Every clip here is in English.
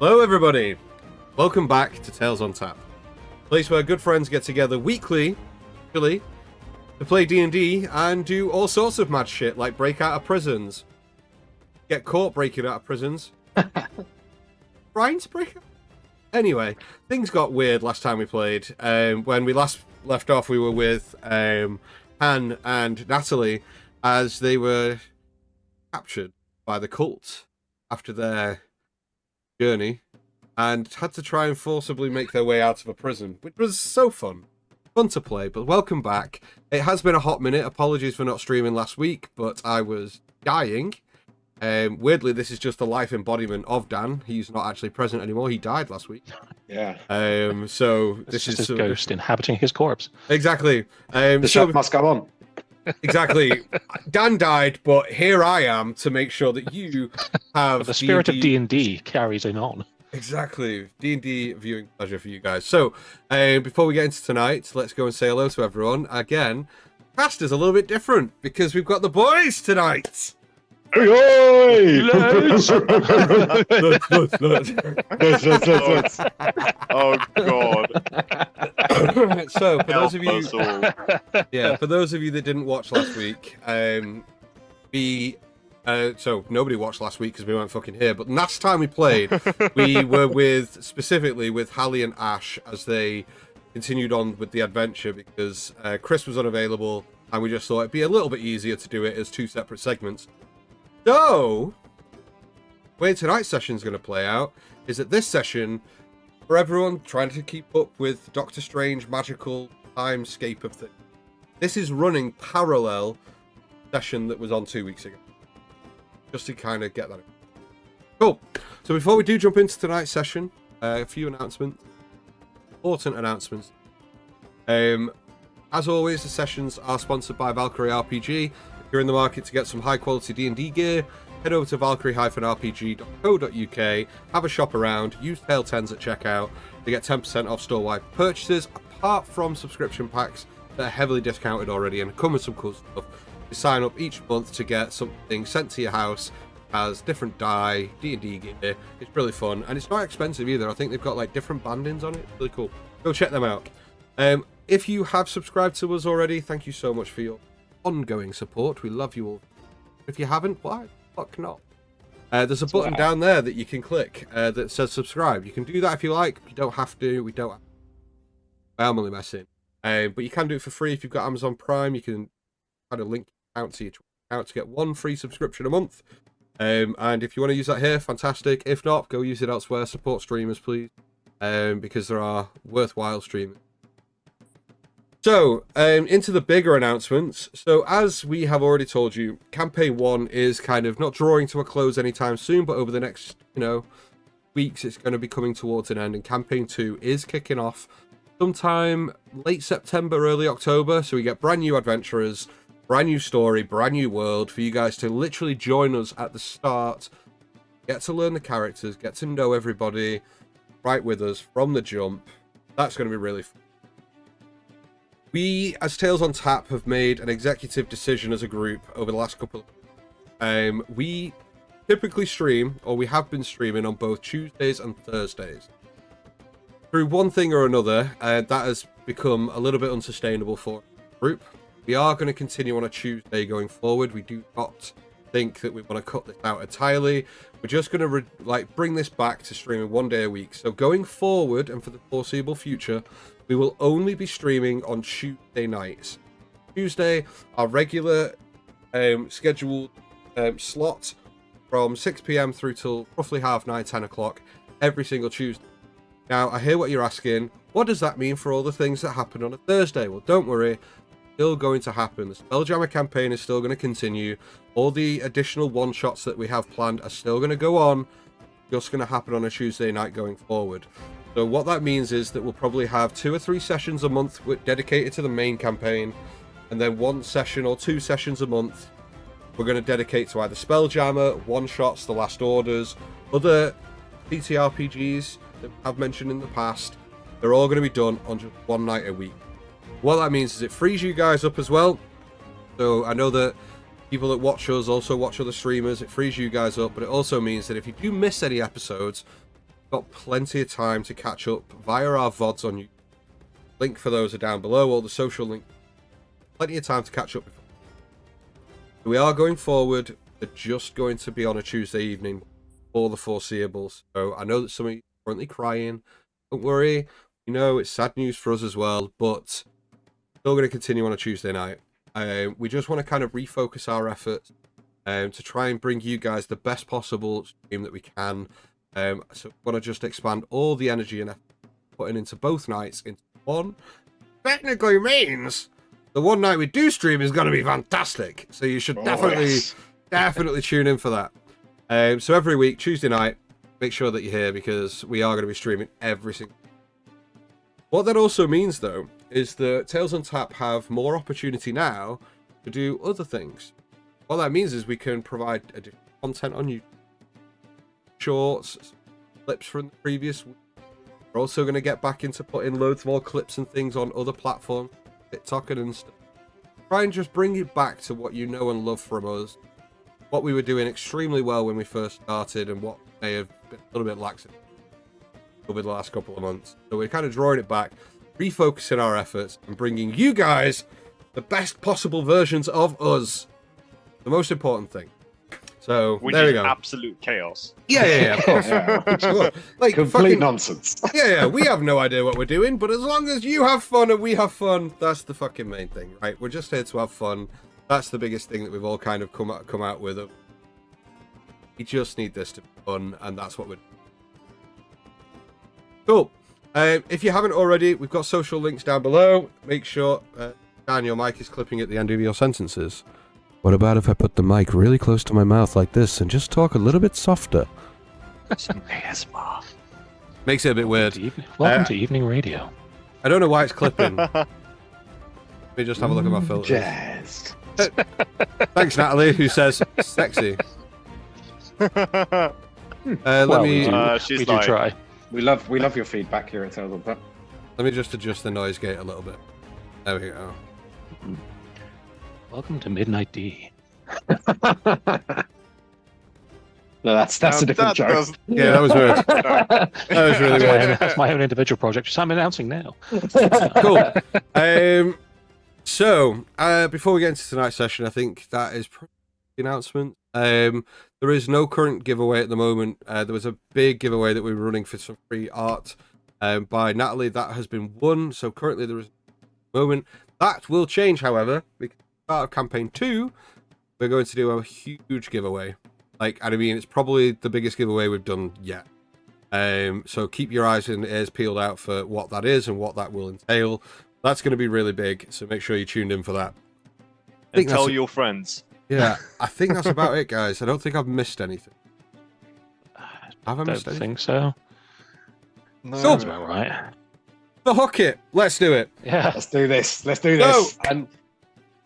Hello everybody, welcome back to Tales on Tap, a place where good friends get together weekly, really, to play D&D and do all sorts of mad shit, like break out of prisons, get caught breaking out of prisons, trying to break out. Anyway, things got weird last time we played. When we last left off, we were with Han and Natalie as they were captured by the cult after their journey and had to try and forcibly make their way out of a prison, which was so fun to play. But welcome back. It has been a hot minute. Apologies for not streaming last week, but I was dying. Weirdly, this is just the life embodiment of Dan. He's not actually present anymore. He died last week. Yeah. So this is his ghost inhabiting his corpse. Exactly. The show must go on. Exactly. Dan died, but here I am to make sure that you have The spirit D&D... of D&D carries it on. Exactly. D&D viewing pleasure for you guys. So, before we get into tonight, let's go and say hello to everyone. Again, cast is a little bit different because we've got the boys tonight. Oh god. So for those of you, for those of you that didn't watch last week, so nobody watched last week because we weren't fucking here. But last time we played, we were specifically with Hallie and Ash as they continued on with the adventure because Chris was unavailable, and we just thought it'd be a little bit easier to do it as two separate segments. So, the way tonight's session is going to play out is that this session, for everyone trying to keep up with Doctor Strange magical timescape of things, this is running parallel session that was on 2 weeks ago. Just to kind of get that in. Cool. So before we do jump into tonight's session, a few announcements. Important announcements. As always, the sessions are sponsored by Valkyrie RPG. If you're in the market to get some high quality D&D gear, head over to valkyrie-rpg.co.uk, have a shop around, use Tail 10s at checkout to get 10% off store-wide purchases, apart from subscription packs that are heavily discounted already and come with some cool stuff. You sign up each month to get something sent to your house as different die, D&D gear. It's really fun, and it's not expensive either. I think they've got like different bandings on it. It's really cool. Go check them out. If you have subscribed to us already, thank you so much for your ongoing support. We love you all. If you haven't, why? Fuck not. There's a button down there that you can click that says subscribe. You can do that if you like. You don't have to. We don't. I'm only messing. But you can do it for free if you've got Amazon Prime. You can kind of link out to your account to get one free subscription a month. And if you want to use that here, fantastic. If not, go use it elsewhere. Support streamers, please, because there are worthwhile streamers. So, into the bigger announcements. So, as we have already told you, Campaign 1 is kind of not drawing to a close anytime soon, but over the next, weeks, it's going to be coming towards an end, and Campaign 2 is kicking off sometime late September, early October, so we get brand new adventurers, brand new story, brand new world for you guys to literally join us at the start, get to learn the characters, get to know everybody right with us from the jump. That's going to be really fun. We, as Tales on Tap, have made an executive decision as a group over the last couple of... we typically stream, or we have been streaming on both Tuesdays and Thursdays. Through one thing or another, that has become a little bit unsustainable for the group. We are going to continue on a Tuesday going forward. We do not think that we want to cut this out entirely. We're just going to bring this back to streaming 1 day a week. So going forward, and for the foreseeable future, we will only be streaming on Tuesday nights. Tuesday, our regular scheduled slot from 6 p.m. through till roughly 9:30, 10 o'clock every single Tuesday. Now, I hear what you're asking. What does that mean for all the things that happen on a Thursday? Well, don't worry. It's still going to happen. The Spelljammer campaign is still going to continue. All the additional one-shots that we have planned are still going to go on. Just going to happen on a Tuesday night going forward. So what that means is that we'll probably have 2 or 3 sessions a month dedicated to the main campaign, and then 1 session or 2 sessions a month we're going to dedicate to either Spelljammer, one-shots, The Last Orders, other TTRPGs that I've mentioned in the past. They're all going to be done on just 1 night a week. What that means is it frees you guys up as well. So I know that people that watch us also watch other streamers. It frees you guys up, but it also means that if you do miss any episodes, got plenty of time to catch up via our VODs on YouTube. Link for those are down below, all the social links. Plenty of time to catch up. We are going forward. They're just going to be on a Tuesday evening for the foreseeable. So I know that some of you are currently crying. Don't worry. You know, it's sad news for us as well, but still going to continue on a Tuesday night. We just want to kind of refocus our efforts to try and bring you guys the best possible stream that we can. So we want to just expand all the energy and effort putting into both nights into one. Technically means the one night we do stream is going to be fantastic. So you should definitely tune in for that. So every week, Tuesday night, make sure that you're here because we are going to be streaming every single. What that also means, though, is that Tales on Tap have more opportunity now to do other things. What that means is we can provide additional content on YouTube. Shorts, clips from the previous week. We're also going to get back into putting loads more clips and things on other platforms, TikTok and stuff. Try and just bring it back to what you know and love from us. What we were doing extremely well when we first started and what may have been a little bit lax over the last couple of months. So we're kind of drawing it back, refocusing our efforts and bringing you guys the best possible versions of us. The most important thing. So Which there we is go. absolute chaos. Yeah, of course. Sure. Like Complete nonsense. yeah, we have no idea what we're doing, but as long as you have fun and we have fun, that's the fucking main thing, right? We're just here to have fun. That's the biggest thing that we've all kind of come out with. We just need this to be fun, and that's what we're doing. Cool. If you haven't already, we've got social links down below. Make sure, Dan, your mic is clipping at the end of your sentences. What about if I put the mic really close to my mouth like this and just talk a little bit softer? Some ASMR. Makes it a bit weird. Welcome to evening radio. I don't know why it's clipping. Let me just have a look at my filters. Jazz. Thanks, Natalie, who says sexy. Let me She's we do like, try. We love your feedback here at Tales on Tap. let me just adjust the noise gate a little bit. There we go. Welcome to Midnight D. No, that's a different joke. Yeah, that was weird. That was really weird. That's my own individual project, which I'm announcing now. Cool. So before we get into tonight's session, I think that is the announcement. There is no current giveaway at the moment. There was a big giveaway that we were running for some free art by Natalie. That has been won. So currently there is no moment. That will change, however, because part of campaign 2, we're going to do a huge giveaway. And I mean, it's probably the biggest giveaway we've done yet. So keep your eyes and ears peeled out for what that is and what that will entail. That's going to be really big, so make sure you tuned in for that. And tell your friends. Yeah, I think that's about it, guys. I don't think I've missed anything. Have I Don't missed anything? think so. No. Sounds about right. The hook it. Let's do it. Yeah. Let's do this. Go. And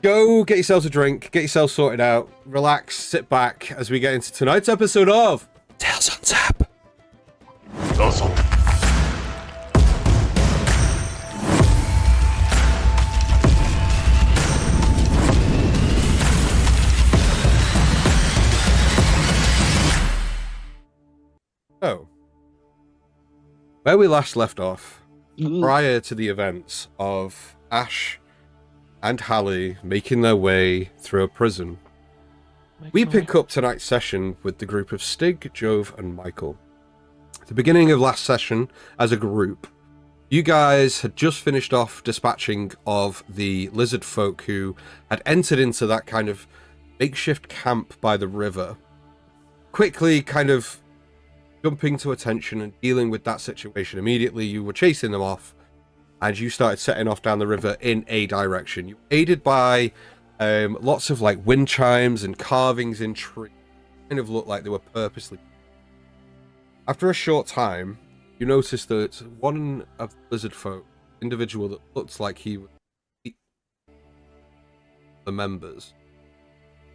Go get yourselves a drink, get yourself sorted out, relax, sit back as we get into tonight's episode of Tales on Tap. So, where we last left off, prior to the events of Ash and Hallie making their way through a prison, we pick up tonight's session with the group of Stig, Jove, and Michael. At the beginning of last session, as a group, you guys had just finished off dispatching of the lizard folk who had entered into that kind of makeshift camp by the river. Quickly kind of jumping to attention and dealing with that situation immediately, you were chasing them off, and you started setting off down the river in a direction. You were aided by lots of wind chimes and carvings in trees. Kind of looked like they were purposely. After a short time, you noticed that one of the lizard folk, individual that looked like he was the members,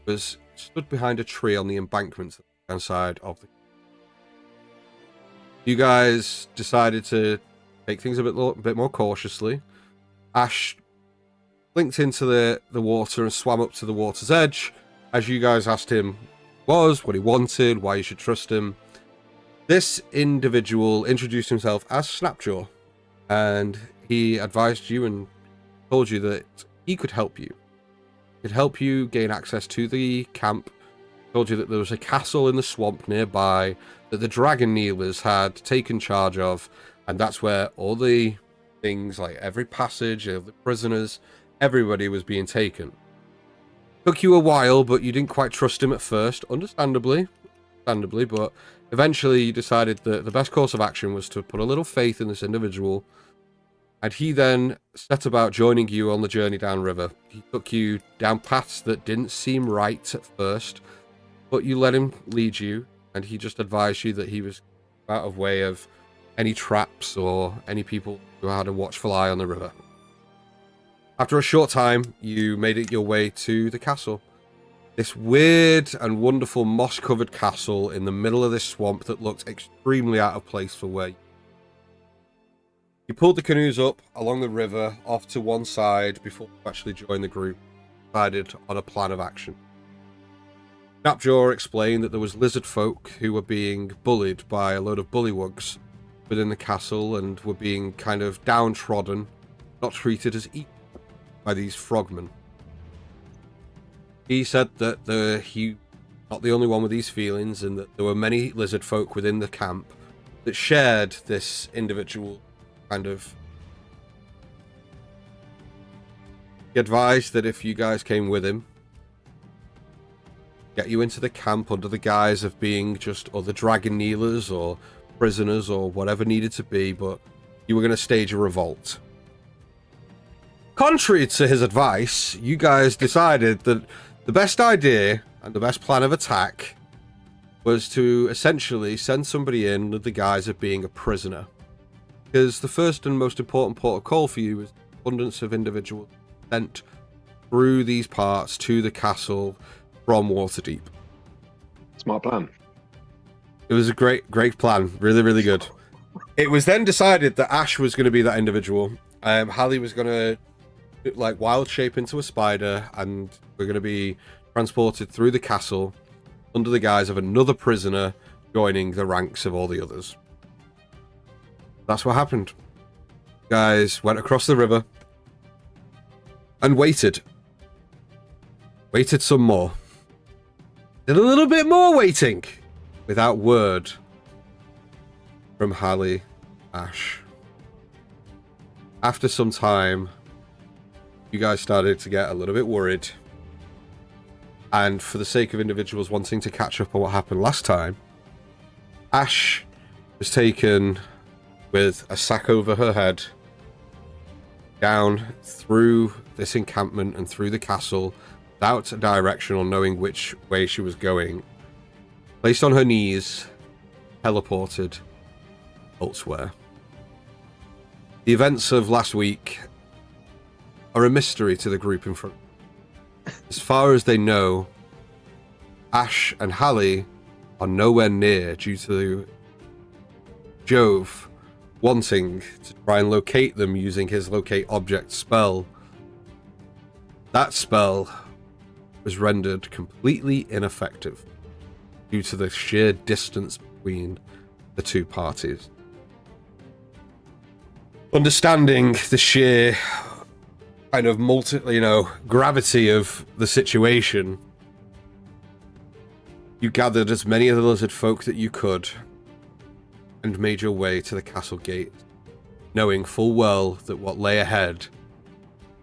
was stood behind a tree on the embankment outside of the. You guys decided to take things a bit more cautiously. Ash blinked into the water and swam up to the water's edge as you guys asked him what he wanted, why you should trust him. This individual introduced himself as Snapjaw, and he advised you and told you that he could help you. He could help you gain access to the camp. Told you that there was a castle in the swamp nearby that the dragon kneelers had taken charge of, and that's where all the things, like every passage of the prisoners, everybody was being taken. Took you a while, but you didn't quite trust him at first, understandably, but eventually you decided that the best course of action was to put a little faith in this individual, and he then set about joining you on the journey downriver. He took you down paths that didn't seem right at first, but you let him lead you, and he just advised you that he was out of way of any traps or any people who had a watchful eye on the river. After a short time, you made it your way to the castle. This weird and wonderful moss-covered castle in the middle of this swamp that looked extremely out of place for where you pulled the canoes up along the river off to one side before you actually joined the group, decided on a plan of action. Snapjaw explained that there was lizard folk who were being bullied by a load of bullywugs within the castle and were being kind of downtrodden, not treated as equal by these frogmen. He said that he not the only one with these feelings, and that there were many lizard folk within the camp that shared this individual kind of. He advised that if you guys came with him, get you into the camp under the guise of being just other dragon kneelers or prisoners or whatever needed to be, but you were going to stage a revolt. Contrary to his advice, you guys decided that the best idea and the best plan of attack was to essentially send somebody in under the guise of being a prisoner. Because the first and most important port of call for you was the abundance of individuals sent through these parts to the castle from Waterdeep. Smart plan. It was a great plan. Really, really good. It was then decided that Ash was going to be that individual. Hallie was going to like wild shape into a spider, and we're going to be transported through the castle under the guise of another prisoner joining the ranks of all the others. That's what happened. Guys went across the river and waited some more. Did a little bit more waiting without word from Hallie, Ash. After some time, you guys started to get a little bit worried, and for the sake of individuals wanting to catch up on what happened last time, Ash was taken with a sack over her head down through this encampment and through the castle without a direction or knowing which way she was going, placed on her knees, teleported elsewhere. The events of last week are a mystery to the group in front. As far as they know, Ash and Hallie are nowhere near due to Jove wanting to try and locate them using his locate object spell. That spell was rendered completely ineffective due to the sheer distance between the two parties. Understanding the sheer kind of gravity of the situation, you gathered as many of the lizard folk that you could and made your way to the castle gate, knowing full well that what lay ahead,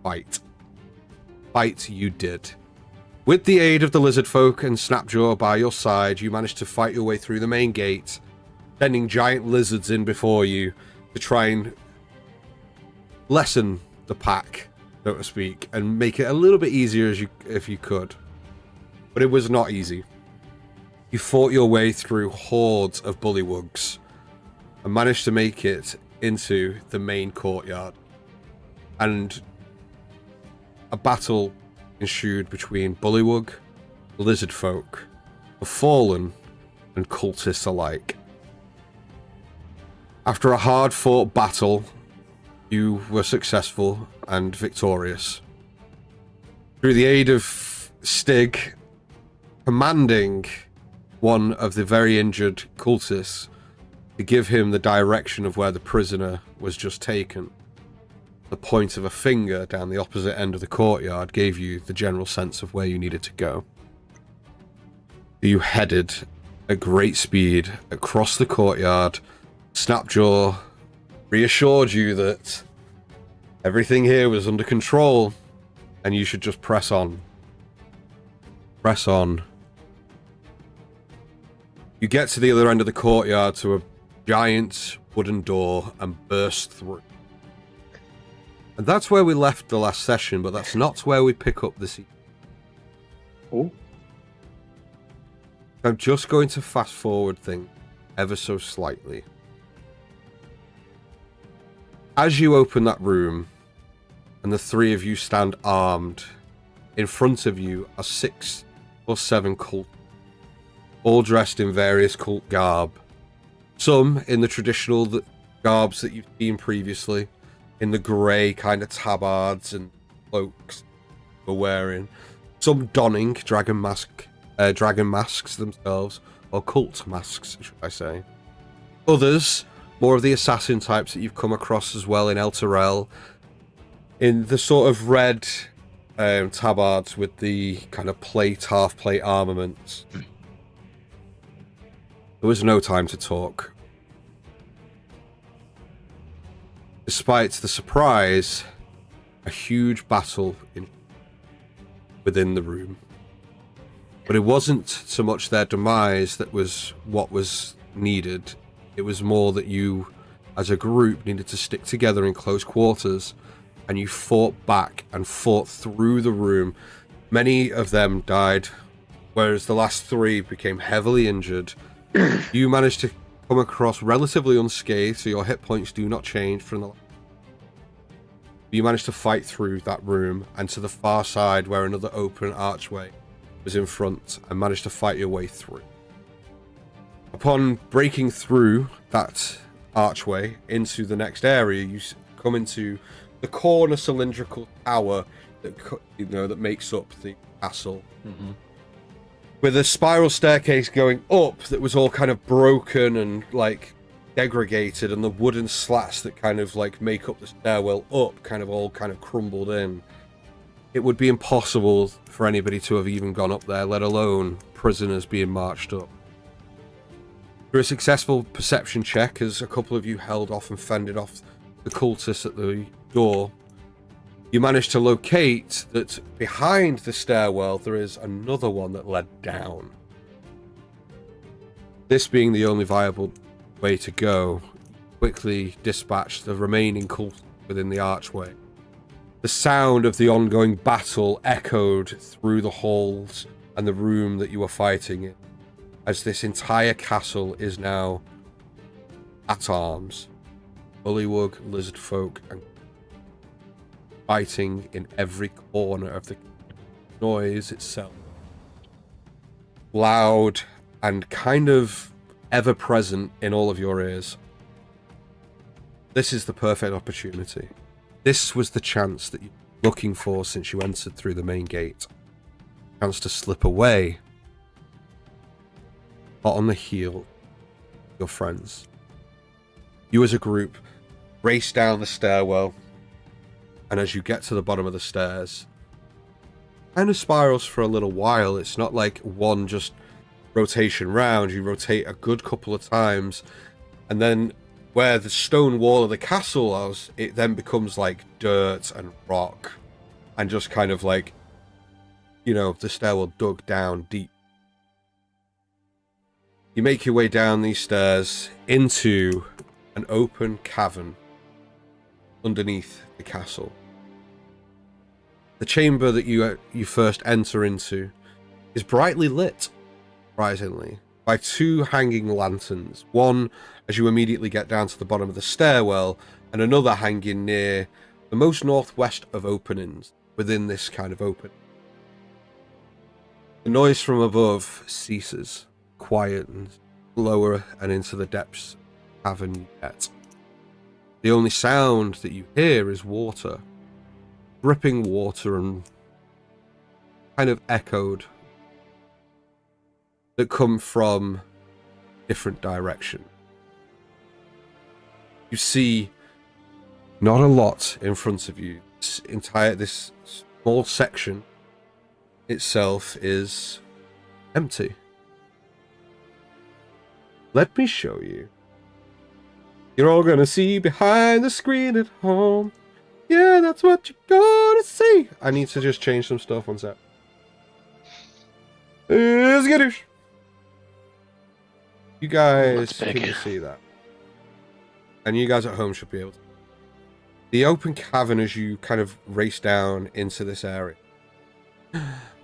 fight you did. With the aid of the lizard folk and Snapjaw by your side, you managed to fight your way through the main gate, sending giant lizards in before you to try and lessen the pack, so to speak, and make it a little bit easier if you could. But it was not easy. You fought your way through hordes of bullywugs and managed to make it into the main courtyard. And a battle ensued between bullywug, lizard folk, the fallen, and cultists alike. After a hard-fought battle, you were successful and victorious. Through the aid of Stig, commanding one of the very injured cultists to give him the direction of where the prisoner was just taken. The point of a finger down the opposite end of the courtyard gave you the general sense of where you needed to go. You headed at great speed across the courtyard. Snapjaw reassured you that everything here was under control and you should just press on. Press on. You get to the other end of the courtyard to a giant wooden door and burst through. And that's where we left the last session, but that's not where we pick up this evening. Oh. I'm just going to fast forward things ever so slightly. As you open that room, and the three of you stand armed, in front of you are 6 or 7 cults, all dressed in various cult garb. Some in the traditional garbs that you've seen previously, in the grey kind of tabards and cloaks we're wearing. Some donning dragon masks themselves, or cult masks, should I say. Others, more of the assassin types that you've come across as well in El Terrell, in the sort of red tabards with the kind of half plate armaments. There was no time to talk. Despite the surprise, a huge battle within the room. But it wasn't so much their demise that was what was needed. It was more that you, as a group, needed to stick together in close quarters, and you fought back and fought through the room. Many of them died, whereas the last 3 became heavily injured. You managed to come across relatively unscathed, so your hit points do not change from the... You managed to fight through that room and to the far side where another open archway was in front, and managed to fight your way through. Upon breaking through that archway into the next area, you come into the corner cylindrical tower that that makes up the castle. Mm-hmm. With a spiral staircase going up that was all kind of broken and like degraded, and the wooden slats that kind of like make up the stairwell up kind of crumbled in. It would be impossible for anybody to have even gone up there, let alone prisoners being marched up. Through a successful perception check, as a couple of you held off and fended off the cultists at the door, you managed to locate that behind the stairwell there is another one that led down. This being the only viable way to go, quickly dispatched the remaining cultists within the archway. The sound of the ongoing battle echoed through the halls and the room that you were fighting in, as this entire castle is now at arms. Bullywug, lizard folk, and fighting in every corner of the noise itself. Loud and kind of ever-present in all of your ears. This is the perfect opportunity. This was the chance that you're looking for since you entered through the main gate. Chance to slip away. Hot on the heel of your friends. You as a group race down the stairwell, and as you get to the bottom of the stairs, kind of spirals for a little while. It's not like one just rotation round. You rotate a good couple of times, and then where the stone wall of the castle was, it then becomes like dirt and rock, and just kind of like, the stairwell dug down deep. You make your way down these stairs into an open cavern underneath the castle. The chamber that you first enter into is brightly lit, surprisingly, by 2 hanging lanterns. One as you immediately get down to the bottom of the stairwell, and another hanging near the most northwest of openings within this kind of opening. The noise from above ceases, quietens, lower and into the depths of the cavern you get. The only sound that you hear is water, dripping water, and kind of echoed, that come from different direction. you see not a lot in front of you. This small section itself is empty. Let me show you. You're all gonna see behind the screen at home. Yeah, that's what you're gonna see. I need to just change some stuff. One sec. Skittish. You guys can see that. And you guys at home should be able to. The open cavern as you kind of race down into this area.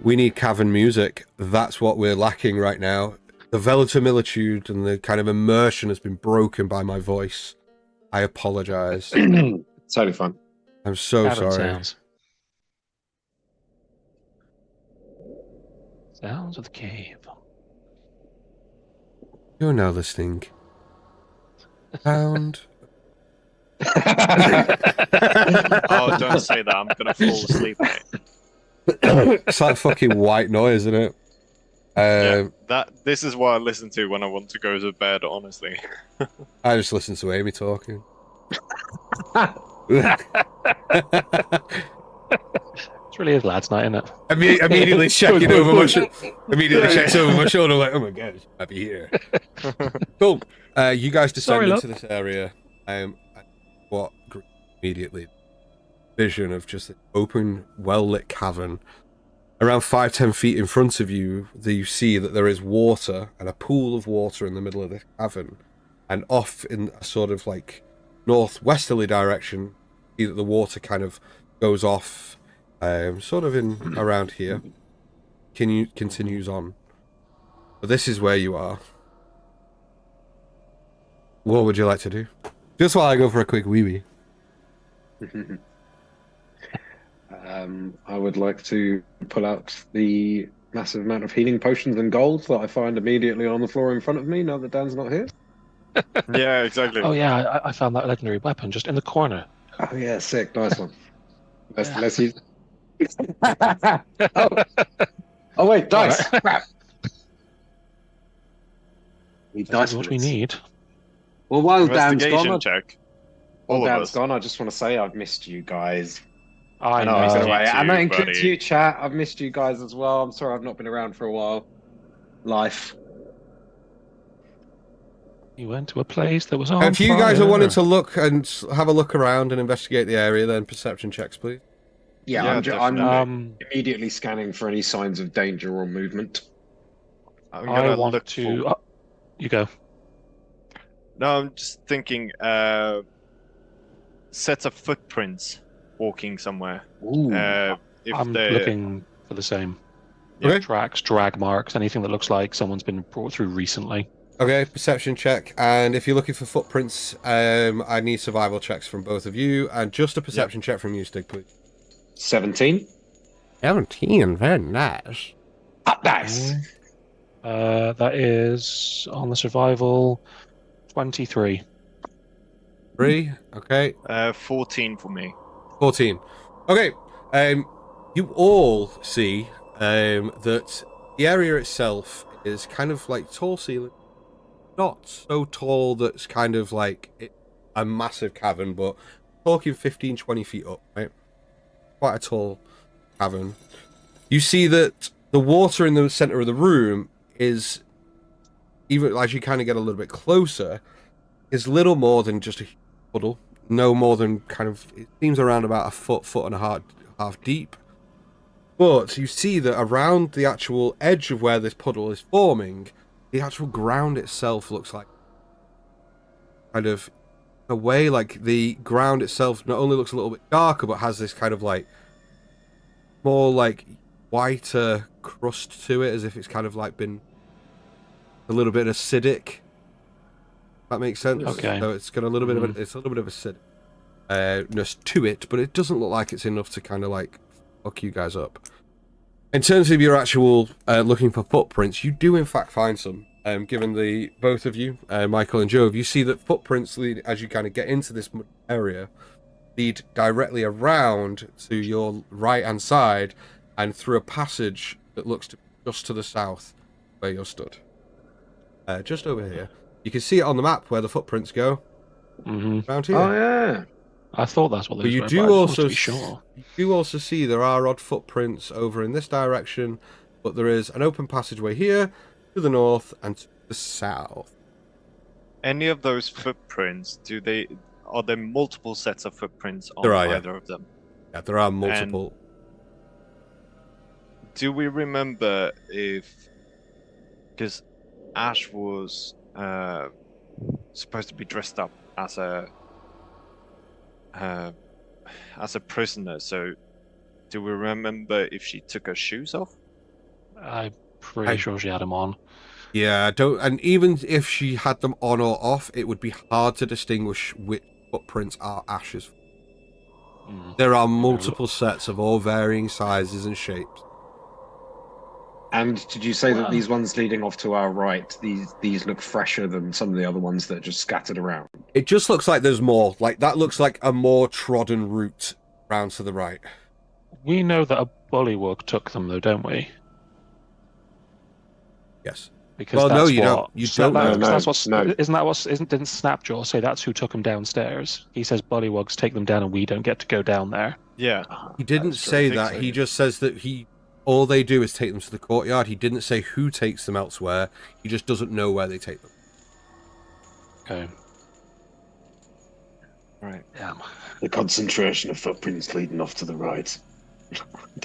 We need cavern music. That's what we're lacking right now. The verisimilitude and the kind of immersion has been broken by my voice. I apologize. Totally fine. I'm so Cavern sorry. Sounds of the cave. You're now listening. Sound. Oh, don't say that. I'm gonna fall asleep, mate. It's like fucking white noise, isn't it? This is what I listen to when I want to go to bed, honestly. I just listen to Amy talking. It's really is lads' night, isn't it? Immediately checking over my immediately checks over my shoulder, like, oh my god, it's happy here. Cool. You guys descend into this area. What immediately vision of just an open, well-lit cavern. Around 5-10 feet in front of you, you see that there is water and a pool of water in the middle of this cavern. And off in a sort of like northwesterly direction, you see that the water kind of goes off, sort of in around here. Continues on. But this is where you are. What would you like to do? Just while I go for a quick wee-wee. I would like to pull out the massive amount of healing potions and gold that I find immediately on the floor in front of me now that Dan's not here. Yeah, exactly. Oh yeah, I found that legendary weapon just in the corner. Oh yeah, sick, nice one. Let's use. Oh wait, dice. Right. Crap. Need dice. What we need. Well, while Dan's Investigation gone, check. while All of Dan's us. gone, I just want to say I've missed you guys. I know, know. anyway, you and that too, includes buddy. you, chat. I've missed you guys as well. I'm sorry I've not been around for a while. Life. You went to a place that was on If you guys are fire. wanting to look and have a look around and investigate the area, then perception checks, please. Yeah, Yeah, I'm definitely. immediately scanning for any signs of danger or movement. I'm I gonna want look to. for... You go. No, I'm just thinking. Sets of footprints walking somewhere. Ooh. If I'm they looking for the same. Okay. Tracks, drag marks, anything that looks like someone's been brought through recently. Okay, perception check. And if you're looking for footprints, I need survival checks from both of you, and just a perception check from you, Stig, please. 17. 17, very nice. Nice. That is on the survival 23. 3, okay. 14 for me. 14. Okay, you all see that the area itself is kind of like tall ceiling. Not so tall that's kind of like a massive cavern, but talking 15-20 feet up, right? Quite a tall cavern. You see that the water in the center of the room is, even as you kind of get a little bit closer, is little more than just a puddle. No more than kind of, it seems around about a foot and a half deep. But you see that around the actual edge of where this puddle is forming, the actual ground itself looks like kind of a way, like the ground itself not only looks a little bit darker, but has this kind of like more like whiter crust to it, as if it's kind of like been a little bit acidic. That makes sense. Okay. So it's got a little bit of acidness to it, but it doesn't look like it's enough to kind of like fuck you guys up. In terms of your actual looking for footprints, you do in fact find some. Given the both of you, Michael and Jove, you see that footprints lead, as you kind of get into this area, lead directly around to your right hand side and through a passage that looks just to the south where you're stood. Just over here. You can see it on the map where the footprints go. around here. Oh yeah. I thought that's what But those you were, do but I just wanted also to be sure. you do also see there are odd footprints over in this direction, but there is an open passageway here to the north and to the south. Any of those footprints, are there multiple sets of footprints on There are, yeah. either of them? Yeah, there are multiple. Do we remember because Ash was supposed to be dressed up as a prisoner, so do we remember if she took her shoes off? I'm pretty sure she had him on. Yeah, and even if she had them on or off, it would be hard to distinguish which footprints are Ash's. There are multiple sets of all varying sizes and shapes. And did you say that these ones leading off to our right, these look fresher than some of the other ones that are just scattered around? It just looks like there's more. Like, that looks like a more trodden route round to the right. We know that a bullywug took them, though, don't we? Yes. Because Well, that's no, you what, don't. You don't know. That's what's, No. Didn't Snapjaw say that's who took them downstairs? He says bullywugs take them down and we don't get to go down there. Yeah. He didn't say that. He just says that all they do is take them to the courtyard. He didn't say who takes them elsewhere. He just doesn't know where they take them. Okay. Right. Yeah. The concentration of footprints leading off to the right.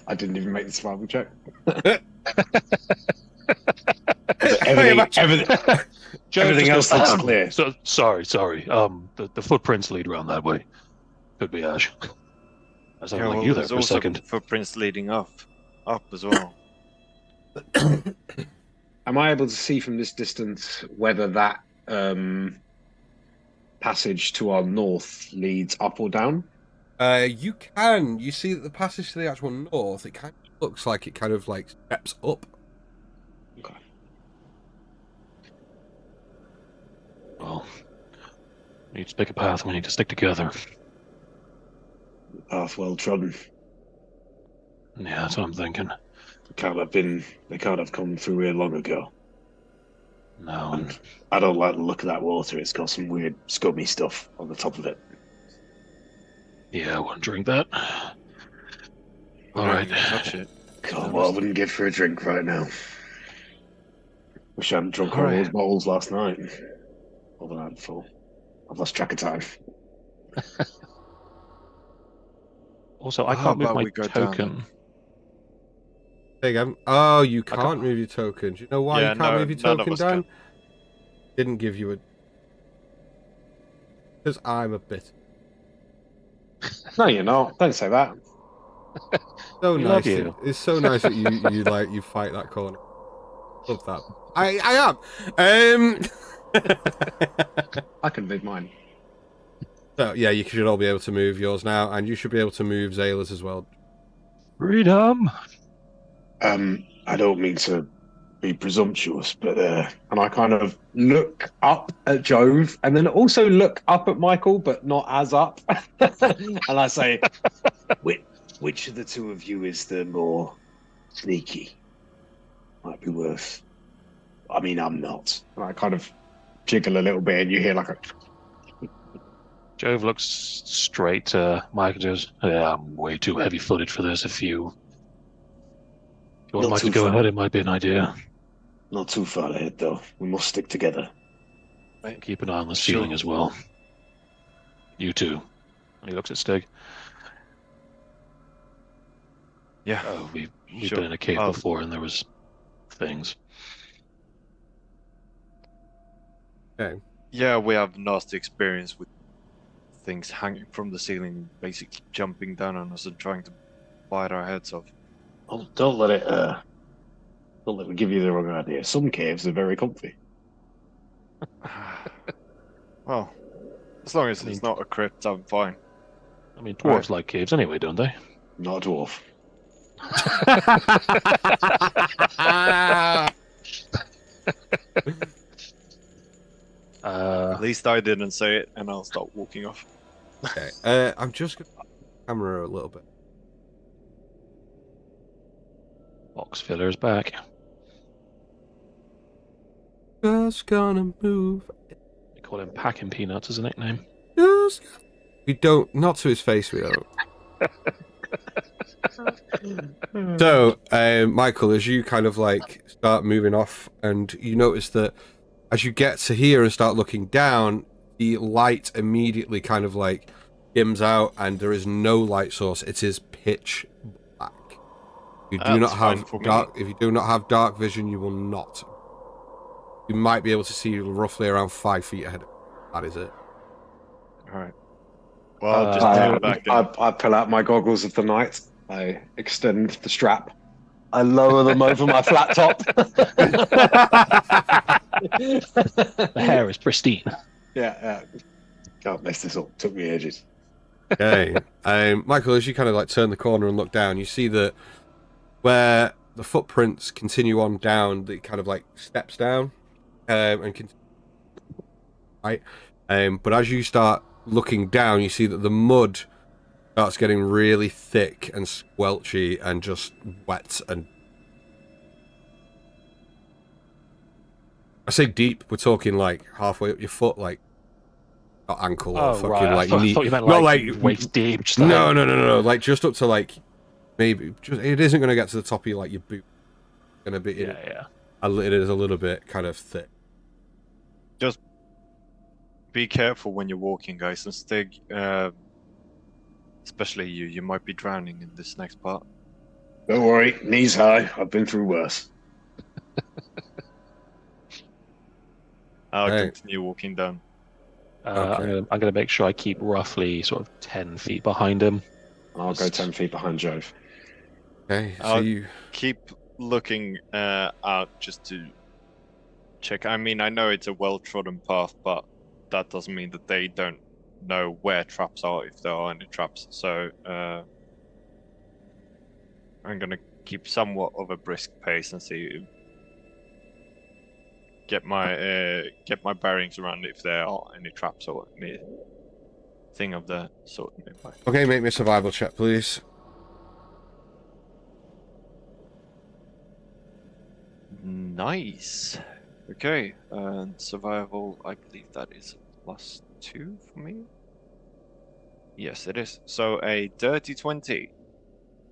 I didn't even make the survival check. Everything else looks clear. So, sorry. The footprints lead around that way. Could be Ash. I sounded like you there there's for a also second. footprints leading up as well. Am I able to see from this distance whether that passage to our north leads up or down? You can. You see that the passage to the actual north, it kind of looks like it kind of like steps up. Okay. Well, we need to pick a path. We need to stick together. Path well trodden. Yeah, that's what I'm thinking. They can't have come through here long ago. No. And I don't like the look of that water. It's got some weird scummy stuff on the top of it. Yeah, I wouldn't drink that. All right. Touch it. God, what I wouldn't give for a drink right now. Wish I hadn't drunk all those bottles last night. Or the night before. I've lost track of time. Also, I How can't move about my we go token. down? There you go. Oh, you can't move your token. Do you know why Yeah, you can't move your none of token us down? can. Didn't give you a... Because I'm a bit... No, you're not. Don't say that. So We nice. love you. It's so nice that you fight that corner. Love that. I am. I can move mine. So yeah, you should all be able to move yours now, and you should be able to move Zayla's as well. Freedom! I don't mean to be presumptuous, but and I kind of look up at Jove and then also look up at Michael, but not as up. And I say, which of the two of you is the more sneaky? Might be worth. I mean, I'm not. And I kind of jiggle a little bit, and you hear like a. Jove looks straight to Mike and goes, yeah, I'm way too heavy-footed for this. If you want Mike to go ahead, it might be an idea. Not too far ahead, though. We must stick together. Keep an eye on the ceiling as well. You too. And he looks at Stig. Yeah. Oh, we've been in a cave before, and there was things. Okay. Yeah, we have nasty experience with things hanging from the ceiling, basically jumping down on us and trying to bite our heads off. Oh, don't let me give you the wrong idea. Some caves are very comfy. Well, as long as it's not a crypt, I'm fine. I mean, dwarves like caves anyway, don't they? Not a dwarf. At least I didn't say it, and I'll stop walking off. Okay. I'm just going to camera a little bit. Box filler's back. Just gonna move. They call him Packing Peanuts as a nickname. Just we don't. Not to his face. We don't. So, Michael, as you kind of like start moving off, and you notice that as you get to here and start looking down, the light immediately kind of like dims out, and there is no light source. It is pitch black. You do not have dark. If you do not have dark vision, you will not. You might be able to see roughly around 5 feet ahead. That is it. All right. Well, just turn back. I pull out my goggles of the night. I extend the strap. I lower them over my flat top. The hair is pristine. Yeah. Can't mess this up. Took me ages. Okay. Michael, as you kind of like turn the corner and look down, you see that where the footprints continue on down, it kind of like steps down and continue. Right. But as you start looking down, you see that the mud starts getting really thick and squelchy and just wet, and I say deep, we're talking like halfway up your foot, like not ankle or fucking right. like I knee. thought you meant not like like waist deep. Just no, like just up to like maybe just it isn't going to get to the top of your like your boot. It's going to be yeah. It is a little bit kind of thick. Just be careful when you're walking, guys, and stay. Especially you. You might be drowning in this next part. Don't worry, knees high. I've been through worse. I'll Right. continue walking down. Okay. I'm going to make sure I keep roughly sort of 10 feet behind him. I'll go 10 feet behind Jove. Okay, so I'll you keep looking out just to check. I mean, I know it's a well-trodden path, but that doesn't mean that they don't know where traps are, if there are any traps. So I'm gonna keep somewhat of a brisk pace and see, get my bearings around if there are any traps or anything of the sort nearby. okay, make me a survival check, please. Nice. Okay, and survival, I believe that is +2 for me. Yes, it is. So a dirty 20.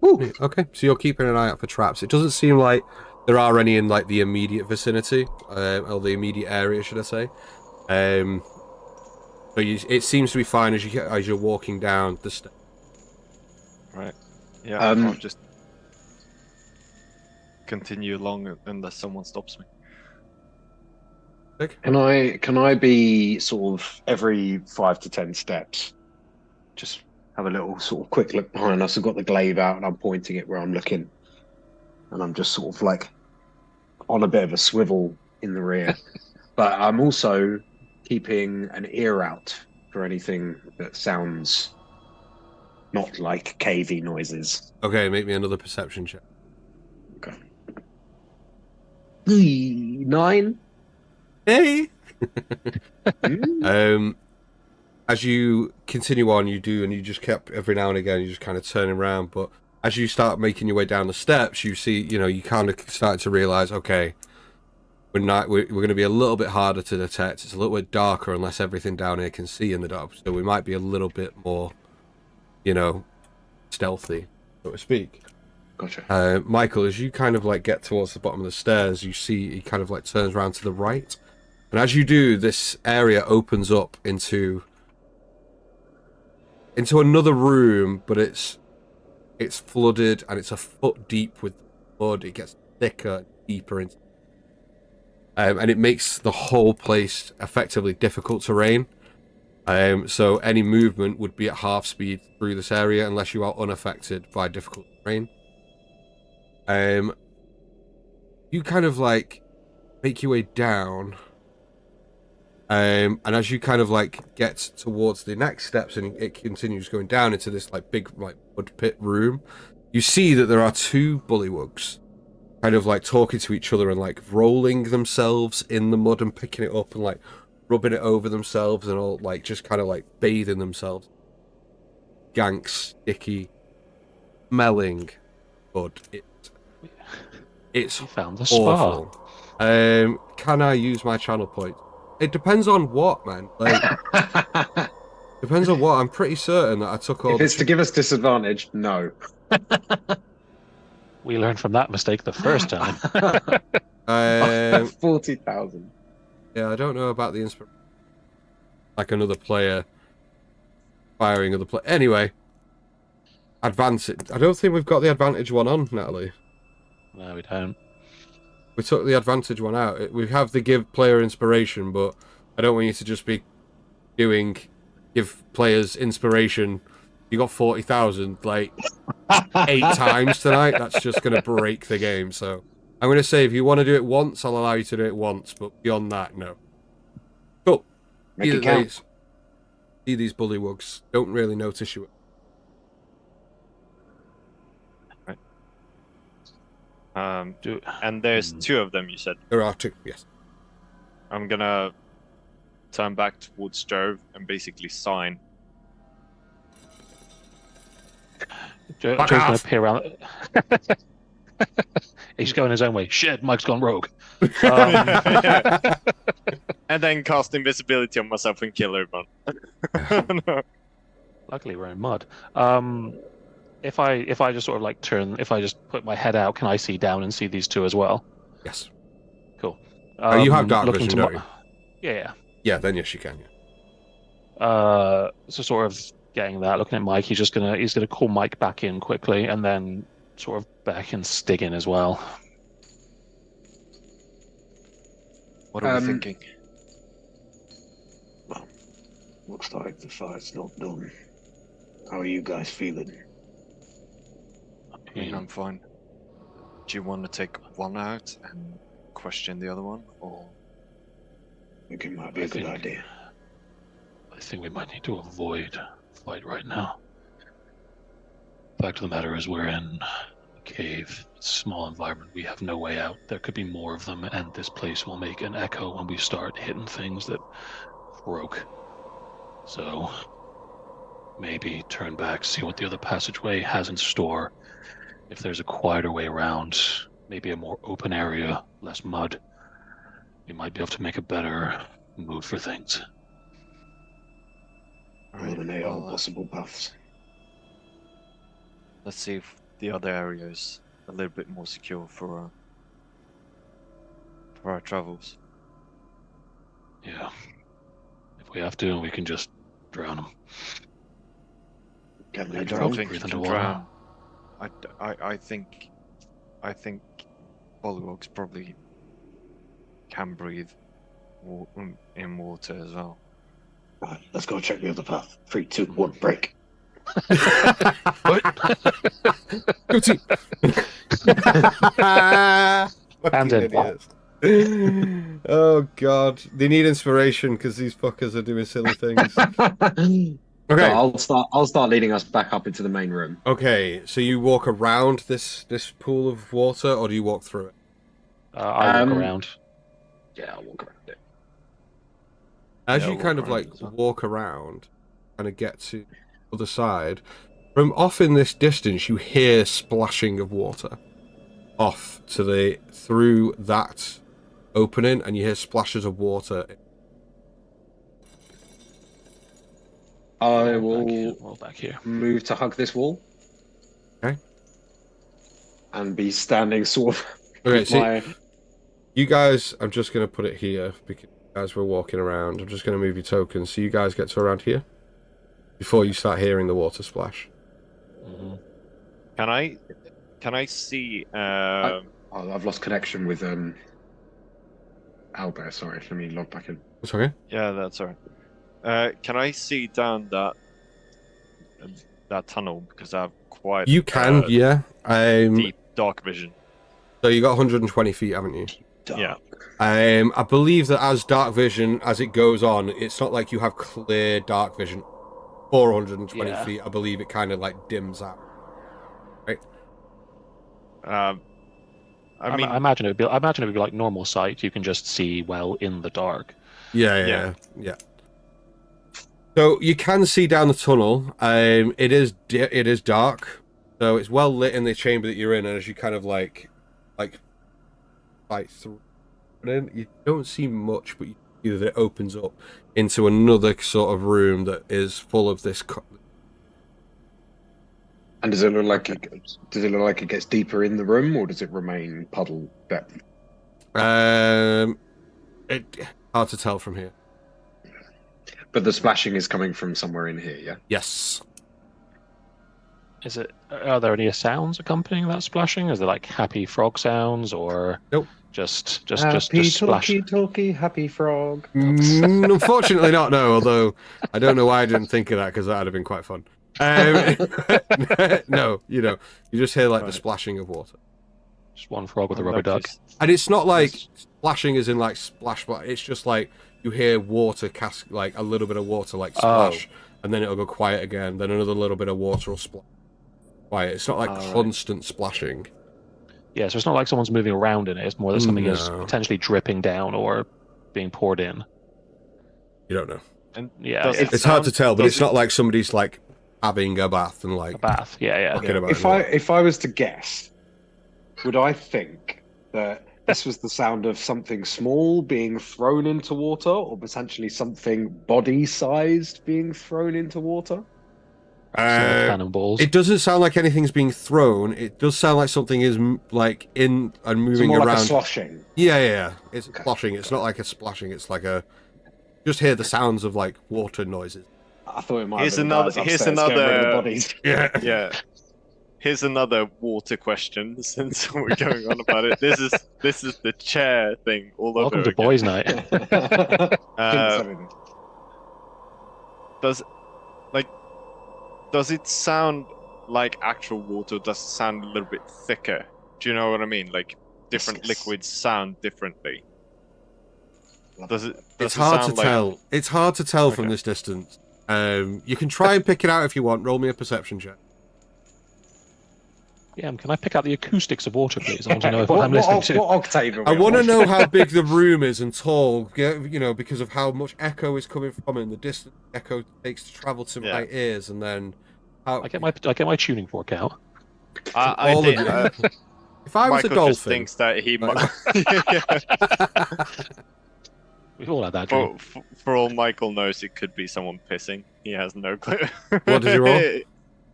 Ooh, okay, so you're keeping an eye out for traps. It doesn't seem like there are any in like the immediate vicinity, or the immediate area, should I say? So it seems to be fine as you're walking down the steps. Right. Yeah, I'll just continue along unless someone stops me. Can I be sort of every 5 to 10 steps? Just have a little sort of quick look behind us. I've got the glaive out and I'm pointing it where I'm looking. And I'm just sort of like on a bit of a swivel in the rear. But I'm also keeping an ear out for anything that sounds not like cavey noises. Okay, make me another perception check. Okay. 9. Hey. As you continue on, you just kept every now and again, you just kind of turning around. But as you start making your way down the steps, you see, you kind of start to realize, okay, we're going to be a little bit harder to detect. It's a little bit darker unless everything down here can see in the dark. So we might be a little bit more, stealthy, so to speak. Gotcha. Michael, as you kind of like get towards the bottom of the stairs, you see he kind of like turns around to the right. And as you do, this area opens up into another room, but it's flooded and it's a foot deep with mud. It gets thicker, deeper into, and it makes the whole place effectively difficult terrain. So any movement would be at half speed through this area unless you are unaffected by difficult terrain. You kind of like make your way down. And as you kind of like get towards the next steps and it continues going down into this like big like mud pit room, you see that there are 2 bullywugs kind of like talking to each other and like rolling themselves in the mud and picking it up and like rubbing it over themselves and all like just kind of like bathing themselves. Gank, sticky, smelling mud. It's found the awful. spa. Can I use my channel point? It depends on what, man. Like, Depends on what. I'm pretty certain that I took all If it's to give us disadvantage, no. We learned from that mistake the first time. 40,000. Yeah, I don't know about the inspiration. Like another player firing other player. Anyway, advance it. I don't think we've got the advantage one on, Natalie. No, we don't. We took the advantage one out. We have the give player inspiration, but I don't want you to just be give players inspiration. You got 40,000 like 8 times tonight. That's just going to break the game. So I'm going to say if you want to do it once, I'll allow you to do it once. But beyond that, no. Cool. Make it count. See these bullywugs. Don't really notice you. And there's 2 of them, you said. There are 2, yes. I'm gonna turn back towards Jove and basically sign. Joe's going to peer around. He's going his own way. Shit, Mike's gone rogue. And then cast invisibility on myself and kill everyone. No. Luckily, we're in mud. If I just sort of like turn, if I just put my head out, can I see down and see these 2 as well? Yes. Cool. You have dark vision, don't you? Yeah. Yeah, then yes, you can. Yeah. So sort of getting that, looking at Mike, he's gonna call Mike back in quickly, and then sort of back and Stig in as well. What are we thinking? Well, looks like the fight's not done. How are you guys feeling? I mean, I'm fine. Do you want to take one out and question the other one, or? I think it might be a good idea. I think we might need to avoid a fight right now. Fact of the matter is, we're in a cave, it's a small environment. We have no way out. There could be more of them, and this place will make an echo when we start hitting things that broke. So maybe turn back, see what the other passageway has in store. If there's a quieter way around, maybe a more open area, less mud, we might be able to make a better move for things. Eliminate all possible paths. Let's see if the other area is a little bit more secure for our travels. Yeah. If we have to, we can just drown them. Can I they don't drown? think you Breathe can underwater. drown. I think bullywugs probably can breathe in water as well. Right, let's go check the other path. 3, 2, 1, break. Go team. Hands in. Idiots. Oh god, they need inspiration because these fuckers are doing silly things. Okay. So I'll start leading us back up into the main room. Okay, so you walk around this pool of water, or do you walk through it? I walk around. Yeah, I'll walk around it. As Yeah, you walk kind of around like as well. walk around, kind of get to the other side, from off in this distance, you hear splashing of water off to through that opening, and you hear splashes of water. I Wall back here. move to hug this wall. Okay. And be standing sort of. Okay, with so my... you guys, I'm just going to put it here because as we're walking around, I'm just going to move your tokens so you guys get to around here before you start hearing the water splash. Mm-hmm. Can I see? Oh, I've lost connection with Albert. Sorry, let me log back in. It's okay. Yeah, that's alright. Can I see down that tunnel because I have quite You can, yeah. deep dark vision. So you got 120 feet, haven't you? Yeah. I believe that as dark vision, as it goes on, it's not like you have clear dark vision. 420 feet, I believe it kind of like dims out. Right? I mean, I imagine it would be like normal sight. You can just see well in the dark. Yeah. So you can see down the tunnel. It is dark, so it's well lit in the chamber that you're in, and as you kind of like through, you don't see much, but you you that it opens up into another sort of room that is full of this. And does it look like it gets deeper in the room, or does it remain puddle depth? It hard to tell from here. But the splashing is coming from somewhere in here, yeah? Yes. Are there any sounds accompanying that splashing? Is there like happy frog sounds, or Nope. Just splash? Talky, happy frog. Unfortunately not, no, although I don't know why I didn't think of that, because that would have been quite fun. No, you just hear like the splashing of water. Just one frog with a rubber duck. And it's not like splashing as in like splash, but it's just like you hear water cast, like a little bit of water like splash, and then it'll go quiet again, then another little bit of water will splash. Quiet. It's not like constant splashing. Yeah, so it's not like someone's moving around in it. It's more that something is potentially dripping down or being poured in. You don't know. And yeah, it's hard to tell, but it's not like somebody's like having a bath and like a bath. Yeah. If I was to guess, would I think that this was the sound of something small being thrown into water, or potentially something body-sized being thrown into water? Cannonballs. It doesn't sound like anything's being thrown. It does sound like something is like in and moving more around. Like a sloshing. Yeah. It's sloshing. It's not like a splashing. It's like a. Just hear the sounds of like water noises. I thought it might. Here's another. Bodies. Yeah. Here's another water question. Since we're going on about it, this is the chair thing all over. Welcome to boys' night. Does it sound like actual water? Or does it sound a little bit thicker? Do you know what I mean? Like different liquids sound differently. It's hard to tell. It's hard to tell from this distance. You can try and pick it out if you want. Roll me a perception check. Yeah, can I pick out the acoustics of water, please? I want to know what I'm listening to. What octave? I want to know how big the room is and tall. Because of how much echo is coming from it, and the distance echo takes to travel to my ears, and then. I get my tuning fork out. If I was Michael a dolphin, just thinks that he might. We've all had that. For all Michael knows, it could be someone pissing. He has no clue. What did you roll?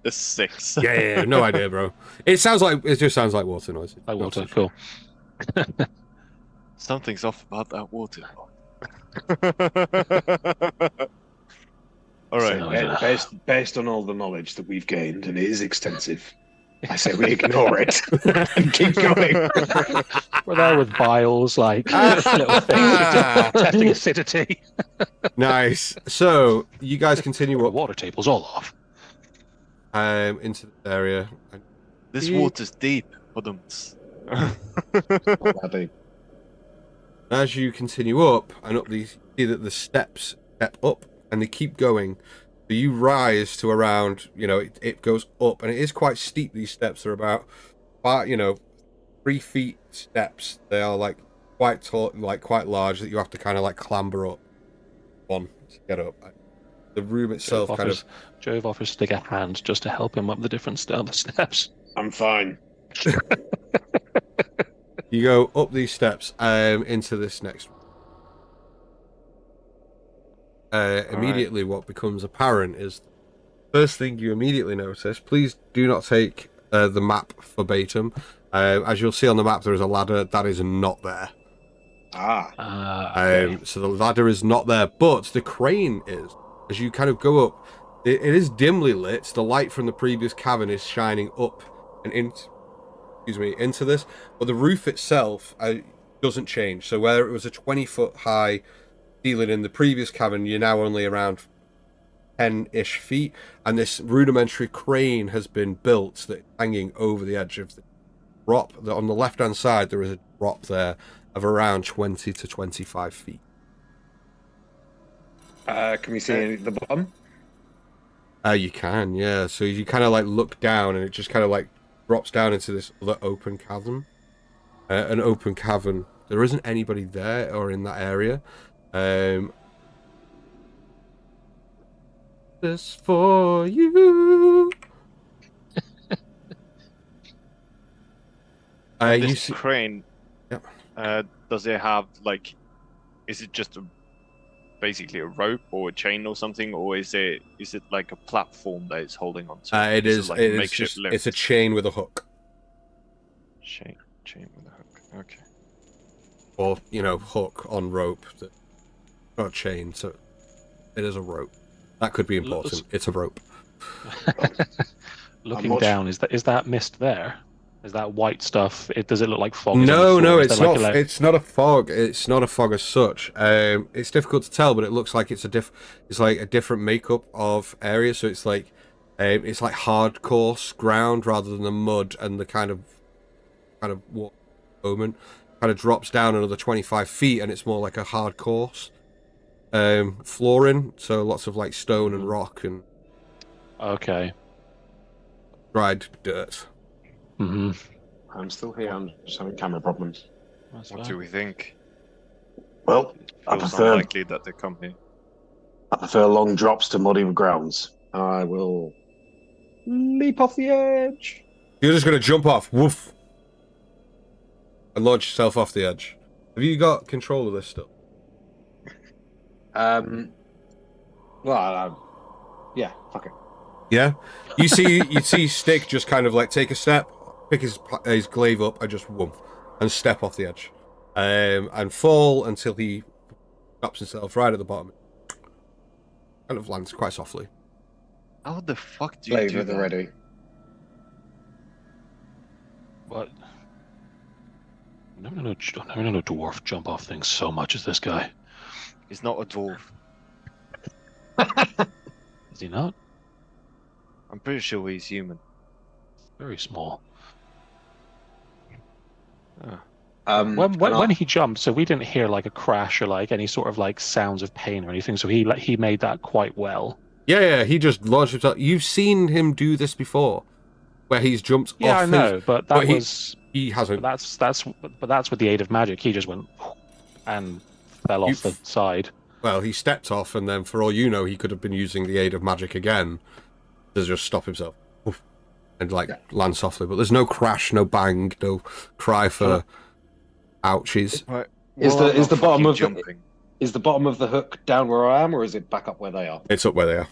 A 6. Yeah, no idea, bro. It just sounds like water noise. Like water, cool. Something's off about that water. All right. So, based on all the knowledge that we've gained, and it is extensive, I say we ignore it and keep going. We're there with vials, like little things, testing acidity. Nice. So you guys continue The up water table's all off. into the area. This water's deep. As you continue up and up these, you see that the steps step up and they keep going. So you rise to around, it goes up, and it is quite steep. These steps are about 3 feet steps. They are like quite tall, like quite large, that you have to kind of like clamber up on to get up. The room itself Jove offers to take a hand just to help him up the different steps. I'm fine. You go up these steps into this next room. Immediately what becomes apparent is the first thing you immediately notice. Please do not take the map verbatim. As you'll see on the map, there is a ladder that is not there. Okay. So the ladder is not there, but the crane is. As you kind of go up, it is dimly lit. The light from the previous cavern is shining up and into this, but the roof itself doesn't change. So where it was a 20-foot high ceiling in the previous cavern, you're now only around 10-ish feet, and this rudimentary crane has been built that is hanging over the edge of the drop. On the left-hand side, there is a drop there of around 20 to 25 feet. Can we see the bottom? You can, yeah. So you kind of like look down, and it just kind of like drops down into this other open cavern. An open cavern. There isn't anybody there or in that area. This for you. This crane. Yep. Does it have like? Is it just a basically a rope or a chain or something, or is it like a platform that it's holding onto? It is. like It a is makeshift just. lift? It's a chain with a hook, Chain with a hook. Okay. or hook on rope. Not a chain, so it is a rope. That could be important. It's a rope. Looking down, is that mist there? Is that white stuff? Does it look like fog? No, it's not. It's not a fog. It's not a fog as such. It's difficult to tell, but it looks like it's It's like a different makeup of area. So it's like hard coarse ground rather than the mud and the kind of what moment kind of drops down another 25 feet, and it's more like a hard coarse flooring. So lots of like stone and rock and dried dirt. Mm-hmm. I'm still here. I'm just having camera problems. What do we think? Well, I Feels prefer unlikely that they come here. long drops to muddy grounds. I will leap off the edge. You're just gonna jump off, woof, and launch yourself off the edge. Have you got control of this stuff? Yeah, fuck it. Yeah. You see Stick just kind of like take a step, pick his glaive up, and just whoomp, and step off the edge, and fall until he stops himself right at the bottom. Kind of lands quite softly. How the fuck do you Glaive do at the that? ready. What? I've never known a dwarf jump off things so much as this guy. He's not a dwarf. Is he not? I'm pretty sure he's human. Very small. When When he jumped, so we didn't hear like a crash or like any sort of like sounds of pain or anything. So he made that quite well. Yeah, he just launched himself. You've seen him do this before, where he's jumped off. Yeah, I know, but that was he hasn't. But that's with the aid of magic. He just went and fell off the side. Well, he stepped off, and then for all you know, he could have been using the aid of magic again to just stop himself and land softly. But there's no crash, no bang, no cry for ouchies. Right. Is Well, the bottom of jumping? Is the bottom of the hook down where I am, or is it back up where they are? It's up where they are.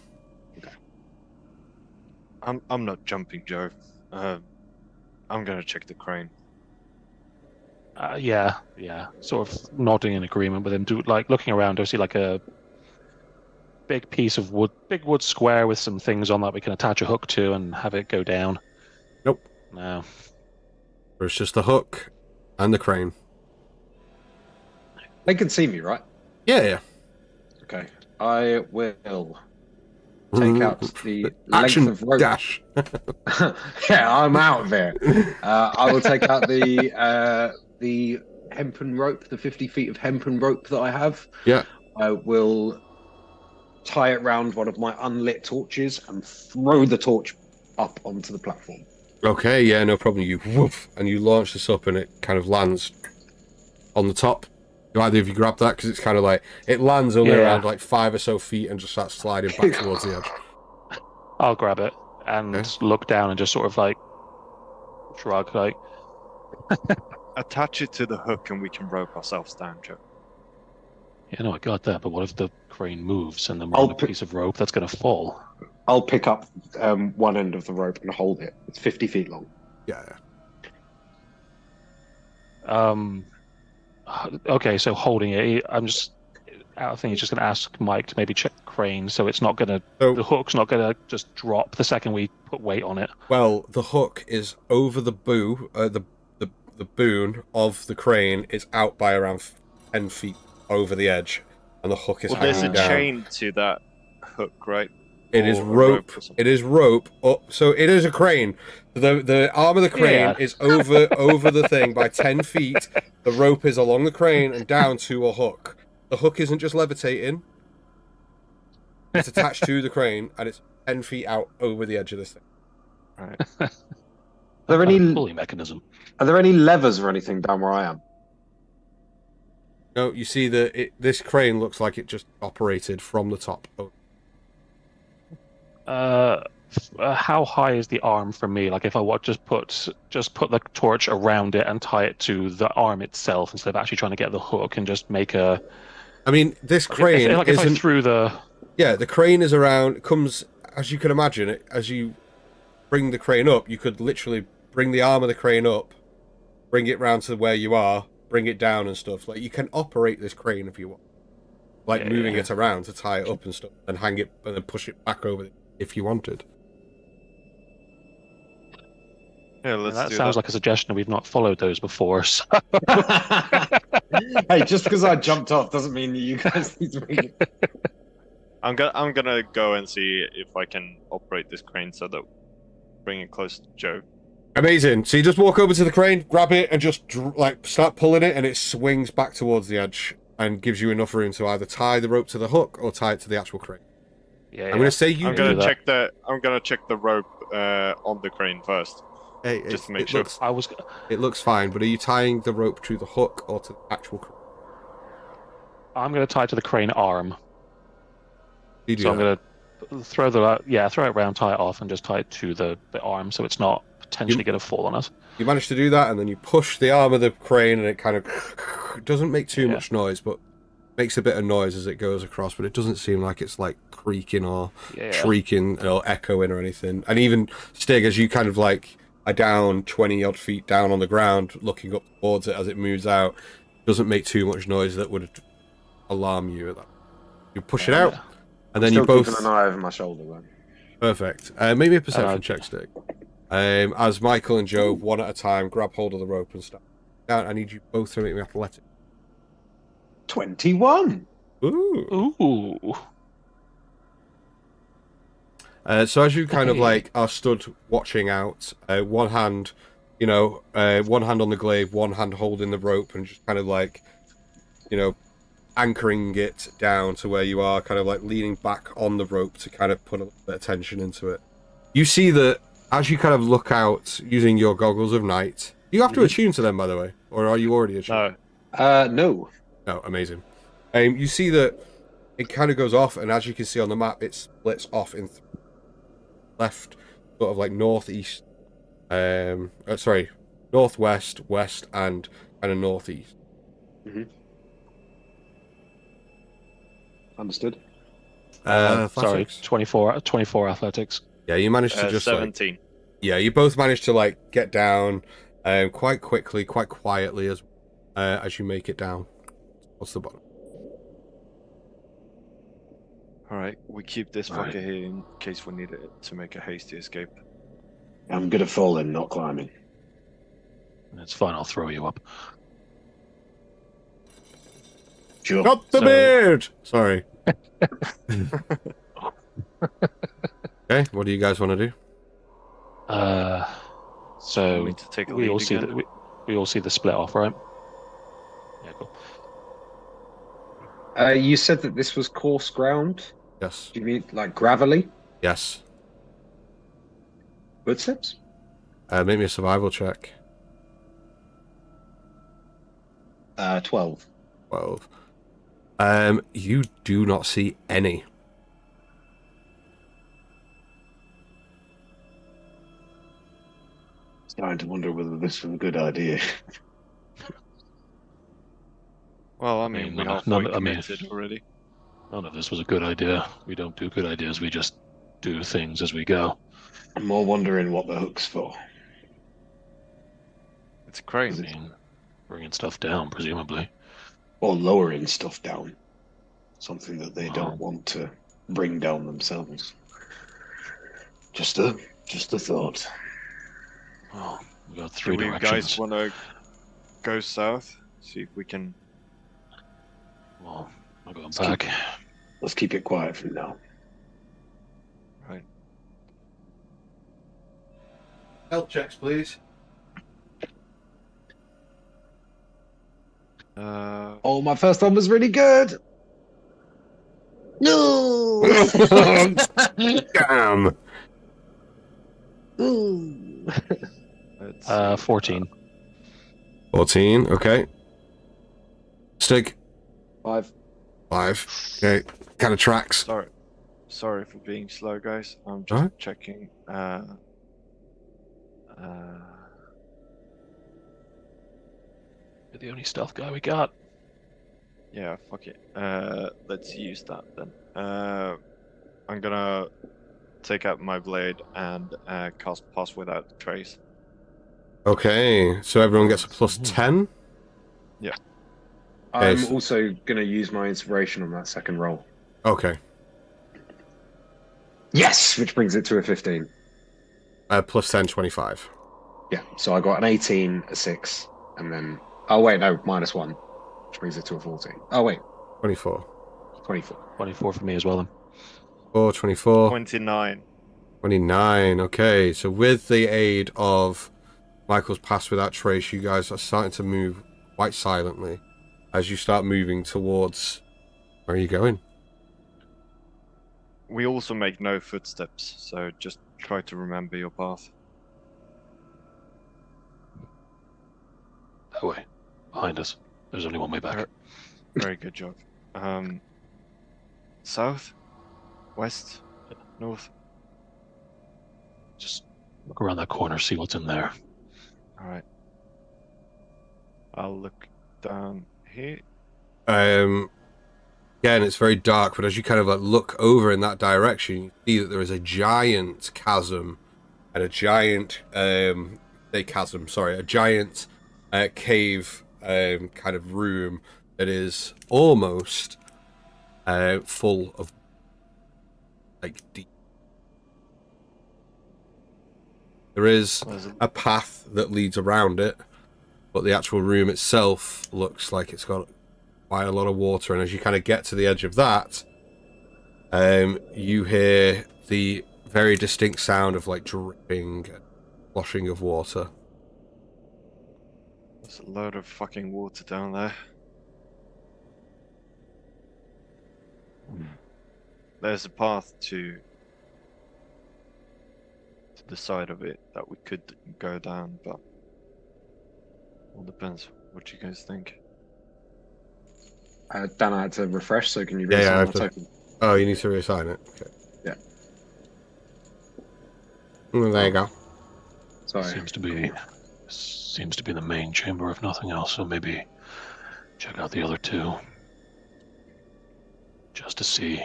I'm not jumping, Joe. I'm gonna check the crane. Yeah, sort of nodding in agreement with him. Looking around, I see like a big piece of wood, big wood square with some things on that we can attach a hook to and have it go down. Nope. No. There's just the hook and the crane. They can see me, right? Yeah. Okay. I will take out the Action length of rope. dash. Yeah, I'm out of there. I will take out the hempen rope, the 50 feet of hempen rope that I have. Yeah. I will tie it round one of my unlit torches and throw the torch up onto the platform. Okay, yeah, no problem. You woof, and you launch this up, and it kind of lands on the top. Do either of you grab that? Because it's kind of like it lands only around like 5 or so feet and just starts sliding back towards the edge. I'll grab it and look down and just sort of like shrug, like. Attach it to the hook and we can rope ourselves down, Joe. Yeah, no, I got that. But what if the crane moves and then we're on a piece of rope that's going to fall? I'll pick up one end of the rope and hold it. It's 50 feet long. Yeah. Okay, so holding it, I think he's just going to ask Mike to maybe check the crane, so it's not going to. The hook's not going to just drop the second we put weight on it. Well, the hook is over the the boon of the crane is out by around 10 feet over the edge, and the hook is hanging down. There's a chain to that hook, right? It is rope. It is rope. So it is a crane. The arm of the crane is over the thing by 10 feet. The rope is along the crane and down to a hook. The hook isn't just levitating. It's attached to the crane and it's 10 feet out over the edge of this thing. Right. Are there any pulley mechanism? Are there any levers or anything down where I am? No, you see this crane looks like it just operated from the top. How high is the arm from me? Like if I just put the torch around it and tie it to the arm itself instead of actually trying to get the hook and just make a I mean, this crane if I isn't. threw the... Yeah, the crane is around. Comes as you can imagine. As you bring the crane up, you could literally bring the arm of the crane up, bring it round to where you are, bring it down and stuff. Like you can operate this crane if you want, like moving it around to tie it up and stuff, and hang it and then push it back over if you wanted. Yeah, let's that do sounds that. like a suggestion. We've not followed those before. So... Hey, just because I jumped off doesn't mean that you guys need to make it. I'm gonna go and see if I can operate this crane so that bring it close to Joe. Amazing. So you just walk over to the crane, grab it, and just like start pulling it, and it swings back towards the edge and gives you enough room to either tie the rope to the hook or tie it to the actual crane. Yeah, I'm going to say you I'm do gonna check the rope on the crane first. Hey, just to make sure. It looks fine, but are you tying the rope to the hook or to the actual crane? I'm going to tie it to the crane arm. You do So that. I'm going to throw it around, tie it off, and just tie it to the arm so it's not potentially going to fall on us. You manage to do that, and then you push the arm of the crane, and it kind of doesn't make too much noise, but makes a bit of noise as it goes across. But it doesn't seem like it's like creaking or shrieking or echoing or anything. And even Stig, as you kind of like are down 20 odd feet down on the ground, looking up towards it as it moves out, doesn't make too much noise that would alarm you at that. You push it out, and then you both keeping an eye over my shoulder. Though. Perfect. Maybe a perception check, Stig. As Michael and Joe, one at a time, grab hold of the rope and start down. I need you both to make me athletic. 21. Ooh. So as you kind of like are stood watching out, one hand, one hand on the glaive, one hand holding the rope, and just kind of like, anchoring it down to where you are, kind of like leaning back on the rope to kind of put a little bit of tension into it. You see that as you kind of look out using your goggles of night, you have to attune to them, by the way, or are you already attuned? No. No, amazing. You see that it kind of goes off, and as you can see on the map, it splits off in left, sort of like northeast, northwest, west, and kind of northeast. Understood. Sorry, 24 athletics. Yeah, you managed to just 17. You both managed to like get down quite quickly, quite quietly as you make it down. What's the bottom? Alright, we keep this fucker here in case we need it to make a hasty escape. I'm good at falling, not climbing. It's fine, I'll throw you up. Sure. Not the beard! Sorry. Okay, what do you guys want to do? So We need to take a we lead all see again. we all see the split off, right? Yeah, cool. You said that this was coarse ground. Yes. Do you mean like gravelly? Yes. Footsteps? Make me a survival check. 12. 12. You do not see any. Starting to wonder whether this was a good idea. Well, I mean, we halfway committed already. None of this was a good idea. We don't do good ideas, we just do things as we go. I'm more wondering what the hook's for. It's crazy. I mean, bringing stuff down, presumably. Or lowering stuff down. Something that they don't want to bring down themselves. Just a thought. Well, we got Do three you directions. guys want to go south? See if we can... Well, I'll go back. Let's keep it quiet for now. Right. Health checks, please. Oh, my first one was really good. No. Damn. let's see. 14. 14, okay. Stig. 5. 5. Okay. Kind of tracks. Sorry for being slow, guys. I'm just checking. You're the only stealth guy we got. Yeah, fuck it. Let's use that then. I'm gonna take out my blade and cast Pass Without Trace. Okay, so everyone gets a plus 10. Yeah. I'm so- also going to use my inspiration on that second roll. Okay, Yes, which brings it to a 15. plus 10, 25. Yeah, so I got an 18, a 6, and then... Oh, wait, no, -1, which brings it to a 14. Oh, wait, 24. 24. 24 for me as well then. 4, 24. 29. 29. Okay, so with the aid of Michael's Pass Without Trace, you guys are starting to move quite silently as you start moving towards... Where are you going? We also make no footsteps, so just try to remember your path. That way. Behind us. There's only one way back. Very good job. South? West? North? Just look around that corner, see what's in there. Alright. I'll look down here. Again, it's very dark, but as you kind of like look over in that direction, you see that there is a giant chasm and a giant a giant cave kind of room that is almost full of like deep. There is a path that leads around it, but the actual room itself looks like it's got quite a lot of water, and as you kind of get to the edge of that, you hear the very distinct sound of like dripping and sloshing of water. There's a load of fucking water down there. There's a path to the side of it that we could go down, but all depends what you guys think. Dan, I had to refresh, so can you Yeah, reassign I my token? Oh, you need to reassign it. Okay. Yeah. There you go. Sorry. Seems to be the main chamber if nothing else, so maybe check out the other two. Just to see.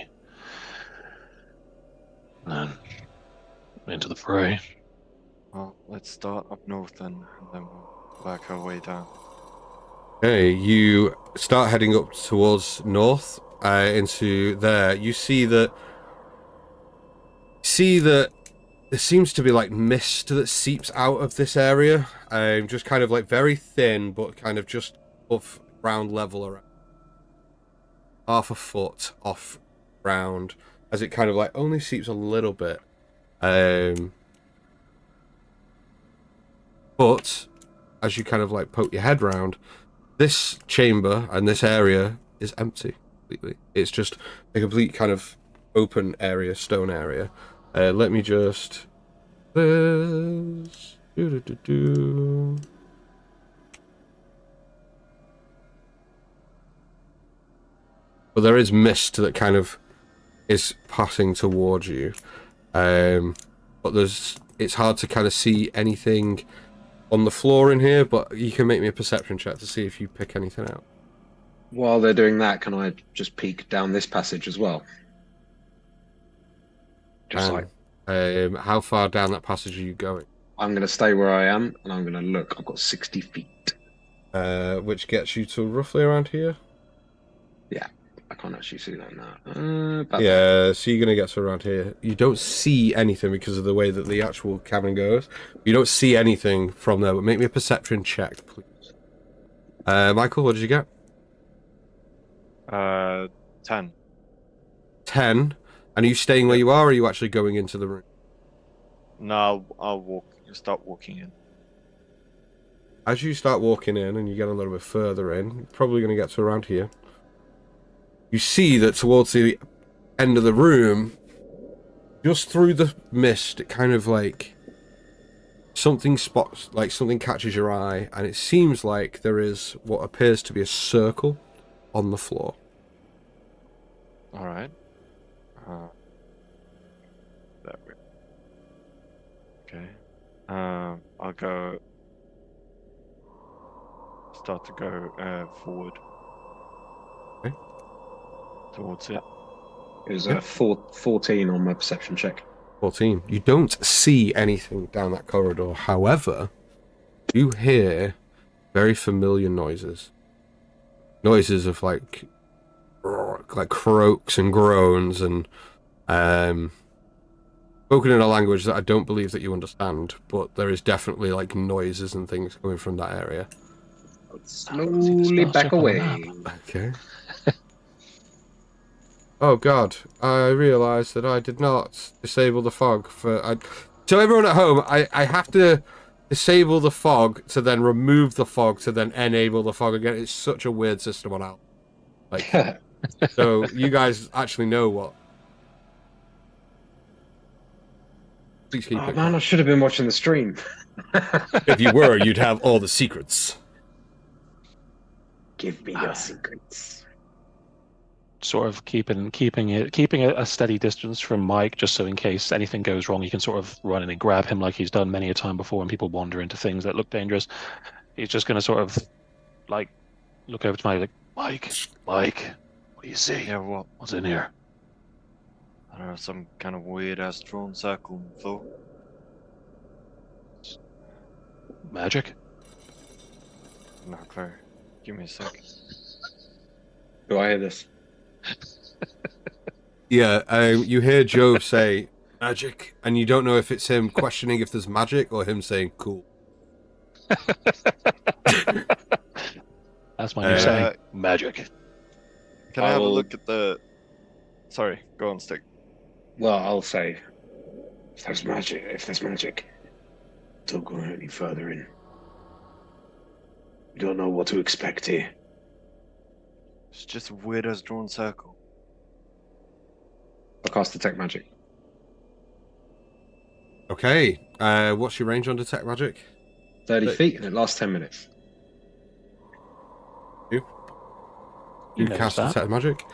And then into the fray. Well, let's start up north then, and then we'll work our way down. Okay, you start heading up towards north into there. You see that there seems to be like mist that seeps out of this area, just kind of like very thin, but kind of just above ground level, around half a foot off ground, as it kind of like only seeps a little bit. But as you kind of like poke your head round, this chamber and this area is empty completely. It's just a complete kind of open area, stone area. Let me just... This... But there is mist that kind of is passing towards you. But it's hard to kind of see anything on the floor in here, but you can make me a perception check to see if you pick anything out. While they're doing that, can I just peek down this passage as well? Just like... How far down that passage are you going? I'm going to stay where I am, and I'm going to look. I've got 60 feet. Which gets you to roughly around here? Yeah, I can't actually see that now. Yeah, so you're going to get to around here. You don't see anything because of the way that the actual cavern goes. You don't see anything from there, but make me a perception check, please. Michael, what did you get? 10. 10. And are you staying where you are, or are you actually going into the room? No, I'll start walking in. As you start walking in and you get a little bit further in, you're probably going to get to around here. You see that towards the end of the room, just through the mist, it kind of like something catches your eye, and it seems like there is what appears to be a circle on the floor. All right. There we go. Okay. I'll go. Start to go forward. towards it. It was a 14 on my perception check. 14. You don't see anything down that corridor. However, you hear very familiar noises. Noises of like croaks and groans and spoken in a language that I don't believe that you understand, but there is definitely like noises and things coming from that area. Slowly back away. Okay. Oh god, I realised that I did not disable the fog for... So everyone at home, I have to disable the fog to then remove the fog to then enable the fog again. It's such a weird system on Al. Like, so you guys actually know what... Please keep it. Man, I should have been watching the stream. If you were, you'd have all the secrets. Give me your secrets. Sort of keeping a steady distance from Mike, just so in case anything goes wrong, you can sort of run in and grab him like he's done many a time before when people wander into things that look dangerous. He's just going to sort of like look over to Mike, like, Mike, what do you see? Yeah, what? What's in here? I don't know, some kind of weird ass drawn circle on the floor. Magic? No clue. Give me a sec. Do I hear this? Yeah, you hear Joe say magic, and you don't know if it's him questioning if there's magic or him saying cool. That's my new saying. Magic. Can I have a look at the... Sorry, go on, Stick. Well, I'll say, if there's magic, don't go any further in. You don't know what to expect here. It's just a weird as drawn circle. I'll cast Detect Magic. Okay, what's your range on Detect Magic? 30 feet, and it lasts 10 minutes. You cast Detect Magic?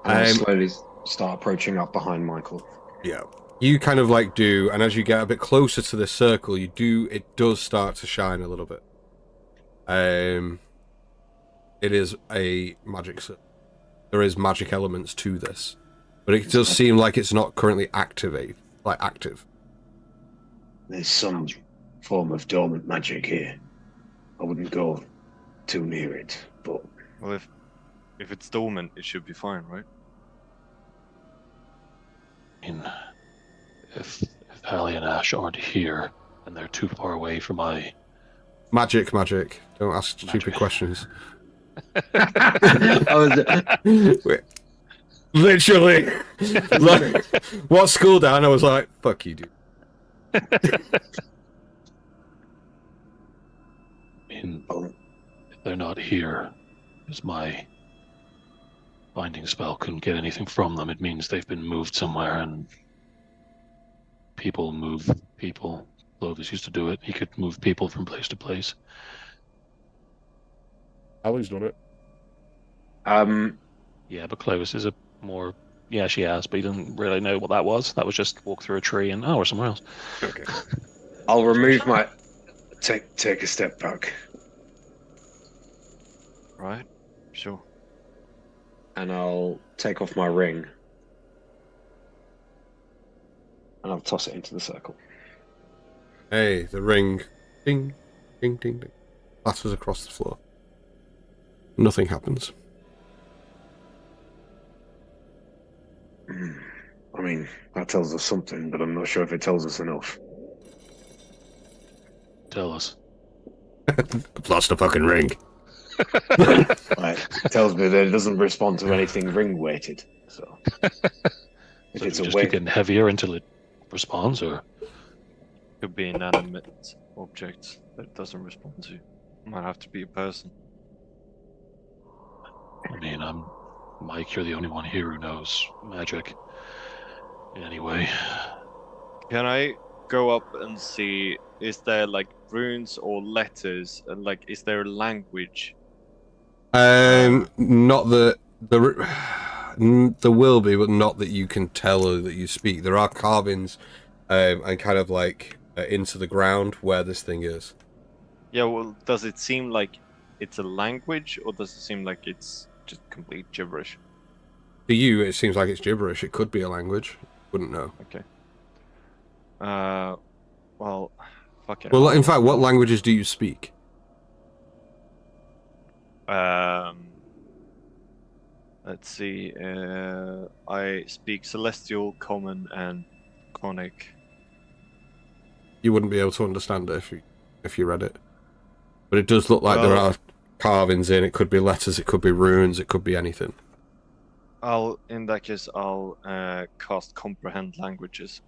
And I'll slowly start approaching up behind Michael. Yeah. You kind of like do, and as you get a bit closer to this circle, it does start to shine a little bit. It is a magic circle. There is magic elements to this, but it does seem like it's not currently active. There's some form of dormant magic here. I wouldn't go too near it, but... Well, if it's dormant, it should be fine, right? I mean, if Hallie and Ash aren't here, and they're too far away from my... Magic. Don't ask stupid questions. Wait. Literally. Like, what school down? I was like, fuck you, dude. I mean, if they're not here, because my binding spell couldn't get anything from them, it means they've been moved somewhere, and people move people. Clovis used to do it. He could move people from place to place. Allie's done it. Yeah, but Clovis is a more... Yeah, she has, but he doesn't really know what that was. That was just walk through a tree and, we're somewhere else. Okay. I'll remove my... Take a step back. Right? Sure. And I'll take off my ring. And I'll toss it into the circle. Hey, the ring. Ding, ding, ding, ding. Clatters across the floor. Nothing happens. I mean, that tells us something, but I'm not sure if it tells us enough. Tell us. I've lost a fucking ring. Right. It tells me that it doesn't respond to anything ring-weighted. So, if So it's you a just weight... keep getting heavier until it responds, or... Could be inanimate object that it doesn't respond to. Might have to be a person. I mean, Mike, you're the only one here who knows magic. Anyway. Can I go up and see, is there like runes or letters? And like, is there a language? Not that there will be, but not that you can tell or that you speak. There are carvings, and kind of like into the ground where this thing is. Yeah, well, does it seem like it's a language, or does it seem like it's just complete gibberish? To you, it seems like it's gibberish. It could be a language. Wouldn't know. Okay. Well, fuck it. Well, in fact, what languages do you speak? Let's see. I speak Celestial, Common, and Conic. You wouldn't be able to understand it if you read it. But it does look like there are carvings in. It could be letters. It could be runes. It could be anything. In that case, I'll cast Comprehend Languages.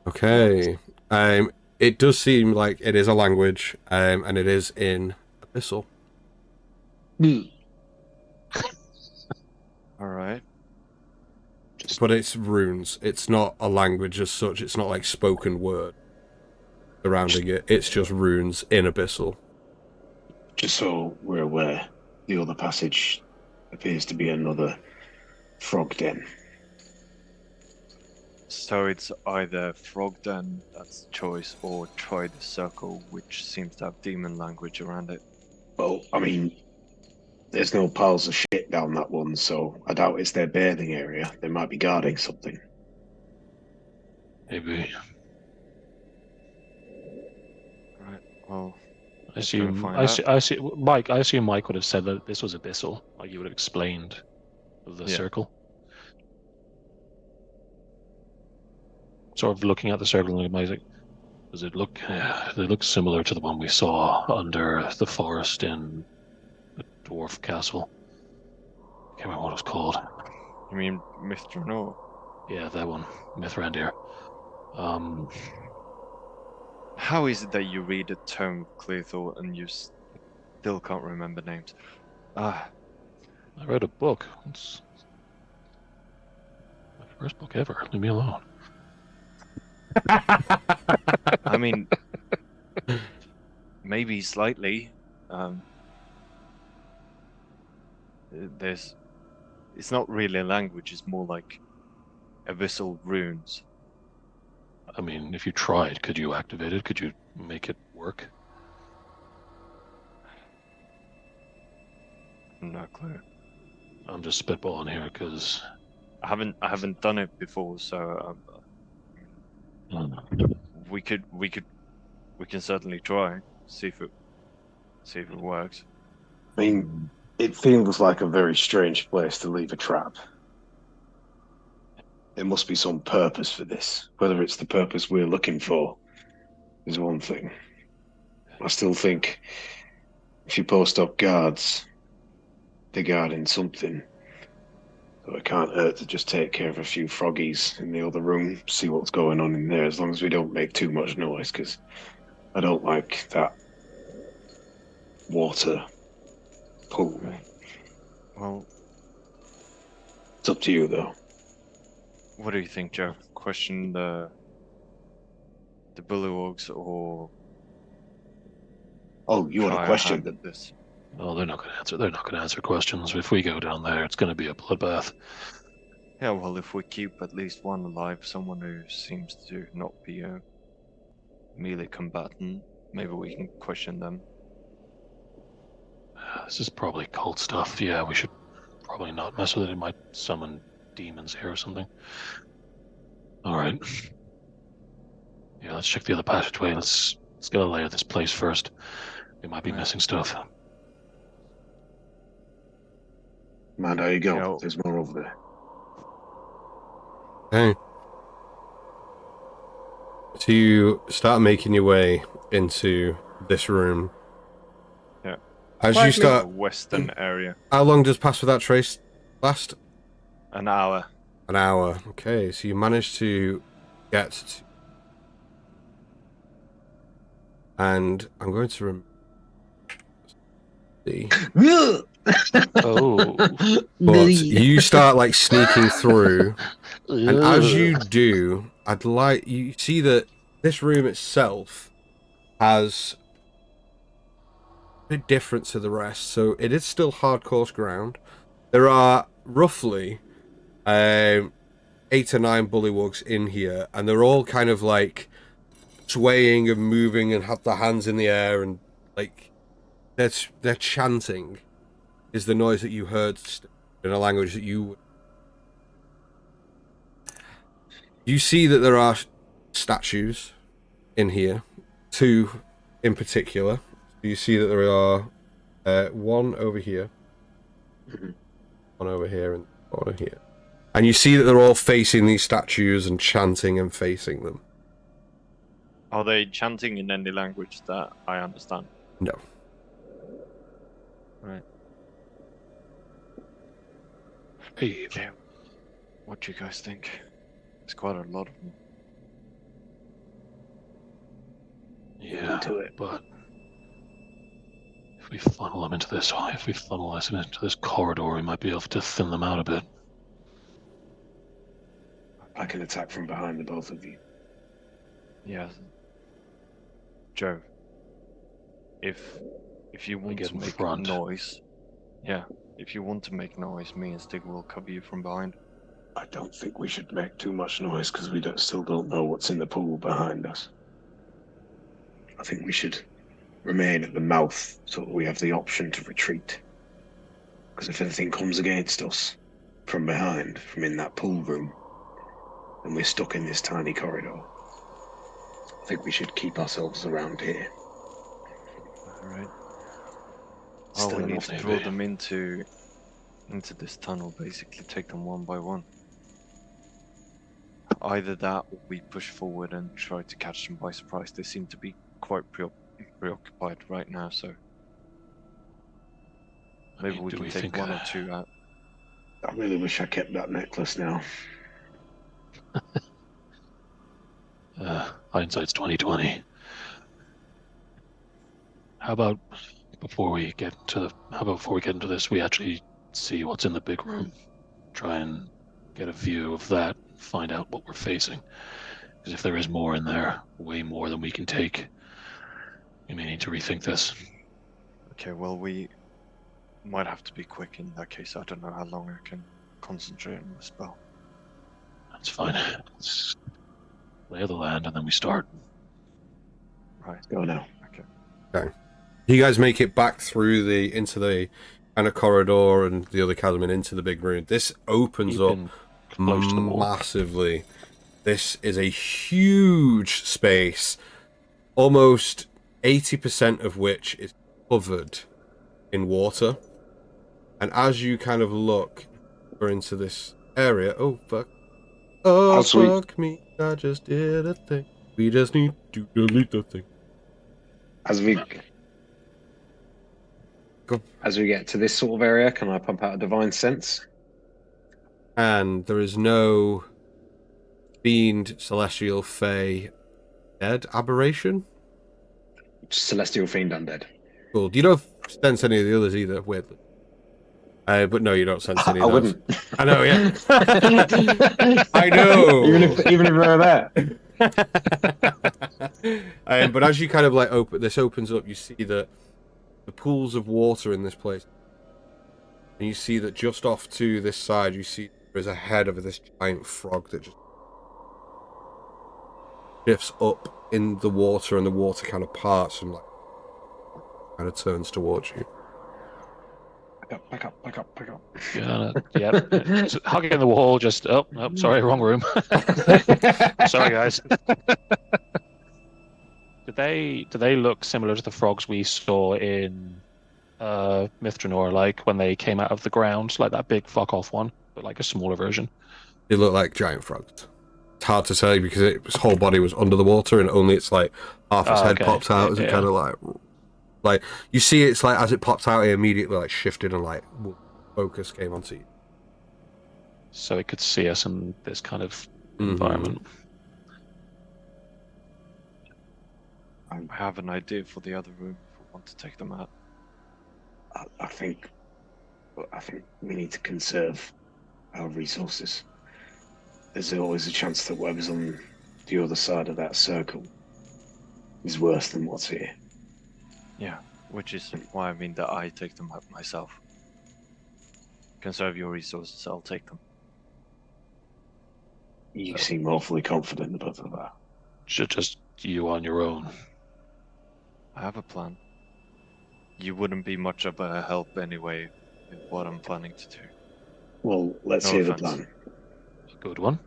Okay. It does seem like it is a language, and it is in Abyssal. All right. But it's runes. It's not a language as such. It's not like spoken word surrounding it. It's just runes in Abyssal. Just so we're aware, the other passage appears to be another frog den. So it's either Frog Den, that's the choice, or Try the Circle, which seems to have demon language around it. Well, I mean, there's no piles of shit down that one, so I doubt it's their bathing area. They might be guarding something. Maybe. Right. Well, I assume Mike would have said that this was Abyssal. Like you would have explained the circle. Sort of looking at the circle and like, does it look? They look similar to the one we saw under the forest in the dwarf castle. I can't remember what it was called. You mean Mr. No? Yeah, that one, Mithrandir. How is it that you read a tome of clear thought and you still can't remember names? I read a book. It's my first book ever. Leave me alone. I mean, maybe slightly. It's not really a language. It's more like abyssal runes. I mean, if you tried, could you activate it? Could you make it work? No clue. I'm just spitballing here because I haven't done it before, so we can certainly try, see if it works. I mean, it feels like a very strange place to leave a trap. There must be some purpose for this. Whether it's the purpose we're looking for is one thing. I still think if you post up guards, they're guarding something. So it can't hurt to just take care of a few froggies in the other room, see what's going on in there, as long as we don't make too much noise, because I don't like that water pool. Well, it's up to you, though. What do you think, Joe? Question the bullywugs or? Oh, you want a question? This. Oh, they're not going to answer. They're not going to answer questions. If we go down there, it's going to be a bloodbath. Yeah, well, if we keep at least one alive, someone who seems to not be a melee combatant, maybe we can question them. This is probably cult stuff. Yeah, we should probably not mess with it. It might summon demons here or something. All right. Yeah, let's check the other passageway. Let's get a lay of this place first. We might be missing stuff. Man, how you go? There's more over there. Okay. So you start making your way into this room. Yeah. As you start... The western area. How long does Pass Without Trace last? An hour. An hour. Okay, so you managed to get to... And I'm going to see. Oh. But you start like sneaking through, and as you do, you see that this room itself has a bit different to the rest. So it is still hardcore ground. There are roughly 8 or 9 bullywugs in here, and they're all kind of like swaying and moving and have their hands in the air, and like they're chanting is the noise that you heard in a language that you You see that there are statues in here, 2 in particular. You see that there are one over here, one over here, and one over here. And you see that they're all facing these statues and chanting and facing them. Are they chanting in any language that I understand? No. Right. Hey, Okay. What do you guys think? There's quite a lot of them. yeah, Do it. but if we funnel them into this, corridor, we might be able to thin them out a bit. I can attack from behind the both of you. Yeah. Joe, if you want get to in make front. noise, if you want to make noise, me and Stig will cover you from behind. I don't think we should make too much noise because we still don't know what's in the pool behind us. I think we should remain at the mouth so that we have the option to retreat. Because if anything comes against us from behind, from in that pool room, and we're stuck in this tiny corridor, I think we should keep ourselves around here. Alright. Still We need enough to to draw be. them into this tunnel, basically take them one by one. Either that or we push forward and try to catch them by surprise. They seem to be quite preoccupied right now, so maybe we do can we take think, one or two out. I really wish I kept that necklace now. Hindsight's 20/20. How about before we get into this, we actually see what's in the big room, try and get a view of that, find out what we're facing. Because if there is more in there, way more than we can take, we may need to rethink this. Okay, well, we might have to be quick in that case. I don't know how long I can concentrate on the spell. That's fine. Let's lay of the land and then we start. Right. Go now. Okay. You guys make it back through into the kind of corridor and the other chasm and into the big room. This opens up Keeping close to the wall. massively. This is a huge space, almost 80% of which is covered in water. And as you kind of look into this area, oh fuck me, I just did a thing. We just need to delete the thing. As we get to this sort of area, can I pump out a divine sense? And there is no fiend, celestial, fey, dead aberration. Celestial fiend undead. Cool. Do you don't sense any of the others either? Weirdly. But no, you don't sense any I of those. wouldn't. I know, yeah. I know. Even if they're there. But as you kind of like opens up, you see that the pools of water in this place, and you see that just off to this side, you see there's a head of this giant frog that just shifts up in the water, and the water kind of parts and like kind of turns towards you. Back up. Yeah. Just hugging the wall, just sorry, wrong room. Sorry guys. Do they look similar to the frogs we saw in Mithranor, like when they came out of the ground, like that big fuck off one, but like a smaller version? They look like giant frogs. It's hard to say because its whole body was under the water and only its like half its head popped out as it kind of like you see it's like as it popped out it immediately like shifted and like focus came onto you. So it could see us in this kind of environment. I have an idea for the other room if we want to take them out. I think we need to conserve our resources. There's always a chance that whatever's on the other side of that circle is worse than what's here. Yeah, which is why I mean that I take them out myself. Conserve your resources, I'll take them. You seem awfully confident about that. Just you on your own. I have a plan. You wouldn't be much of a help anyway with what I'm planning to do. Well, let's No hear the offense. plan. Good one.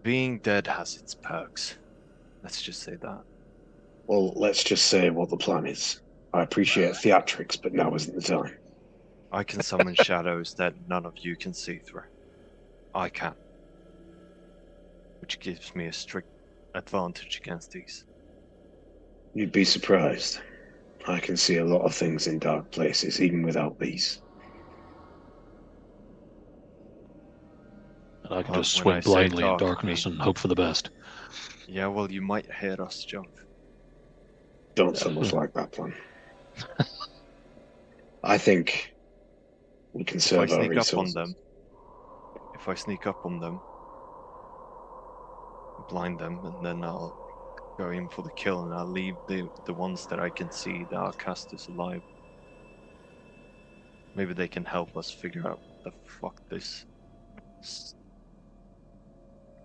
Being dead has its perks. Let's just say that. Well, let's just say what the plan is. I appreciate theatrics, but now isn't the time. I can summon shadows that none of you can see through. I can. Which gives me a strict advantage against these. You'd be surprised. I can see a lot of things in dark places, even without these. And I can Well, just when I swing say blindly in dark, I darkness mean- and hope for the best. Yeah, well, you might hear us, John. Don't so much like that plan. I think we can If I serve our sneak up on resources. them, blind them, and then I'll go in for the kill, and I'll leave the ones that I can see that are casters alive. Maybe they can help us figure out what the fuck this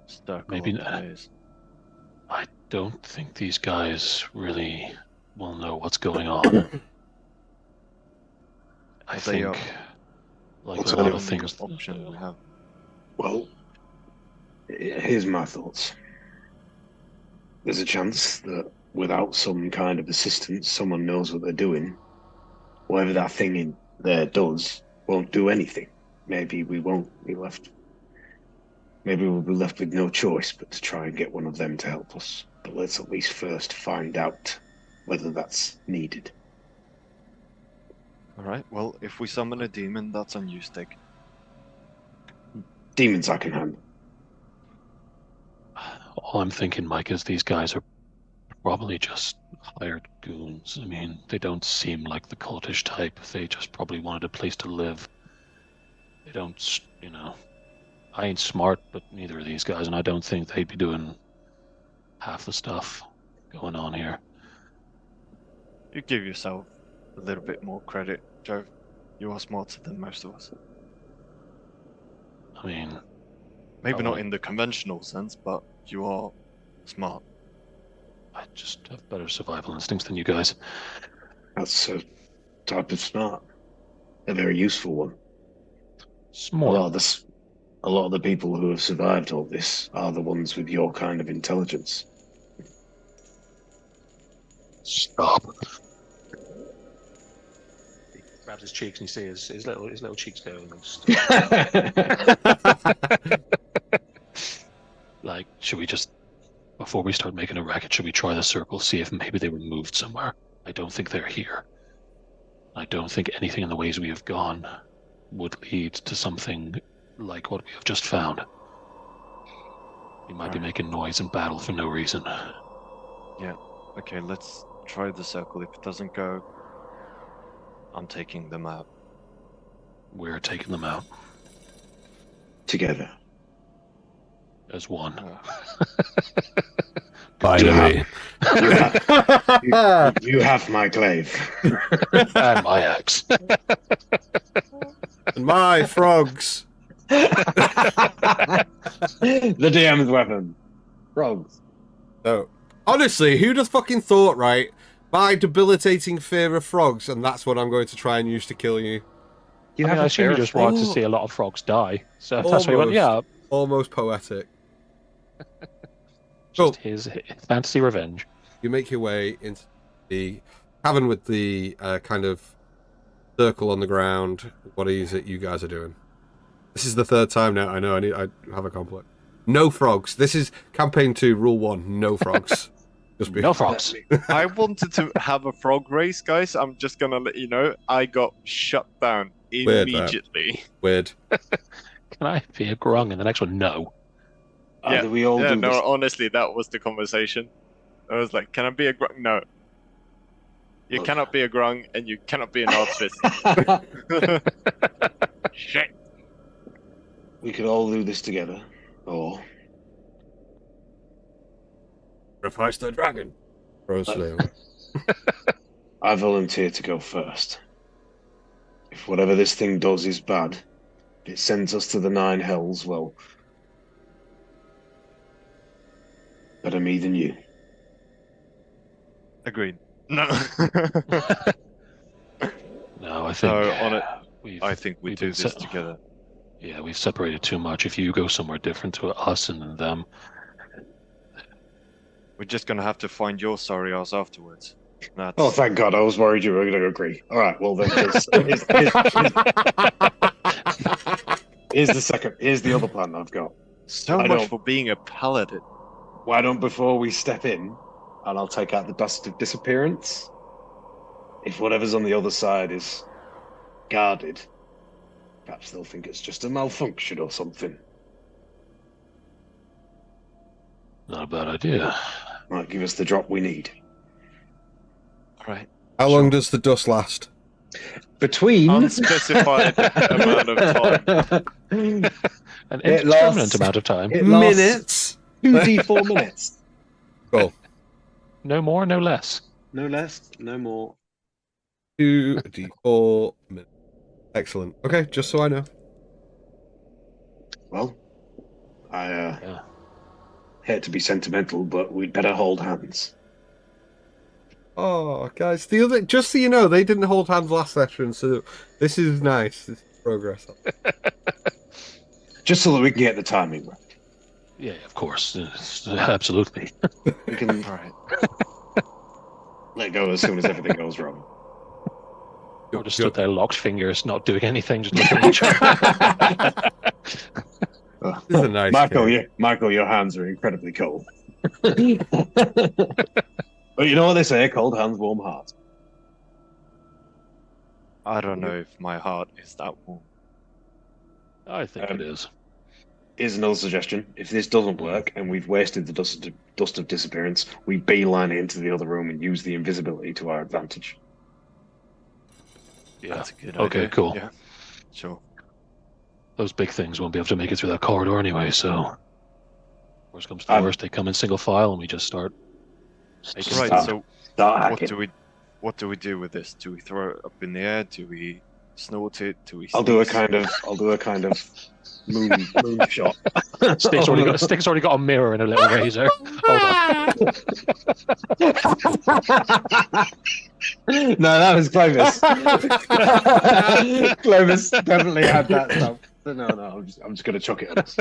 circle Maybe of play is. I don't think these guys really will know what's going on. I But they think, are- like What's a the lot only of things, option we have. Well, here's my thoughts. There's a chance that without some kind of assistance, someone knows what they're doing. Whatever that thing in there does won't do anything. Maybe we won't be left. Maybe we'll be left with no choice but to try and get one of them to help us. But let's at least first find out whether that's needed. Alright, well, if we summon a demon, that's on you, Stick. Demons I can handle. all I'm thinking, Mike, is these guys are probably just hired goons. I mean, they don't seem like the cultish type. They just probably wanted a place to live. They don't, I ain't smart, but neither are these guys, and I don't think they'd be doing half the stuff going on here. You give yourself a little bit more credit, Joe. You are smarter than most of us. I mean, Maybe Oh, not well. in the conventional sense, but you are smart. I just have better survival instincts than you guys. That's a type of smart. A very useful one. Smart. A lot of the people who have survived all this are the ones with your kind of intelligence. Stop. He grabs his cheeks and you see his little cheeks go. And Like, should we just, before we start making a racket, should we try the circle, see if maybe they were moved somewhere? I don't think they're here. I don't think anything in the ways we have gone would lead to something like what we have just found. We might be making noise in battle for no reason. Okay, let's try the circle. If it doesn't go, I'm taking them out. We're taking them out Together. as one. Finally. You have my glaive. And my axe. And my frogs. The DM's weapon. Frogs. So, honestly, who'd have fucking thought, right? My debilitating fear of frogs, and that's what I'm going to try and use to kill you. I assume you just wanted to see a lot of frogs die. So that's why you went, yeah, Almost poetic. just his fantasy revenge. You make your way into the cavern with the kind of circle on the ground. What is it you guys are doing? This is the third time now. I know I have a conflict. No frogs. This is campaign 2, rule 1. No frogs. Just be no frogs. I wanted to have a frog race, guys. I'm just gonna let you know. I got shut down Weird, that. immediately. Weird. Can I be a grung in the next one? No. Either we all do no, this. honestly, that was the conversation. I was like, can I be a grung? No. You Look. cannot be a grung, and you cannot be an artificer. Shit. We could all do this together. Or Sacrifice the dragon. I volunteer to go first. If whatever this thing does is bad, if it sends us to the 9 hells, well, better me than you. Agreed. No. No, I think. So on it, we've, I think we we've do been this set- together. Yeah, we've separated too much. If you go somewhere different to us and then them, We're just gonna have to find your sorry ass afterwards. That's... Oh, thank God! I was worried you were going to agree. All right, well then, here's the second. Here's the other plan I've got. So much for being a paladin. Why don't, before we step in, and I'll take out the dust of disappearance. If whatever's on the other side is guarded, perhaps they'll think it's just a malfunction or something. not a bad idea. Might give us the drop we need. All right. How long does the dust last? Between Unspecified amount of time. An indeterminate amount of time. Minutes. 2d4 minutes. Cool. No more, no less. No less, no more. 2d4 minutes. Excellent. Okay, just so I know. Well, I Yeah. hate to be sentimental, but we'd better hold hands. Oh, guys, just so you know, they didn't hold hands last session, so this is nice. This is progress. Just so that we can get the timing right. Yeah, of course. Absolutely. We can All right. let go as soon as everything goes wrong. Or just stood there, locked fingers, not doing anything, just looking at each other. This is a nice game. Michael, your hands are incredibly cold. But you know what they say, cold hands, warm heart. I don't know if my heart is that warm. I think it is. Here's another suggestion. If this doesn't work and we've wasted the dust of disappearance, we beeline it into the other room and use the invisibility to our advantage. Yeah. That's a good Okay, idea. cool. Yeah. Sure. Those big things won't be able to make it through that corridor anyway, so worst comes to worst, they come in single file and we just start making Right. Start- So Start what hacking. do we do with this? Do we throw it up in the air? Do we snort it? Do we? I'll do a sneeze? kind of moon shot. Stick's already got a mirror and a little razor. Hold on. No, that was Clovis. Clovis definitely had that stuff. But no, I'm just gonna chuck it at us.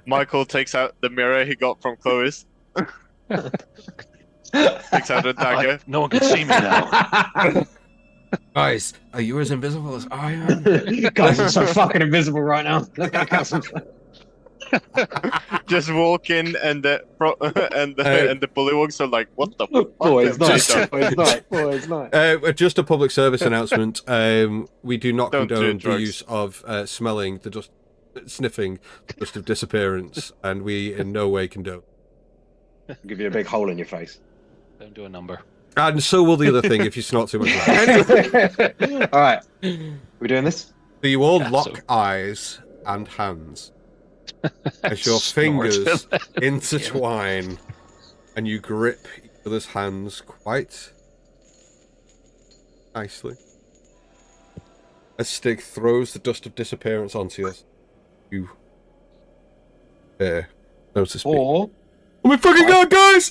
Michael takes out the mirror he got from Chloe's. Takes out a dagger. No one can see me now. Guys, are you as invisible as I am? Guys, I'm so fucking invisible right now. Just walk in and the bullywogs are like, what the fuck? Boys, have they night. done?" Boys, night. Just a public service announcement. We do not Don't do condone the drugs. use of sniffing the dust of disappearance, and we in no way condone. Give you a big hole in your face. Don't do a number. And so will the other thing if you snort too much. Anyway, All right. We doing this? so you all Yeah, lock so- eyes and hands as your Snort. fingers intertwine and you grip each other's hands quite nicely. As Stig throws the dust of disappearance onto you, you so to speak. Or Oh my fucking god, guys!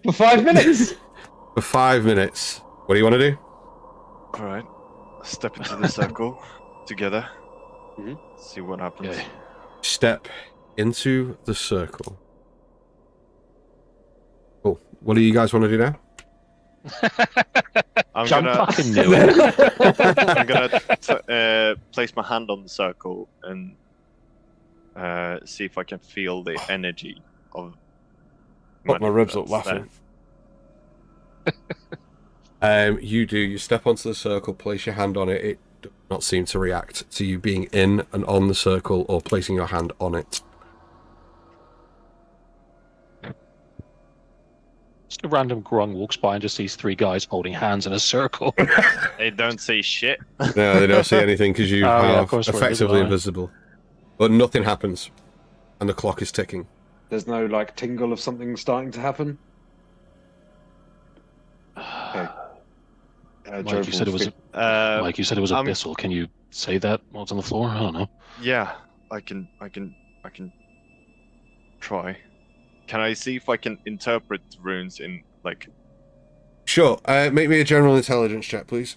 for 5 minutes? For 5 minutes. What do you want to do? All right. Step into the circle together. Mhm. See what happens. Okay. Step into the circle. Cool. What do you guys want to do now? I'm Jump gonna, up and do it. I'm gonna place my hand on the circle and see if I can feel the energy of. Got my ribs up that's laughing. You do. You step onto the circle, place your hand on it. It does not seem to react to you being in and on the circle or placing your hand on it. Just a random grung walks by and just sees 3 guys holding hands in a circle. there. They don't see shit. No, they don't see anything because you Oh, yeah, are of course we're effectively invisible, invisible. But nothing happens. And the clock is ticking. There's no like tingle of something starting to happen. Okay. Mike, you said it was Mike, you said it was I'm- abyssal. Can you say that while it's on the floor? I don't know. Yeah, I can try. Can I see if I can interpret the runes in like? Sure. Make me a general intelligence check, please.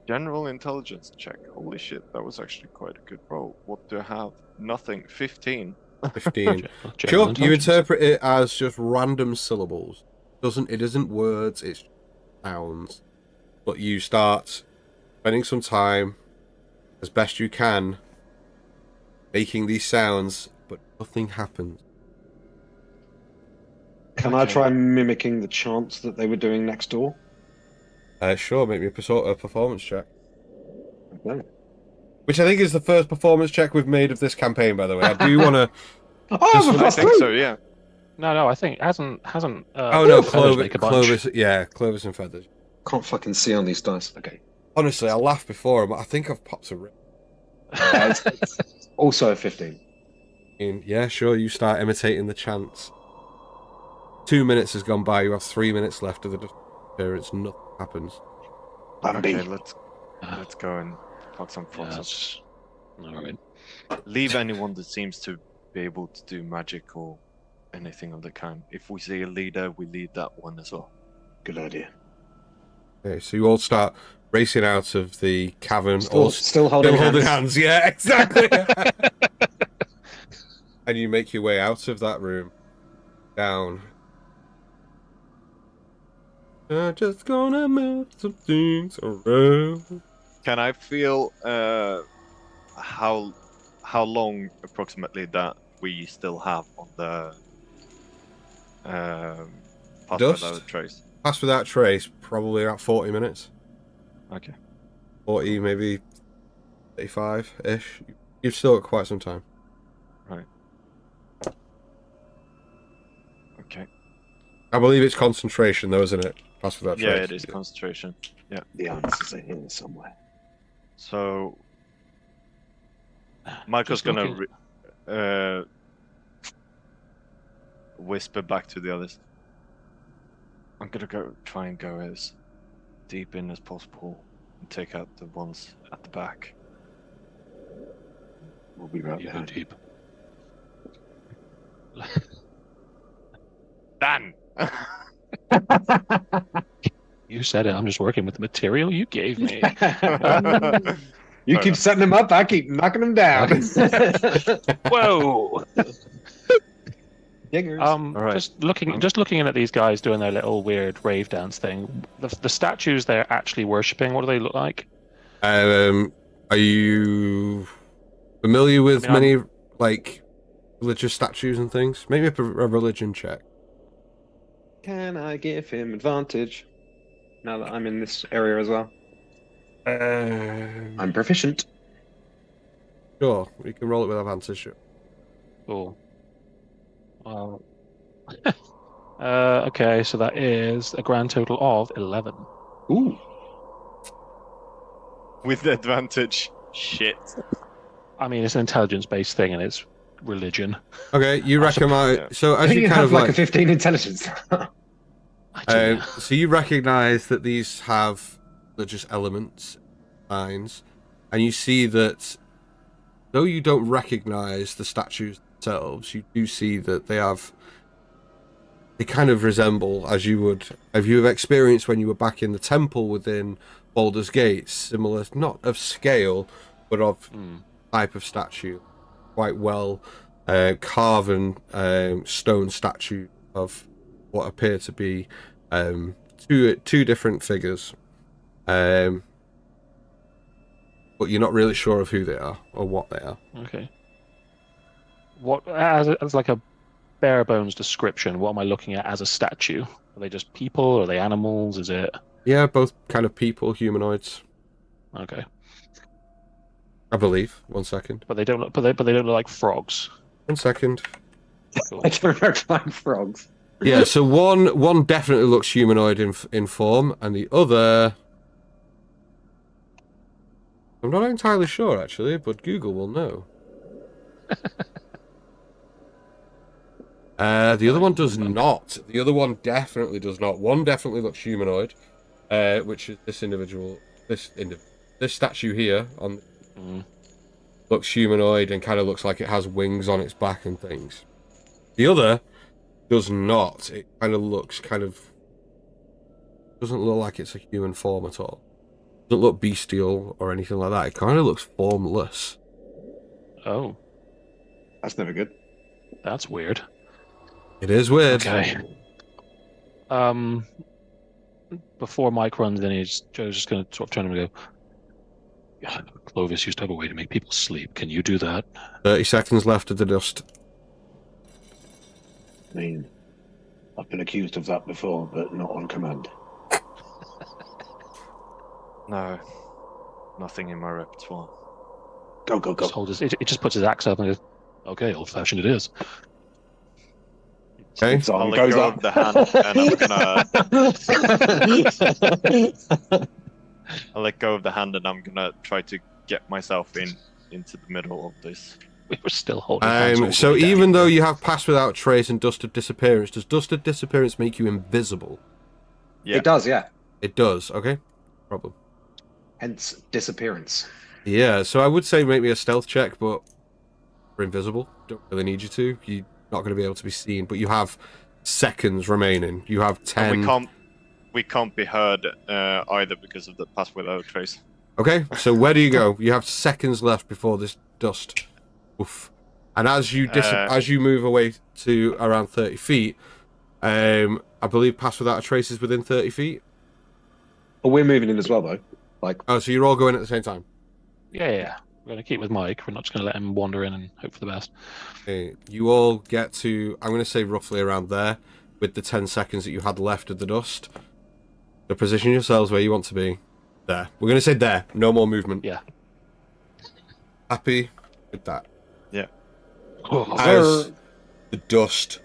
General intelligence check. Holy shit, that was actually quite a good roll. What do I have? Nothing. 15. 15. General Sure, you intelligence. interpret it as just random syllables. It isn't words, it's sounds. But you start spending some time, as best you can, making these sounds, but nothing happens. Can I try mimicking the chants that they were doing next door? Sure, make me a performance check. Okay. Which I think is the first performance check we've made of this campaign, by the way. I do want to... Oh, I think so, yeah. No, I think hasn't. Oh no, Feathers make a bunch. Clovis and Feathers. Can't fucking see on these dice. Okay. Honestly, I laughed before, but I think I've popped a rip. It's also a 15. Yeah, sure, you start imitating the chants. 2 minutes has gone by, you have 3 minutes left of the appearance, nothing happens. Okay, let's go and fuck some frogs up. Alright. Leave anyone that seems to be able to do magic or anything of the kind. If we see a leader, we lead that one as well. Good idea. Okay, so you all start racing out of the cavern. Still holding hands. Yeah, exactly. And you make your way out of that room. Down. I'm just gonna move some things around. Can I feel how long approximately that we still have on the pass Dust? without a trace? Pass without trace, probably about 40 minutes. Okay. 40, maybe 35-ish. You've still got quite some time. Right. Okay. I believe it's concentration, though, isn't it? Pass without trace. Yeah, it is concentration. Yeah. The answers are here somewhere. So Michael's gonna whisper back to the others. I'm gonna try and go as deep in as possible and take out the ones at the back. We'll be right You go behind. deep. Dan. You said it. I'm just working with the material you gave me. You keep setting them up, I keep knocking them down. Whoa! Dingers. right. Just looking in at these guys doing their little weird rave dance thing. The statues they're actually worshipping. What do they look like? Are you familiar with many like religious statues and things? Maybe a religion check. Can I give him advantage? Now that I'm in this area as well. I'm proficient. Sure, we can roll it with advantage. Sure. Cool. Well, okay, so that is a grand total of 11. Ooh. With advantage. Shit. I mean, it's an intelligence-based thing, and it's religion. Okay, you recognize. Yeah. So I as think you you kind have of like a 15 intelligence. so you recognize that these have religious elements, signs, and you see that though you don't recognize the statues themselves, you do see that they kind of resemble, as you would have experienced when you were back in the temple within Baldur's Gate, similar, not of scale, but of type of statue, quite well carven stone statue of what appear to be two different figures, but you're not really sure of who they are or what they are. Okay. What as like a bare bones description? What am I looking at as a statue? Are they just people? Are they animals? Is it? Yeah, both kind of people, humanoids, Okay, I believe. 1 second. but they don't look. But they don't look like frogs. 1 second. Cool. I don't recognize frogs. Yeah, so one definitely looks humanoid in form, and the other, I'm not entirely sure actually, but Google will know. The other one does not. The other one definitely does not. One definitely looks humanoid, which is this individual. This statue here on looks humanoid and kind of looks like it has wings on its back and things. The other does not. It kind of doesn't look like it's a human form at all. doesn't look bestial or anything like that. It kind of looks formless. Oh, That's never good. that's weird. It is weird. Okay. Before Mike runs in, Joe's just going to sort of turn him and go, "Yeah, Clovis used to have a way to make people sleep. Can you do that?" 30 seconds left of the dust. I mean, I've been accused of that before, but not on command. No, nothing in my repertoire. Go, go, go. It just puts his axe up and goes, "Okay, old-fashioned it is." Okay. Its arm I'll let goes go up. of the hand, and I'll let go of the hand, and I'm gonna try to get myself into the middle of this. We were still holding hands all the So way down. even though you have Pass Without Trace and Dust of Disappearance, does Dust of Disappearance make you invisible? Yeah. It does, yeah. It does. Okay. Problem. Hence disappearance. Yeah. So I would say make me a stealth check, but we're invisible. Don't really need you to. You're not going to be able to be seen, but you have seconds remaining. You have 10. And we can't be heard either because of the Pass Without Trace. Okay. So where do you go? You have seconds left before this dust. Oof. And as you as you move away to around 30 feet, I believe Pass Without a Trace is within 30 feet. But we're moving in as well, though. Like, Oh, so you're all going at the same time. Yeah. We're going to keep with Mike. We're not just going to let him wander in and hope for the best. Okay. You all get to, I'm going to say roughly around there, with the 10 seconds that you had left of the dust. So position yourselves where you want to be. There. We're going to say there. No more movement. Yeah. Happy with that. Yeah. As the dust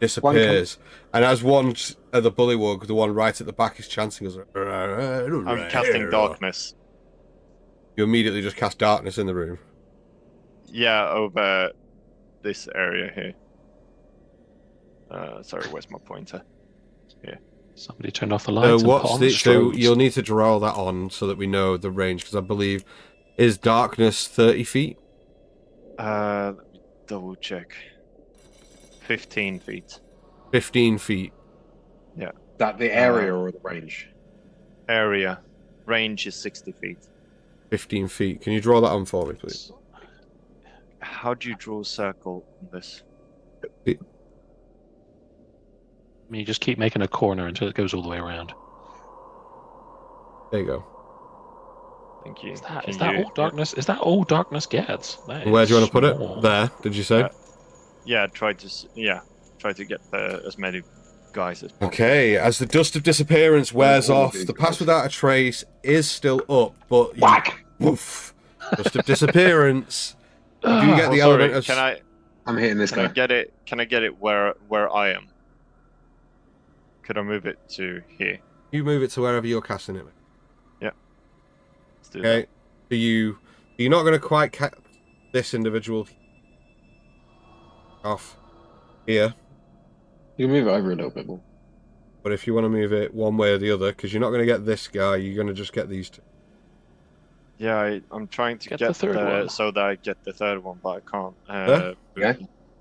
disappears, and as one of the bullywug, the one right at the back, is chanting as I'm casting darkness. You immediately just cast darkness in the room. Yeah, over this area here. Sorry, where's my pointer? Somebody turned off the lights and put on the so strobes. you'll need to draw that on so that we know the range, because I believe is darkness 30 feet. Let me double check. 15 feet. 15 feet. that the area or the range? Area. Range is 60 feet. 15 feet. Can you draw that on for me, please? How do you draw a circle on this? I mean, you just keep making a corner until it goes all the way around. There you go. Thank you. Is that Can you- all darkness? Is that all darkness gets? That Where do you want to put it? small. There, did you say? Yeah, try to get as many guys as possible. Okay, as the dust of disappearance wears all off, these the Pass guys. Without a Trace is still up, but Whack! woof, dust of disappearance. You do get the Oh, sorry, element of. I'm hitting this Can I guy. get it? Can I get it where I am? Could I move it to here? You move it to wherever you're casting it. Let's do Okay, so you're not going to quite catch this individual off here, You can move it over a little bit more. but if you want to move it one way or the other, because you're not going to get this guy, you're going to just get these two. that. Yeah, I'm trying to Get get the third one. so that I get the third one, but I can't. Yeah?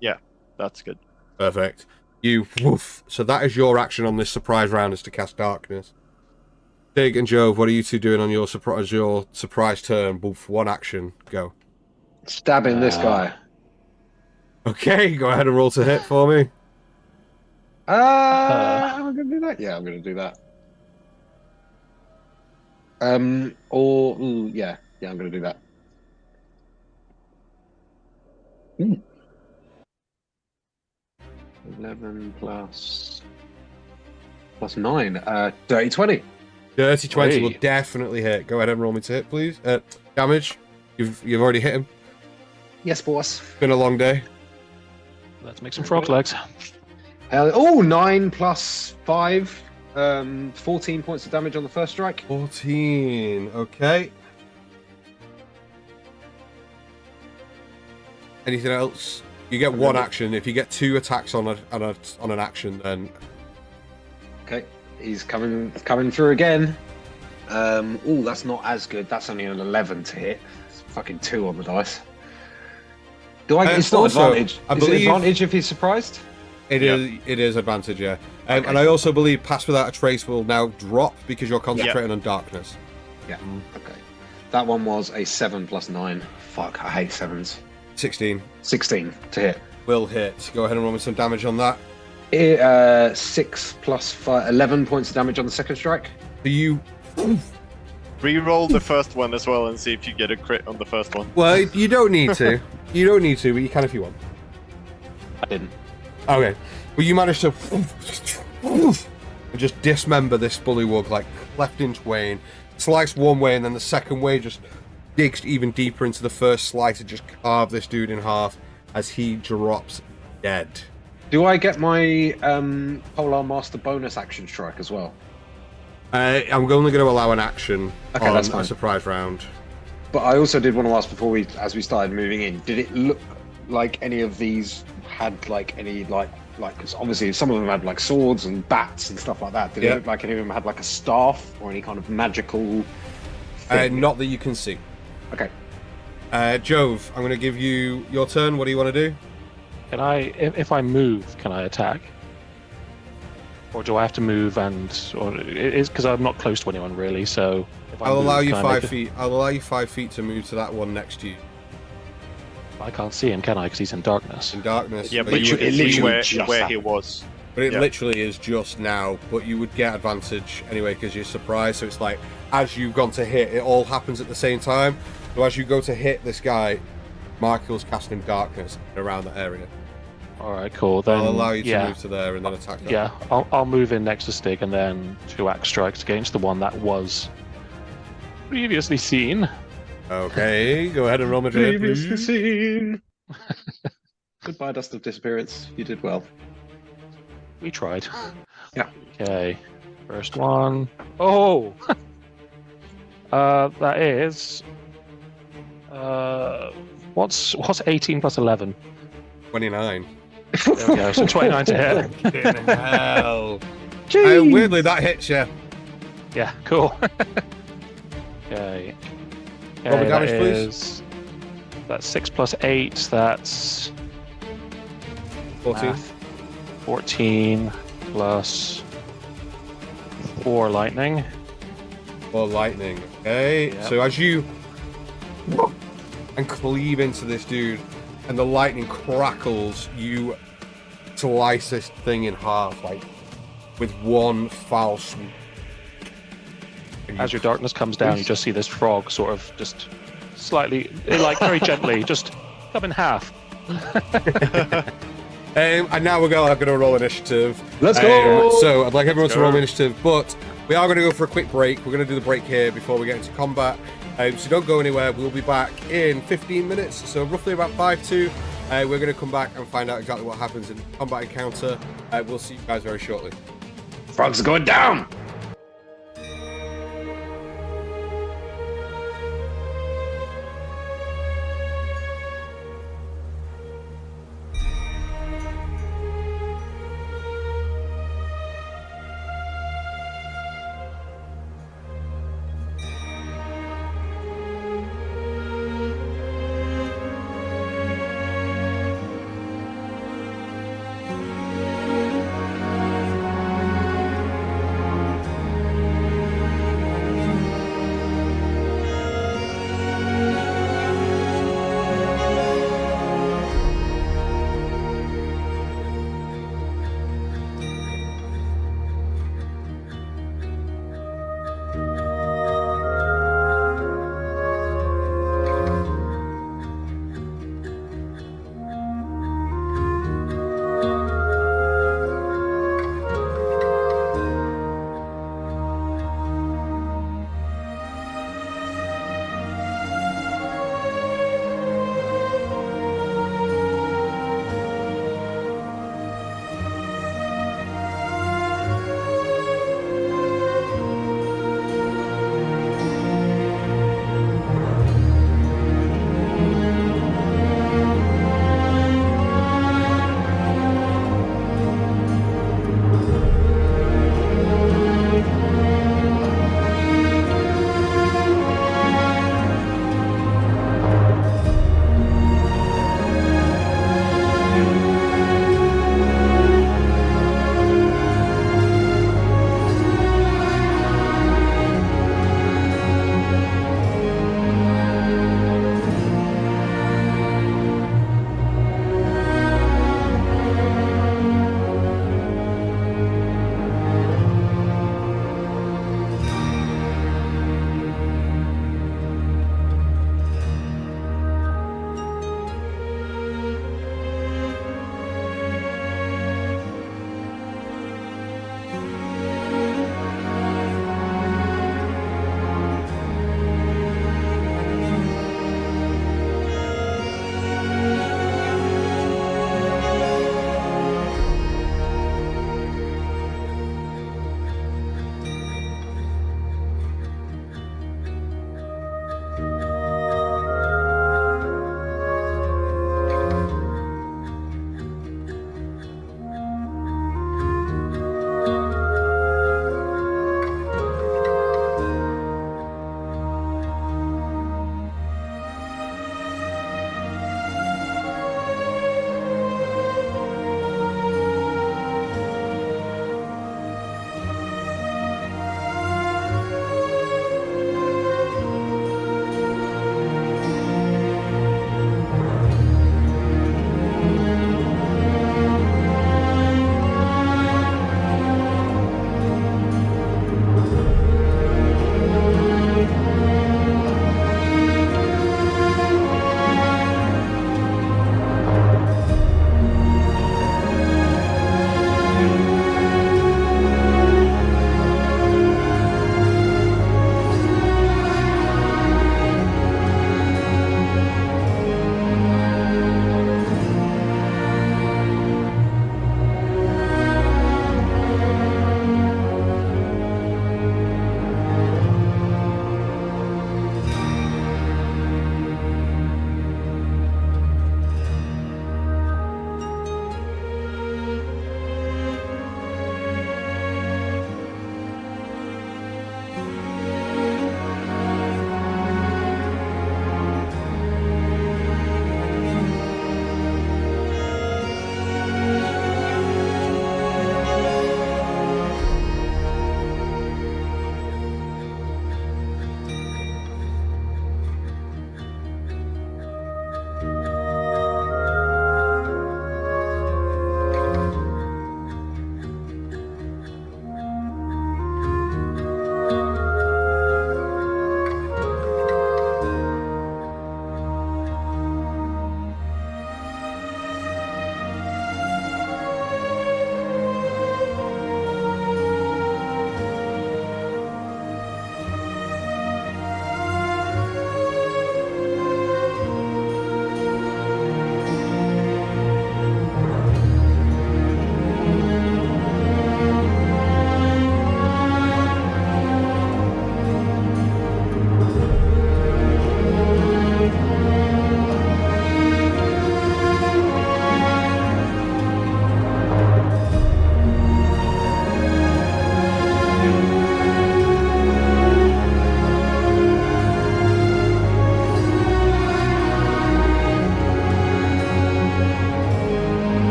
Yeah, that's good. Perfect. You woof. So that is your action on this surprise round, is to cast darkness. Dig and Jove, what are you two doing on your surprise turn? Woof, one action, go. Stabbing this guy. Okay, go ahead and roll to hit for me. Am I going to do that? Yeah, I'm going to do that. I'm going to do that. 11 plus 9. Dirty 20. Dirty 20 will Hey. definitely hit. Go ahead and roll me to hit, please. Damage. You've already hit him. Yes, boss. Been a long day. Let's make some frog legs. 9 plus 5. 14 points of damage on the first strike. 14. Okay. Anything else? You get one action. If you get 2 attacks on an action, then Okay, he's coming through again. That's not as good. That's only an 11 to hit. It's fucking 2 on the dice. It's not also, advantage. I Is believe- it advantage if he's surprised? it is advantage, yeah. And I also believe Pass Without a Trace will now drop because you're concentrating on darkness. Yeah. Okay. That one was a 7 plus 9. Fuck, I hate 7s. 16. 16 to hit. Will hit. Go ahead and roll me some damage on that. 6 plus 5, 11 points of damage on the second strike. So you... Re-roll the first one as well and see if you get a crit on the first one. Well, you don't need to. You don't need to, but you can if you want. I didn't. Okay. Well, you managed to... and just dismember this bullywug, like, left in twain. Slice one way, and then the second way just digs even deeper into the first slice and just carve this dude in half as he drops dead. Do I get my Polar Master bonus action strike as well? I'm only going to allow an action Okay, on that's fine. a surprise round. But I also did want to ask before as we started moving in, did it look like any of these had like any like because obviously some of them had like swords and bats and stuff like that. Did it look like any of them had like a staff or any kind of magical thing? Not that you can see. Okay. Jove, I'm going to give you your turn. What do you want to do? Can I, if I move, can I attack? Or do I have to move or it is because I'm not close to anyone really, so if I I'll move, allow you can I 5 feet. I'll allow you 5 feet to move to that one next to you I can't see him, can I? Because he's in darkness. in darkness. Yeah, but but you you would, can see literally just where he happened. was. but it yeah. literally is just now. But you would get advantage anyway because you're surprised. So it's like as you've gone to hit, it all happens at the same time. So as you go to hit this guy, Michael's casting darkness around that area. All right, cool. Then I'll allow you to yeah, move to there and then attack that. yeah. I'll move in next to Stig and then 2 axe strikes against the one that was previously seen. Okay, go ahead and roll my trade, Previously please. seen. Goodbye, Dust of Disappearance. You did well. We tried. Yeah. Okay. First one. Oh. That is. What's 18 plus 11? 29. There we go. So 29 to hit. Fucking hell. Jeez. Weirdly, that hits you. Yeah. Cool. Okay. Roll the damage, that please. is- That's 6 plus 8. That's 14. math. 14 plus 4 lightning. Or lightning. Okay, Yep. so as you and cleave into this dude, and the lightning crackles, you slice this thing in half, like with one foul swoop. And As your darkness comes down, you just see this frog sort of just slightly, like very gently, just come in half. and now I'm going to roll initiative. Let's go! So I'd like everyone to go. roll initiative, but we are going to go for a quick break. We're going to do the break here before we get into combat. So don't go anywhere. We'll be back in 15 minutes, so roughly about 5-2. We're going to come back and find out exactly what happens in the combat encounter. We'll see you guys very shortly. Frogs are going down!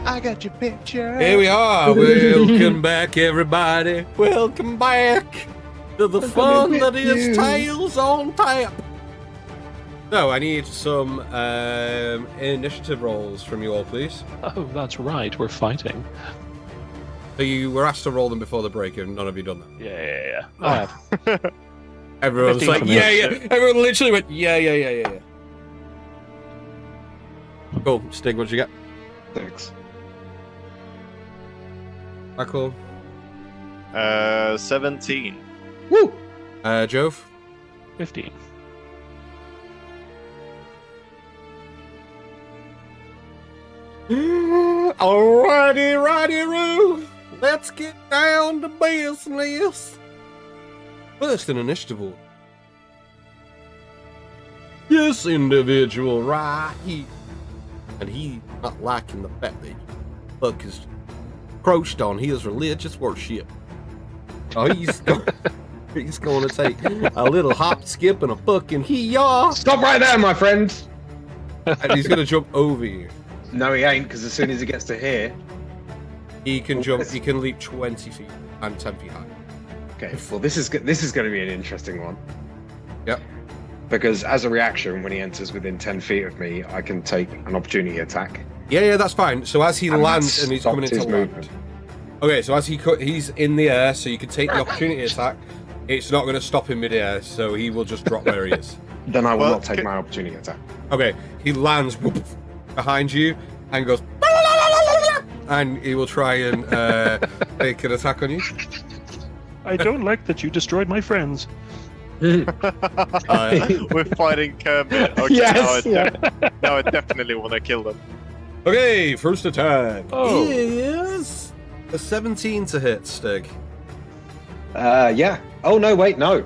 I got your picture. Here we are. Welcome back, everybody. Welcome back to the fun that is Tales on Tap. So, I need some initiative rolls from you all, please. Oh, that's right. We're fighting. So you were asked to roll them before the break, and none of you done that. Yeah. I have. Everyone's 15 like, for me. yeah. Everyone literally went, yeah. Cool. Stig, what'd you get? 6. Michael? 17. Woo! Jove? 15. Alrighty, Roo. Let's get down to business. First in initiative order. This individual right here. And he not liking the fact that fuck is approached on his religious worship. Oh, he's going to take a little hop, skip, and a fucking hee-yaw. Stop right there, my friend. And he's going to jump over you. No, he ain't, because as soon as he gets to here, He can jump. He can leap 20 feet and 10 feet high. okay. Well, this is going to be an interesting one. Yep. Because as a reaction, when he enters within 10 feet of me, I can take an opportunity attack. Yeah, that's fine. So as he And lands that and he's stopped coming into his land. movement. Okay, so as he's in the air, so you can take the opportunity attack. It's not going to stop him mid-air, so he will just drop where he is. Then I will Well, not take my opportunity attack. Okay, he lands whoop, behind you and goes, and he will try and take an attack on you. I don't like that you destroyed my friends. We're fighting Kermit. Okay, Yes, now I definitely want to kill them. Okay, first attack Oh. is a 17 to hit, Stig. Yeah. Oh, no, wait, no.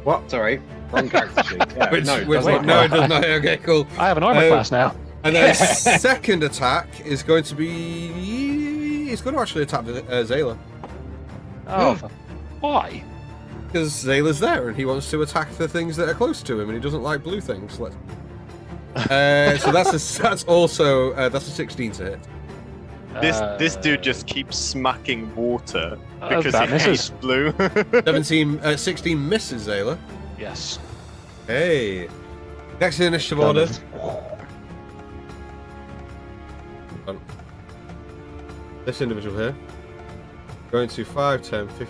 What? Sorry. Wrong character sheet. Yeah, Which, no, it which doesn't one? No, apply. it does not. Okay, cool. I have an armor class now. And then second attack is going to be... He's going to actually attack Zayla. Oh, why? Because Zayla's there and he wants to attack the things that are close to him and he doesn't like blue things. So that's a 16 to hit. This dude just keeps smacking water because that he misses. hates blue. 16 misses Zayla. Yes. Hey. Next in initiative order. This individual here. Going to 5, 10, 15.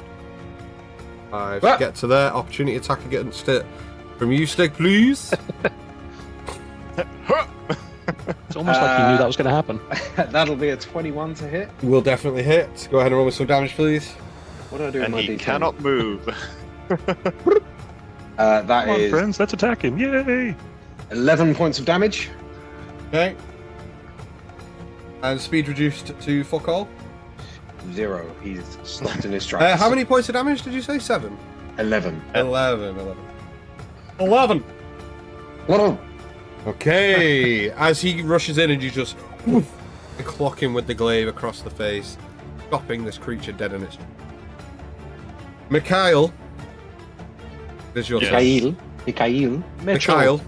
Get to there. Opportunity attack against it. From you, Stick, please. It's almost like you knew that was going to happen. That'll be a 21 to hit. Will definitely hit. Go ahead and roll me some damage, please. What do I do with And my he D10? cannot move. That Come on, is friends, let's attack him. Yay! 11 points of damage. Okay. And speed reduced to fuck all. 0. He's stopped in his tracks. How many points of damage did you say? 7? 11. 11. Okay. As he rushes in and you just clock him with the glaive across the face, stopping this creature dead in its... Mikhail. This is your turn. Mikhail. Mikhail.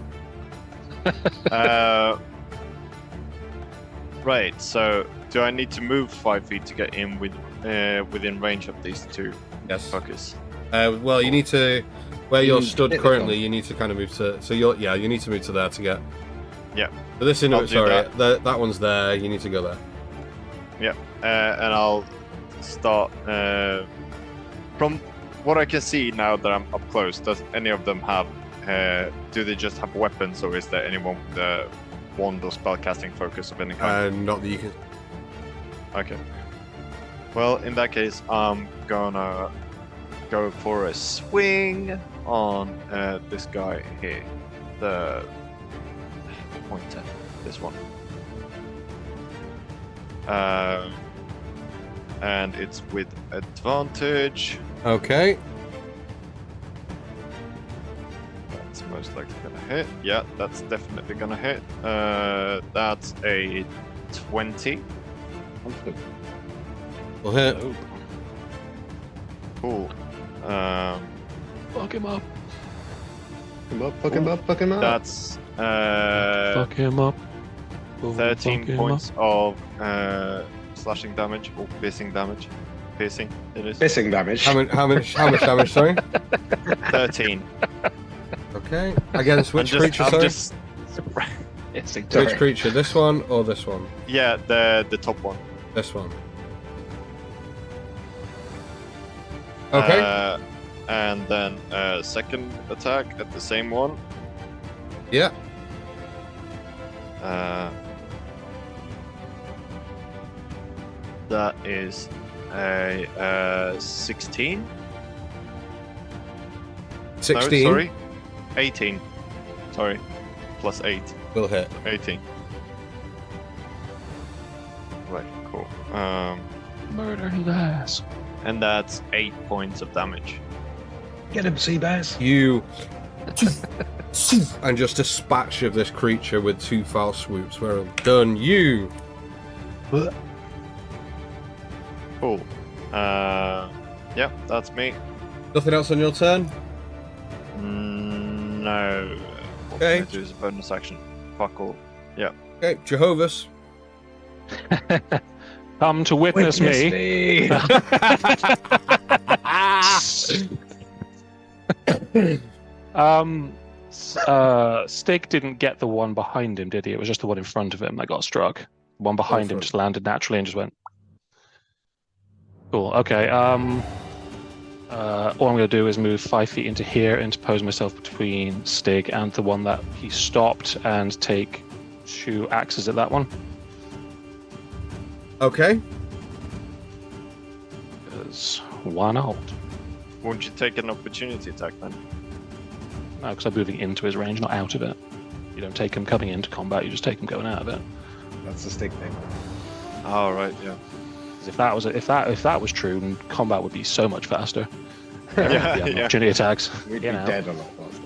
Right, so do I need to move 5 feet to get in within range of these two Yes. fuckers? Well, you need to... Where you're stood hit the currently, top. you need to kind of move to... So you need to move to there to get... Yeah. So this I'll do that one's there. You need to go there. Yeah, and I'll start from what I can see now that I'm up close. Does any of them have? Do they just have weapons, or is there anyone with a wand or spellcasting focus of any kind? Not that you can... Okay. Well, in that case, I'm gonna go for a swing on this guy here, the pointer, this one. And it's with advantage. Okay. That's most likely gonna hit. Yeah, that's definitely gonna hit. That's a 20. We'll hit. Oh, Cool. fuck him up. Fuck him up. That's Fuck him up. Oh, 13 fuck him points of slashing damage or piercing damage. Piercing, it is. Missing damage. How much damage, sorry? 13. Okay. Against which I'm creature, sorry? just, It's a Which creature? This one or this one? yeah, the top one. This one. Okay. And then second attack at the same one. Yeah. That is a 16. 16 No, sorry. 18. Sorry. Plus 8. will hit. 18. Right, cool. Murder his ass. And that's 8 points of damage. Get him, Seabass. You and just dispatch of this creature with 2 foul swoops. Well done, you. Cool. Yeah, that's me. Nothing else on your turn? No. What Okay. can I do as a bonus action? Fuck all. Yeah. Okay, Jehovah's. Come to witness me. Stig didn't get the one behind him, did he? It was just the one in front of him that got struck. The one behind him just landed naturally and just went. Cool. Okay. All I'm going to do is move 5 feet into here, interpose myself between Stig and the one that he stopped, and take 2 axes at that one. Okay. Because why not? Won't you take an opportunity attack then? No, because I'm moving into his range, not out of it. You don't take him coming into combat; you just take him going out of it. That's the stick thing. Oh, right, yeah. 'Cause if that was true, then combat would be so much faster. Yeah, Yeah, yeah. opportunity attacks. We'd You be know. dead a lot faster.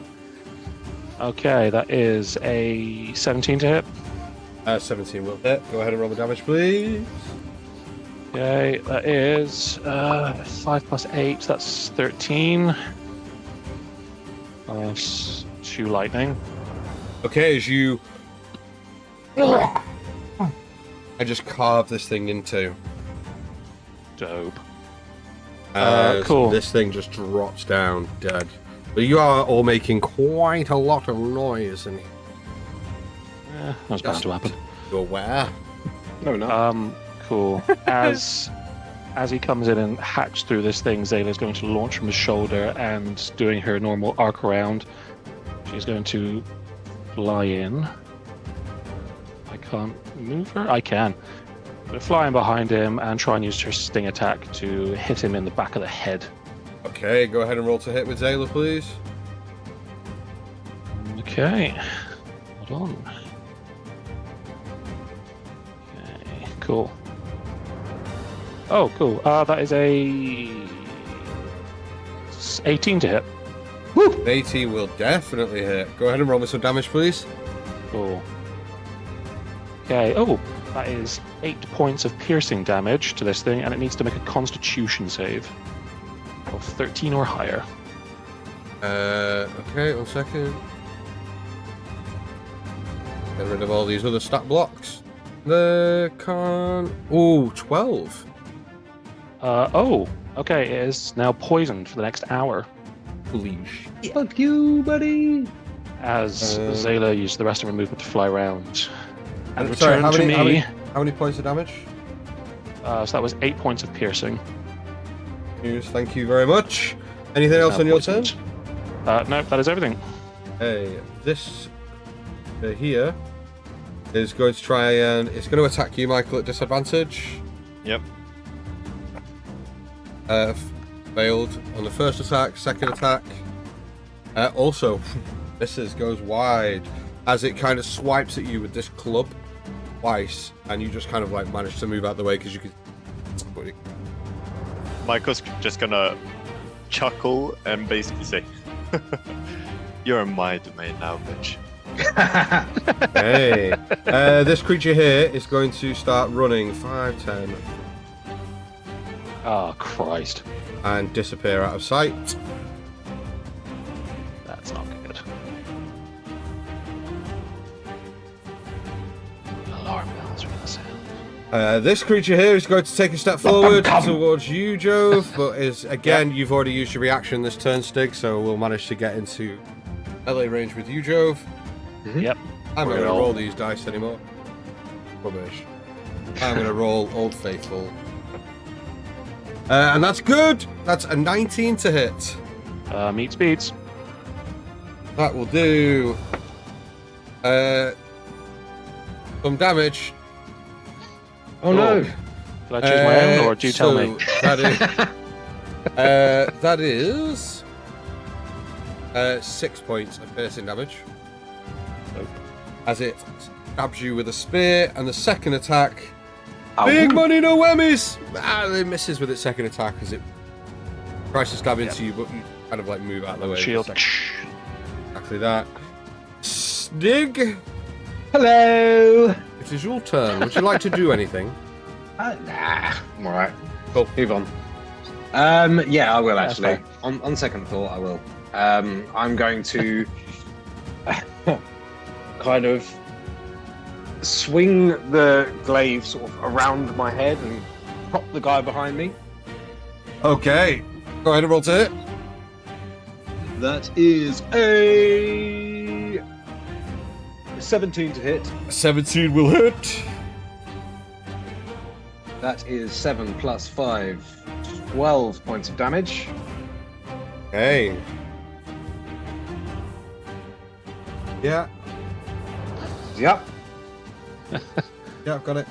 Okay, that is a 17 to hit. 17 will hit. Go ahead and roll the damage, please. Okay, that is 5 plus 8. That's 13. Shoe lightning. Okay, as you... I just carve this thing in two. Dope. As cool. This thing just drops down dead. But you are all making quite a lot of noise, and That's bound to happen. you're aware. No, no. Cool. As he comes in and hacks through this thing, Zayla's going to launch from his shoulder and doing her normal arc around. She's going to fly in. I can't move her? I can. But fly in behind him and try and use her sting attack to hit him in the back of the head. Okay, go ahead and roll to hit with Zayla, please. Okay. Hold on. Okay, cool. Oh, cool. That is a 18 to hit. Woo! 18 will definitely hit. Go ahead and roll me some damage, please. Cool. Okay. Oh, that is 8 points of piercing damage to this thing, and it needs to make a Constitution save of 13 or higher. Okay, 1 second. Get rid of all these other stat blocks. The con... Ooh, 12. Oh, okay. It is now poisoned for the next hour. Holy shit. Fuck you, buddy. As Zayla used the rest of her movement to fly around and return Sorry, to me. How many points of damage? So that was 8 points of piercing. Yes, thank you very much. Anything else Now on your turn? poisoned. No, that is everything. Hey, this here is going to try and it's going to attack you, Michael, at disadvantage. Yep. Failed on the first attack. Second attack also misses, goes wide as it kind of swipes at you with this club twice, and you just kind of like manage to move out the way because you could. Michael's just gonna chuckle and basically say, "You're in my domain now, bitch." Hey, this creature here is going to start running 5, 10, Oh, Christ. and disappear out of sight. That's not good. Alarm bells are gonna sound. This creature here is going to take a step forward towards you, Jove, but is again, you've already used your reaction this turn, Stig, so we'll manage to get into melee range with you, Jove. Yep. I'm not We're going to all- roll these dice anymore. Rubbish. I'm going to roll Old Faithful. And that's good! That's a 19 to hit. Meat speeds. That will do some damage. Oh no. Did I choose my own, or do you tell me? That is 6 points of piercing damage. Nope. As it stabs you with a spear, and the second attack. Ow. Big money, no whammies! It misses with its second attack as it tries to stab into you, but you kind of like move out of the way. Shield. Exactly that. Stig, Hello. it is your turn. Would you like to do anything? Nah. I'm alright. Cool. Move on. Yeah, I will That's actually. fair. On second thought, I will. I'm going to kind of swing the glaive sort of around my head and prop the guy behind me. Okay. Go ahead and roll to hit. That is a 17 to hit. 17 will hit. That is 7 plus 5, 12 points of damage. Okay. Yeah. Yep. Yeah, I've got it.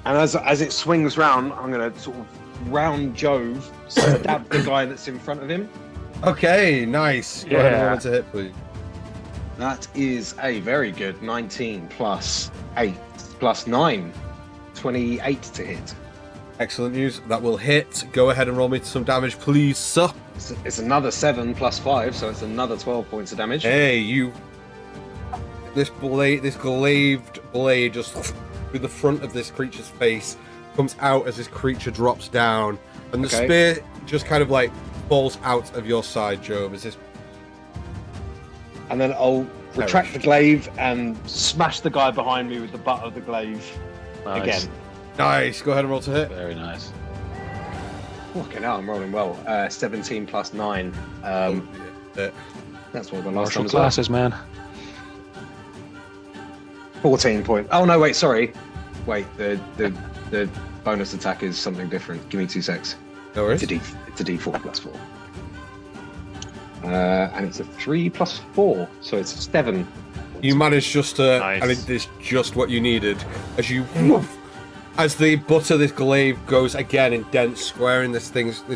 And as it swings round, I'm going to sort of round Jove, stab the guy that's in front of him. Okay, nice. Go ahead and Yeah. roll to hit, please. That is a very good 19 plus 8 plus 9. 28 to hit. Excellent news. That will hit. Go ahead and roll me some damage, please, sir. It's another 7 plus 5, so it's another 12 points of damage. Hey, you. This glaived blade just through the front of this creature's face comes out as this creature drops down, and the Okay. spear just kind of like falls out of your side, Job, as this and then I'll retract the glaive and smash the guy behind me with the butt of the glaive Nice. again. Nice. Go ahead and roll to hit. Very nice. Fucking hell, I'm rolling well. 17 plus 9. That's what the last Martial time was. classes, man. 14 points. Oh no, wait, sorry. Wait, the bonus attack is something different. Give me 2 secs. No worries. It's a D4 plus 4. And it's a 3 plus 4, so it's 7. You managed just to, Nice. and it is just what you needed. As the butt of this glaive goes again and dents square in this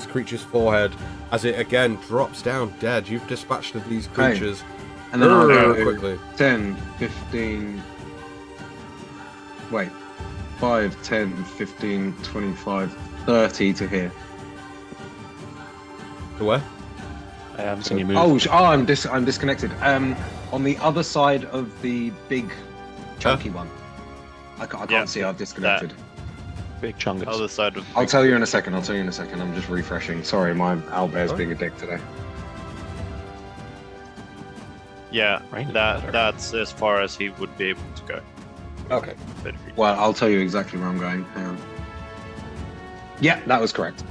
creature's forehead, as it again drops down dead. You've dispatched of these creatures And then I'll go quickly. 10, 15. Wait. 5, 10, 15, 25, 30 to here. To where? I haven't seen you move. I'm disconnected. On the other side of the big chunky one. I can't Yeah, see. I've disconnected. Big chungus. Other side of. I'll tell you in a second. I'm just refreshing. Sorry, my owlbear's being a dick today. Yeah, Right. that's as far as he would be able to go. Okay. Well, I'll tell you exactly where I'm going. Hang on. Yeah, that was correct.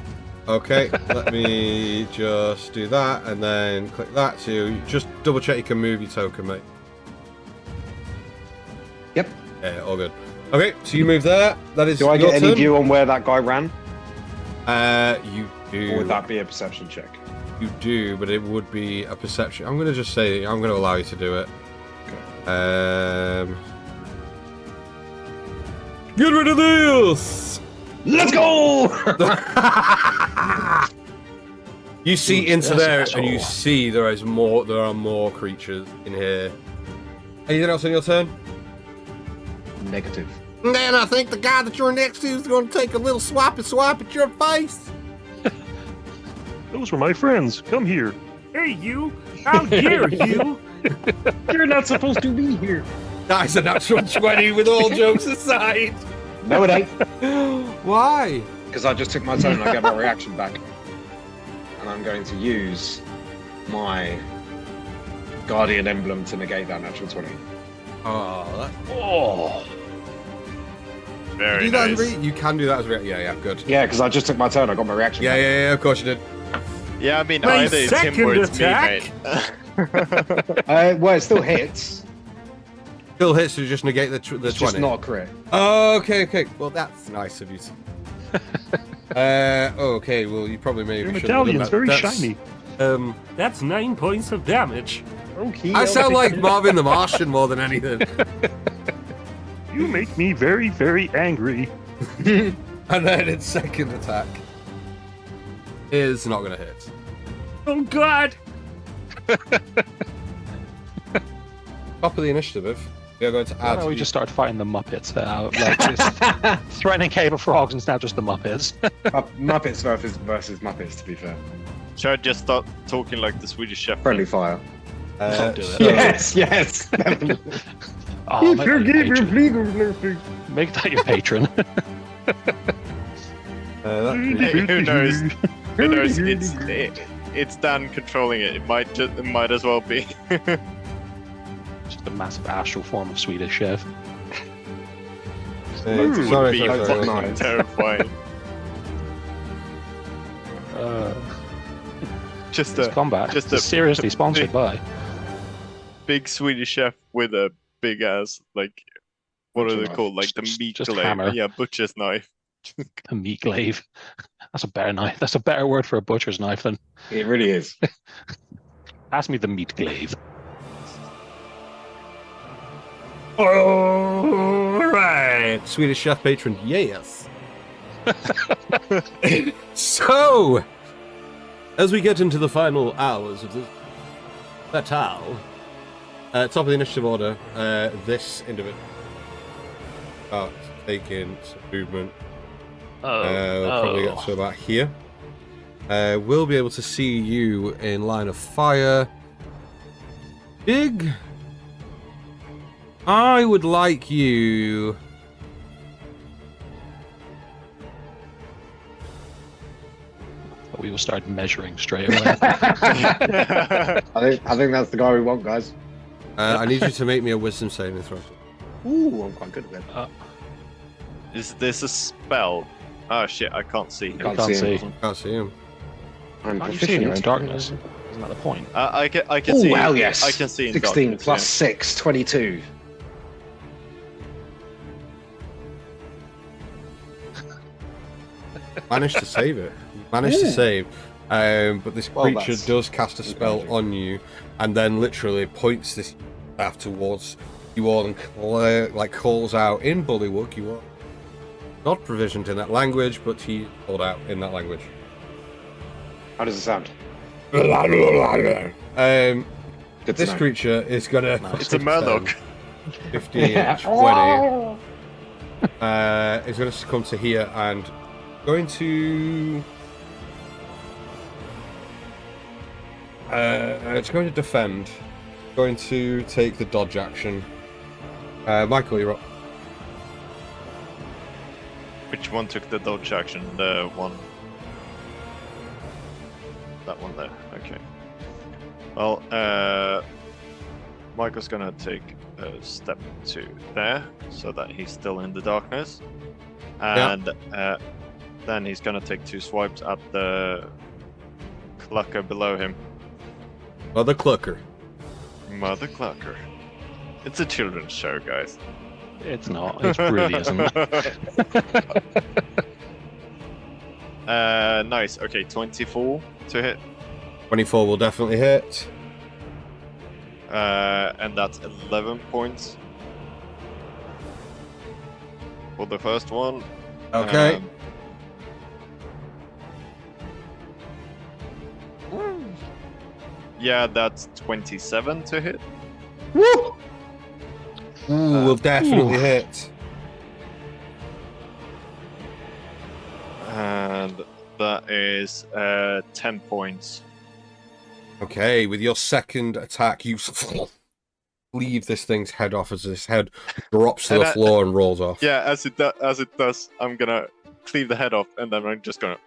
Okay, let me just do that and then click that to just double check you can move your token, mate. Yep. Yeah, all good. Okay, so you move there. That is Do I your get any turn. view on where that guy ran? You do. Or would that be a perception check? You do, but it would be a perception. I'm going to just say I'm going to allow you to do it. Get rid of this! Let's go! You see into Yes, there, asshole. and you see there are more creatures in here. Anything else on your turn? Negative. And then I think the guy that you're next to is going to take a little swap at your face. Those were my friends. Come here. Hey, you! How dare you! You're not supposed to be here. That's a natural 20 with all jokes aside. No, it ain't. Why? Because I just took my turn and I get my reaction back. And I'm going to use my Guardian Emblem to negate that natural 20. Oh, Oh. Very you, do that nice. as you can do that as a yeah, good. Yeah, because I just took my turn, I got my reaction back. Yeah, of course you did. Yeah, I mean, My either it's him second or it's attack. me, mate. Well, it still hits. Still hits to just negate the 20. It's just not a crit. Oh, okay. Well, that's nice of you. Okay, well, you probably maybe Your should have done medallion's that. very That's, shiny. That's 9 points of damage. Okay. I sound like Marvin the Martian more than anything. You make me very, very angry. And then its second attack is not going to hit. Oh God! Top of the initiative, we are going to Why add. don't we just start fighting the Muppets now? Like, this threatening cave of frogs, and it's now just the Muppets. Muppets versus Muppets, to be fair. Should I just start talking like the Swedish chef? Friendly fire. Don't do it. Yes. Oh, make that your patron. Make that your patron. That Who knows? Who knows? It's Dan controlling it. It might as well be. Just a massive astral form of Swedish chef. Would be sorry. nice. terrifying. Just This a combat just is a seriously sponsored by. big Swedish chef with a big ass, like, what Butcher are they knife. called? Like the meat Just glaive. hammer. Yeah, butcher's knife. A meat glaive. That's a better knife. That's a better word for a butcher's knife than It really is. pass me the meat glaive. Alright! Swedish chef patron, yes. So, as we get into the final hours of this battle, top of the initiative order, this individual starts taking some movement. We'll probably get to about here. We'll be able to see you in line of fire. Big. I would like you. But we will start measuring straight away. I think that's the guy we want, guys. I need you to make me a wisdom saving throw. Ooh, I'm quite good at that. Is this a spell? Oh shit, I can't see him. Can't Can't see see. Can't see him. I'm Can't you see in your own proficient. darkness? Isn't that the point? I can Oh, see. hell yes. I can see in 16 darkness, plus yeah. 6, 22. Managed to save it. Managed to save. But this Well, creature that's does cast a spell encouraging. on you, and then literally points this staff towards you all and calls out in Bullywug. You are not provisioned in that language, but he called out in that language. How does it sound? Good to This know. creature is gonna. It's a Murloc. 15, Yeah. 20. Is going to come to here and going to. It's going to defend. Going to take the dodge action. Michael, you're up. Which one took the dodge action? The one. That one there. Okay. Well, Michael's gonna take a step to there, so that he's still in the darkness, and then he's gonna take 2 swipes at the clucker below him. Mother Clucker. Mother clucker. It's a children's show, guys. It's not. It really isn't. Nice. Okay, 24 to hit, 24 will definitely hit. and that's 11 points for the first one. Okay. Yeah, that's 27 to hit. Ooh, will definitely hit. And that is 10 points. Okay, with your second attack, you leave this thing's head off as this head drops to the floor and rolls off. Yeah, as it does, I'm gonna cleave the head off, and then I'm just gonna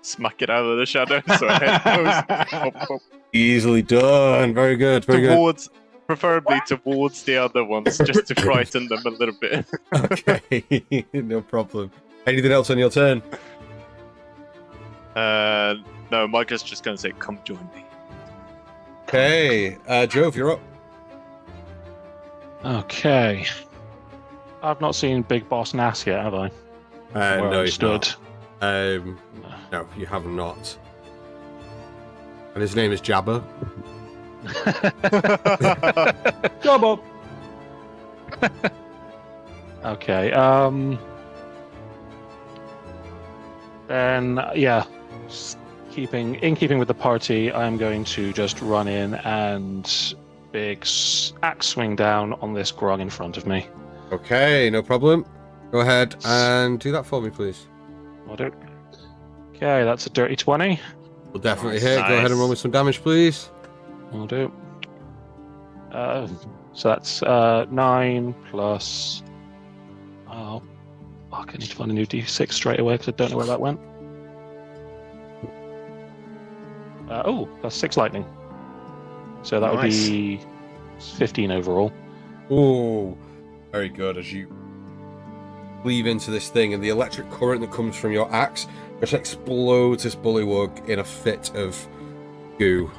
smack it out of the shadow. So head goes up, Easily done. Very good. Very good. towards, preferably towards the other ones, just to frighten them a little bit. Okay, no problem. Anything else on your turn? No, Micah's just gonna say, "Come join me." Okay, Jove, you're up. Okay. I've not seen Big Boss Nass yet, have I? Where No, I he's stood. not. No, you have not. And his name is Jabba. Job up. Okay. Then in keeping with the party, I'm going to just run in and big axe swing down on this grog in front of me. Okay, no problem. Go ahead and do that for me, please. I'll do. Okay, that's a dirty 20. We'll definitely Nice. hit. Go ahead and Nice. roll me some damage, please. I'll do. So that's 9 plus. Oh, fuck! I need to find a new D6 straight away because I don't know where that went. That's 6 lightning. So that would Nice. be 15 overall. Ooh, very good. As you cleave into this thing, and the electric current that comes from your axe just explodes this bullywug in a fit of goo.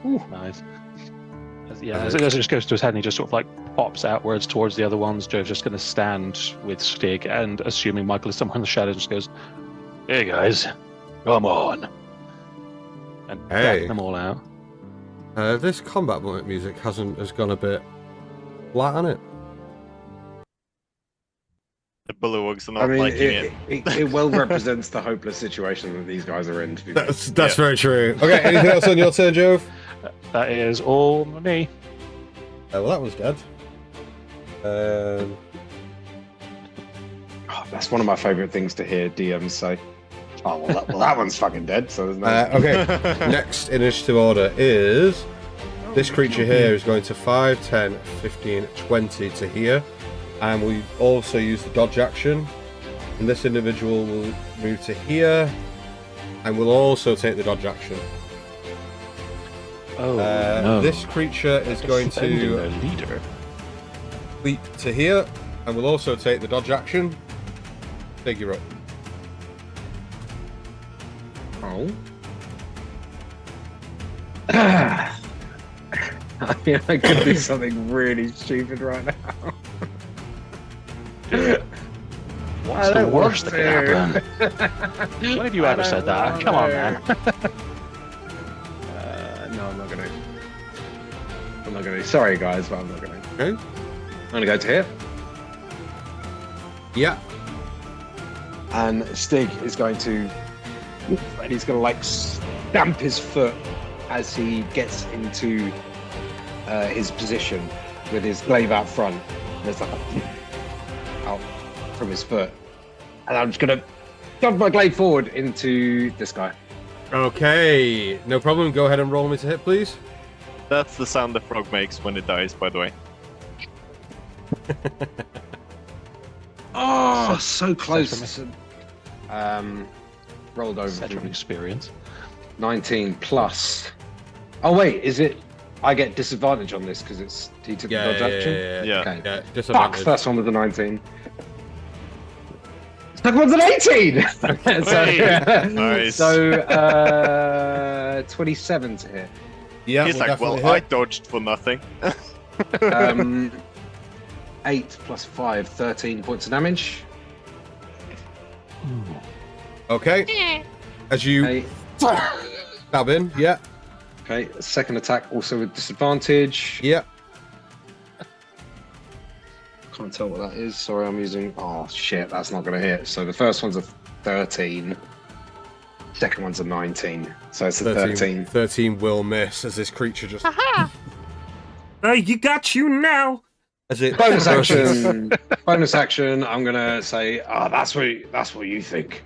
Nice. As it just goes to his head and he just sort of like pops outwards towards the other ones, Joe's just going to stand with Stig and assuming Michael is somewhere in the shadows, just goes, "Hey guys, come on." And Hey. back them all out. This combat music has gone a bit flat on it. The bullywugs are not I mean, liking it. it well represents the hopeless situation that these guys are in. To be fair. That's very true. Okay, anything else on your turn, Jove? That is all me. Well, that one's dead. Oh, that's one of my favourite things to hear DMs say. Oh, well, that one's fucking dead, so there's no... Okay, next initiative order is this creature here is going to 5, 10, 15, 20 to here, and we also use the dodge action. And this individual will move to here, and will also take the dodge action. Oh, no. This creature is going Defending to their leader. leap to here, and will also take the dodge action. Figure up. Oh. I mean, I could do something really stupid right now. What's the worst that could happen? When have you ever said that? Come on, man. No, I'm not gonna. I'm not gonna. Sorry, guys, but I'm not gonna. Okay. I'm gonna go to here, Yeah. and Stig is going to, and he's gonna like stamp his foot as he gets into his position with his glaive out front. There's like a out from his foot, and I'm just gonna shove my glaive forward into this guy. Okay. No problem. Go ahead and roll me to hit, please. That's the sound the frog makes when it dies, by the way. Oh, so close. Set Rolled over. Set from experience. 19 plus. Oh wait, is it? I get disadvantage on this because it's he took the dodge action. Yeah. Okay. Yeah, Fuck. disadvantage. First one was a 19. Second one's an 18. Nice. So 27 to hit. Yeah, He's we'll like, well, definitely I hit. dodged for nothing. 8 plus 5, 13 points of damage. Okay. As you Okay. stab in, yeah, Okay. Second attack also with disadvantage. yeah. Can't tell what that is. Sorry, I'm using. Oh shit, that's not going to hit. So the first one's a 13. Second one's a 19. So it's a 13. 13 will miss as this creature just You got you now. as it Bonus action. Bonus action. I'm gonna say, that's what you think.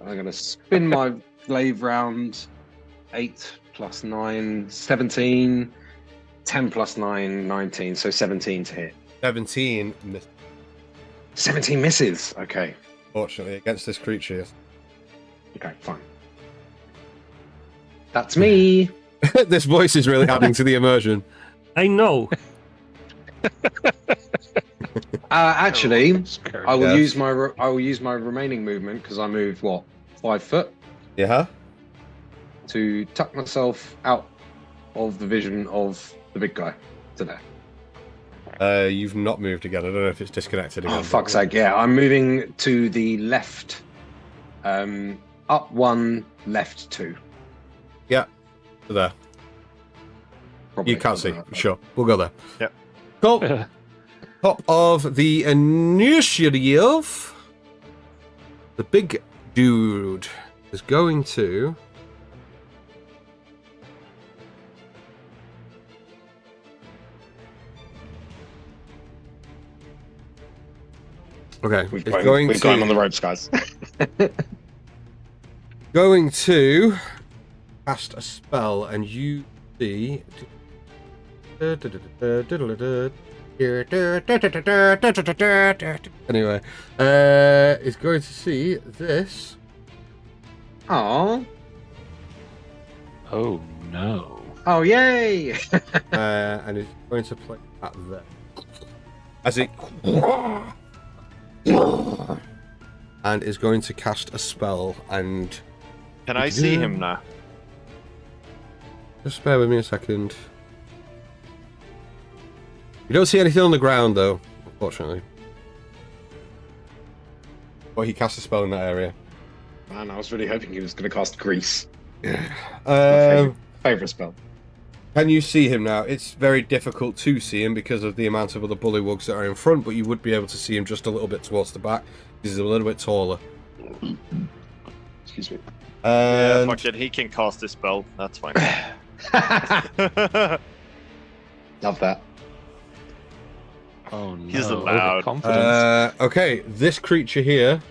I'm gonna spin my glaive round. 8 plus 9, 17. 10 plus 9, 19. So 17 to hit. 17 miss. 17 misses. Okay. Fortunately, against this creature. Yes. Okay. Fine. That's me. This voice is really adding to the immersion. I know. Actually, I will Yes. use my remaining movement because I moved 5 foot Yeah. to tuck myself out of the vision of the big guy to there. You've not moved again. I don't know if it's disconnected again. Oh fuck's sake! Yeah, I'm moving to the left. Up 1, left 2. Yeah. There. Probably. You can't see. Sure. We'll go there. Yep. Cool. Top of the initiative. The big dude is going to. Okay, We've it's got going him on the to ropes, guys. going to cast a spell, and you see. Anyway, is going to see this. Oh. Oh, no. Oh yay! And it's going to play that there. As it. And is going to cast a spell, and. Can I see him now? Just bear with me a second. You don't see anything on the ground, though, unfortunately. But he cast a spell in that area. Man, I was really hoping he was going to cast Grease. Favorite spell. Can you see him now? It's very difficult to see him because of the amount of other bullywugs that are in front, but you would be able to see him just a little bit towards the back. He's a little bit taller. Excuse me. Yeah, And fuck it. He can cast this spell. That's fine. Love that. Oh, no. He's allowed. Overconfidence. okay, this creature here.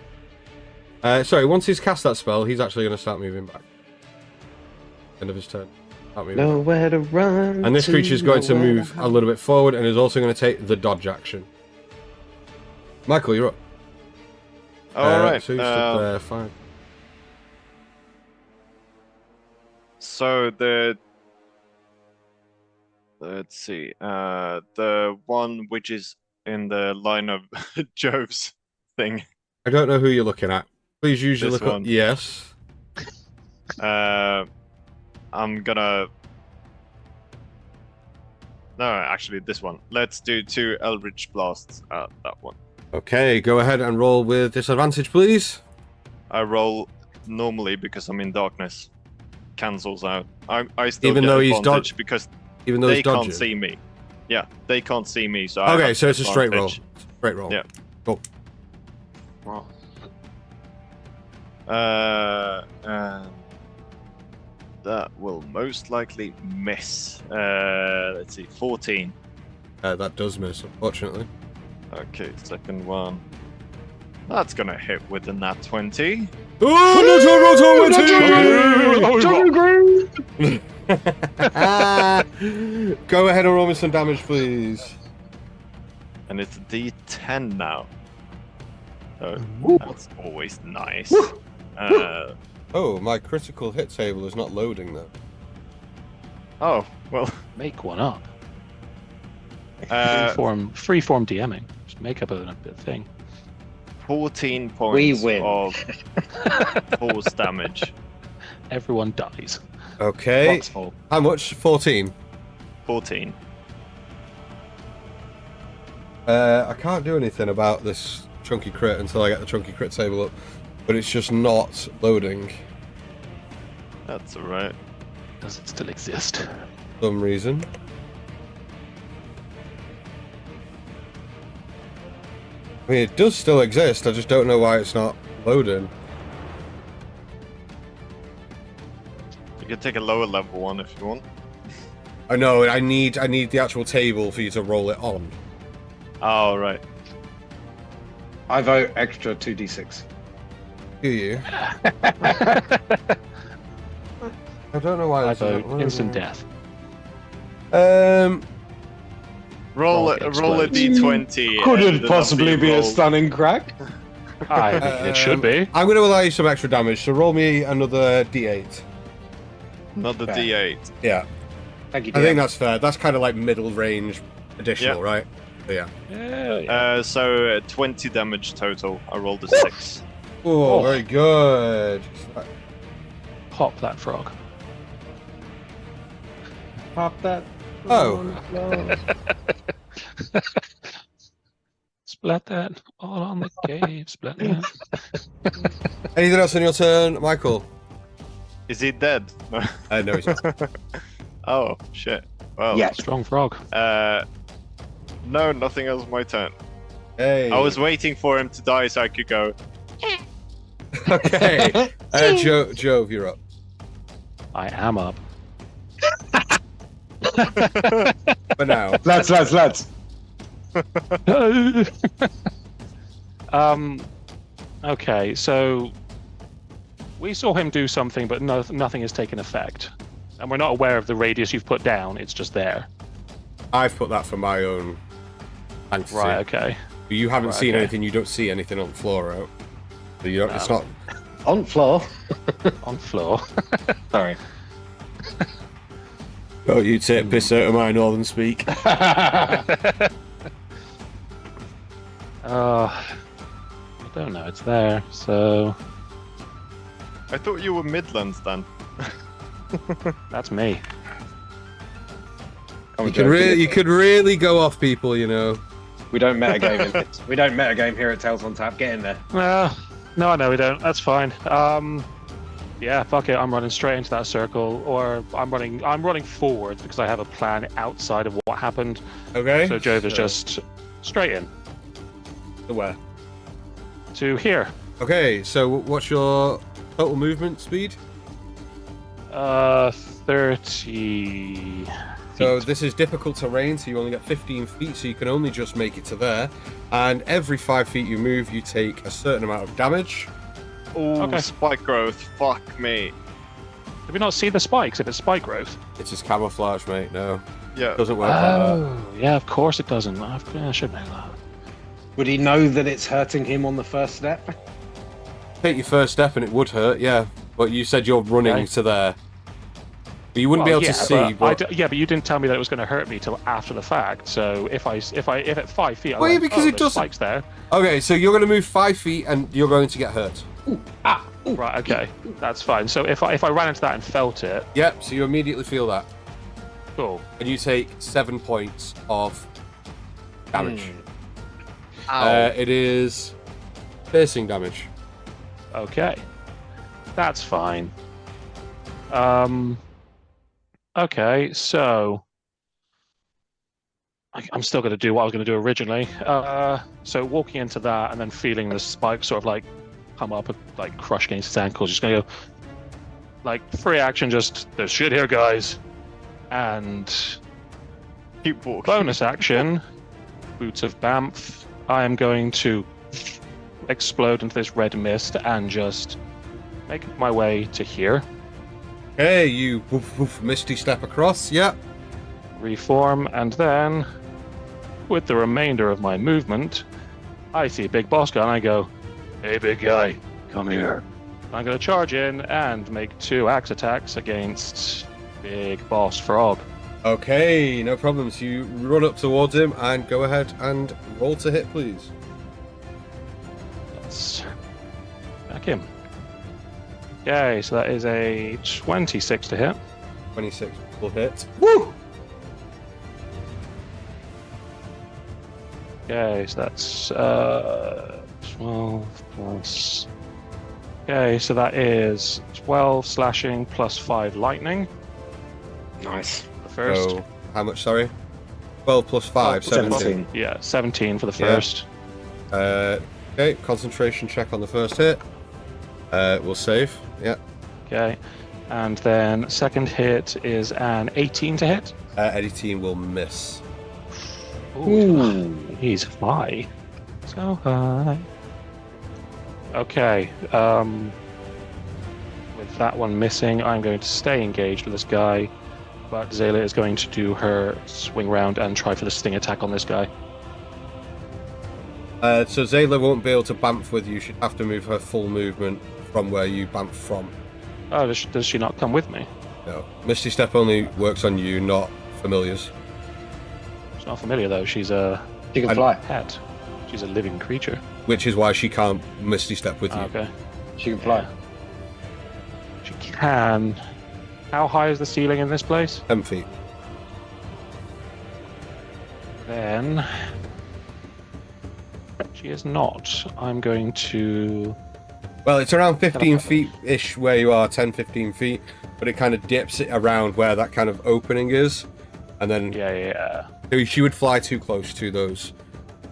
Sorry, once he's cast that spell, he's actually going to start moving back. End of his turn. Start moving back. Nowhere to run. And this creature is going to move a little bit forward and is also going to take the dodge action. Michael, you're up. All right. So you stood there, fine. So the let's see. The one which is in the line of Jove's thing. I don't know who you're looking at. Please use your This look up. one. Yes. I'm gonna. No, actually, this one. Let's do 2 Eldritch Blasts at that one. Okay, go ahead and roll with disadvantage, please. I roll normally because I'm in darkness. Cancels out. I still Even get though he's advantage because Even though they he's dodging. can't see me. Yeah, they can't see me, so I Okay, have so it's a straight roll. advantage. Straight roll. Yeah. Cool. That will most likely miss. Let's see, 14. That does miss, unfortunately. Okay, second one. That's gonna hit with a nat 20. Go ahead and roll me some damage, please. And it's a D10 now. So that's always nice. Oh, my critical hit table is not loading though. Oh, well. Make one up. Uh, Freeform DMing. Just make up a thing. 14 points We win. of force damage. Everyone dies. Okay. Rock's fault. How much? 14. 14. I can't do anything about this chunky crit until I get the chunky crit table up, but it's just not loading That's alright. Does it still exist? for some reason. I mean, it does still exist, I just don't know why it's not loading. You can take a lower level one if you want. I know, I need the actual table for you to roll it on. Oh, right. I vote extra 2d6. Do you? I don't know why I it's not vote loading. instant death. Roll Roll a d20. Could and it then possibly be a roll- stunning crack? I mean, it should be. I'm going to allow you some extra damage, so roll me another d8. Another Fair. d8. Yeah, Thank you, I think dear. that's fair. That's kind of like middle range additional, Yeah. right? So, yeah. Yeah. So 20 damage total. I rolled a 6. Oh, very good. Pop that frog. Pop that. Oh. Splat that all on the cave. Splat that. Anything else on your turn, Michael? Is he dead? No. No, he's not. Oh, shit. Well, Yeah. Strong frog. no, nothing else my turn. Hey. I was waiting for him to die so I could go. Okay. Jove, you're up. I am up. For now. Lads. Okay, so we saw him do something, but nothing has taken effect, and we're not aware of the radius you've put down. It's just there. I've put that for my own fantasy. Right. Okay. You haven't Right, seen okay. anything. You don't see anything on the floor, right? So you don't, it's No. not. On floor. On floor. Sorry. Oh, you take piss out of my northern speak. I don't know. It's there. So I thought you were Midlands then. that's me. You could really go off people, you know. We don't metagame. We don't metagame here at Tales on Tap. Get in there. Well, no, we don't. That's fine. Yeah, fuck it. I'm running straight into that circle, or I'm running forwards because I have a plan outside of what happened. Okay. So Jove is just straight in To where? to here. Okay, so what's your total movement speed? 30. So feet. this is difficult terrain, so you only get 15 feet, so you can only just make it to there. And every 5 feet you move, you take a certain amount of damage. Oh, Okay. spike growth. Fuck me. Did we not see the spikes if it's spike growth? It's just camouflage, mate. No, Yeah. it doesn't work like that. Oh, yeah, of course it doesn't. I should know that. Would he know that it's hurting him on the first step? Take your first step and it would hurt, yeah. But you said you're running Okay. to there. But you wouldn't be able to see. But... but you didn't tell me that it was going to hurt me till after the fact. So if at 5 feet, Well, yeah, because it doesn't. Spikes there. Okay, so you're going to move 5 feet and you're going to get hurt. Right. Okay, that's fine. So if I ran into that and felt it. Yep. So you immediately feel that. Cool. And you take 7 points of damage. It is piercing damage. Okay, that's fine. Okay, so I'm still going to do what I was going to do originally. So walking into that and then feeling the spike sort of like come up and like crush against his ankles, just going to go like free action. Just there's shit here, guys, and Keep walking. bonus action. Boots of Banff. I am going to explode into this red mist and just make my way to here. Hey, you woof, woof, misty step across. Yep. Reform, and then with the remainder of my movement, I see a big boss guy and I go, "Hey, big guy, come here." I'm going to charge in and make 2 axe attacks against Big Boss Frog. Okay, no problems. You run up towards him and go ahead and roll to hit, please. Let's back him. Okay, so that is a 26 to hit. 26 will hit. Woo! Okay, so that's 12 plus. Okay, so that is 12 slashing plus 5 lightning. Nice. The first. So, how much, sorry? 12 plus 5, 17. Yeah, 17 for the first. Okay, concentration check on the first hit. We'll save. Yeah. Okay, and then second hit is an 18 to hit. Any team will miss. Ooh, he's high. So high. Okay, with that one missing, I'm going to stay engaged with this guy, but Zayla is going to do her swing round and try for the sting attack on this guy. So Zayla won't be able to bamf with you. She'd have to move her full movement from where you bamf from. Oh, does she not come with me? No. Misty Step only works on you, not familiars. She's not familiar though. She's a You can fly. pet. She's a living creature. Which is why she can't Misty Step with you. Okay. She can fly. She can. How high is the ceiling in this place? 10 feet. Then she is not. I'm going to. Well, it's around 15 feet-ish where you are, 10, 15 feet, but it kind of dips it around where that kind of opening is, and then Yeah. so she would fly too close to those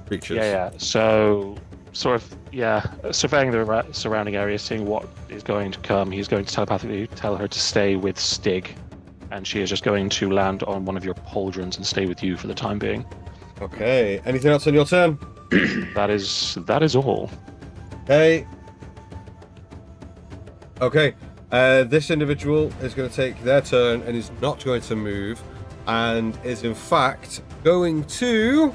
creatures. Yeah. So, sort of, surveying the surrounding area, seeing what is going to come, he's going to telepathically tell her to stay with Stig, and she is just going to land on one of your pauldrons and stay with you for the time being. Okay. Anything else on your turn? That is all. Okay. This individual is going to take their turn and is not going to move, and is in fact going to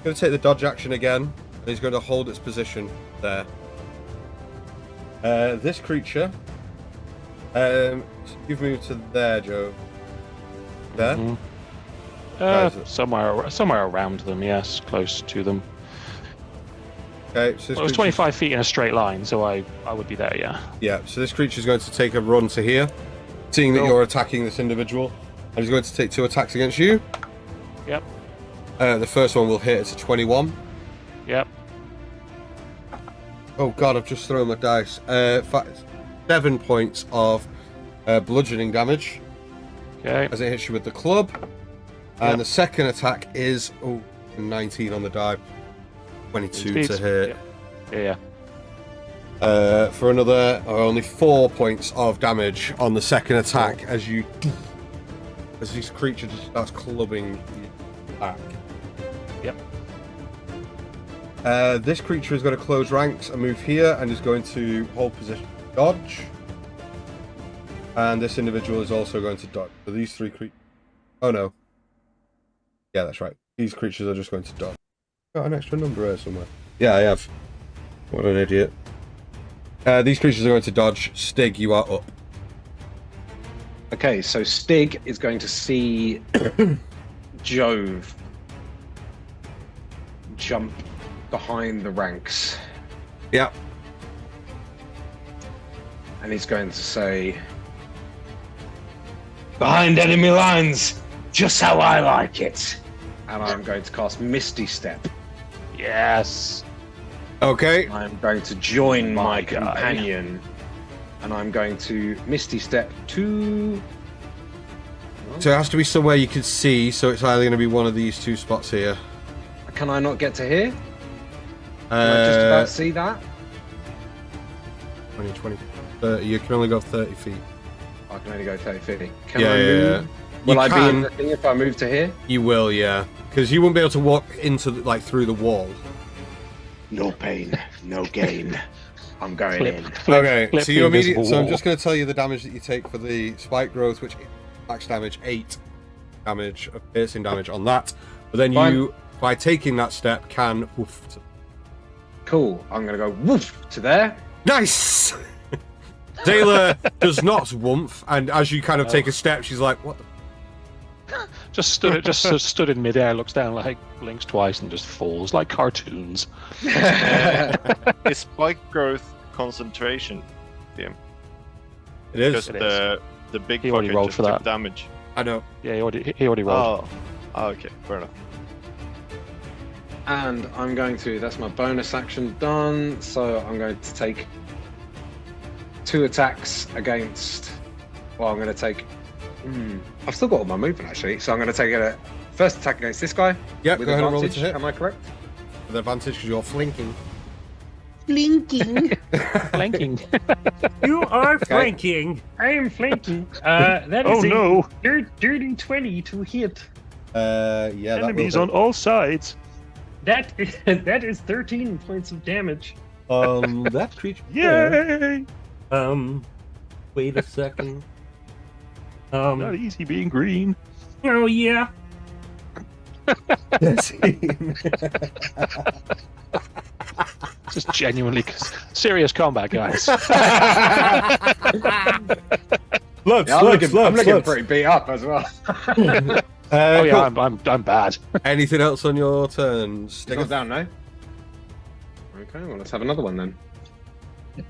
take the dodge action again, and he's going to hold its position there. This creature, you've moved to there, Joe. There. Mhm. Where is it? Somewhere around them, yes, close to them. Okay, so this Well, it was creature's- 25 feet in a straight line, so I would be there, yeah. Yeah, so this creature is going to take a run to here, seeing that Cool. you're attacking this individual, and he's going to take 2 attacks against you. Yep. The first one will hit. It's a 21. Yep. Oh god, I've just thrown my dice. 7 points of bludgeoning damage Okay. as it hits you with the club. And Yep. the second attack is 19 on the die. 22 to hit. Yeah. For another only 4 points of damage on the second attack as this creature just starts clubbing you back. Yep. This creature is going to close ranks and move here and is going to hold position dodge. And this individual is also going to dodge. So these 3 creatures. Oh no. Yeah, that's right. These creatures are just going to dodge. Got an extra number here somewhere. Yeah, I have. What an idiot. These creatures are going to dodge. Stig, you are up. Okay, so Stig is going to see Jove jump behind the ranks. Yeah. And he's going to say, behind enemy lines, just how I like it. And I'm going to cast Misty Step. Yes. Okay. I'm going to join my guy. companion. And I'm going to Misty Step to... So it has to be somewhere you can see, so it's either going to be one of these two spots here. Can I not get to here? Can I just about see that? 20, 20, 30. You can only go 30 feet. I can only go 30 feet. Can Yeah, I yeah, move? Will You I be can. in the thing if I move to here? You will, yeah. Because you won't be able to walk into, like, through the wall. No pain, no gain. I'm going Flip. in. Okay, Flip so the you invisible So I'm wall. just going to tell you the damage that you take for the spike growth, which max damage 8 damage of piercing damage on that. But then Fine. you, by taking that step, can woof. Cool. I'm going to go woof to there. Nice. Zayla does not woof, and as you kind of take a step, she's like, "What?" Just stood in midair, looks down, like blinks twice, and just falls like cartoons. Is spike growth concentration? It is. Because the big He already fucker rolled just for took that. damage. I know. Yeah, he already rolled. Oh, okay, fair enough. And I'm going to, that's my bonus action done. So I'm going to take 2 attacks against, well, I'm going to take, I've still got all my movement actually. So I'm going to take a first attack against this guy. Yeah, with go ahead and roll it advantage. to hit. Am I correct? With advantage because you're flanking. Flanking. You are flanking. I am flanking. That is Oh no! dirty 20 to hit. Yeah, that Enemies will on all sides. That is 13 points of damage. hit. That creature. Yay! Wait a second. Not easy being green. Oh yeah. Just genuinely serious combat, guys. Look, Yeah, I'm looking pretty beat up as well. Oh yeah, cool. I'm bad. Anything else on your turn? Stick it down, no? Okay, well, let's have another one then.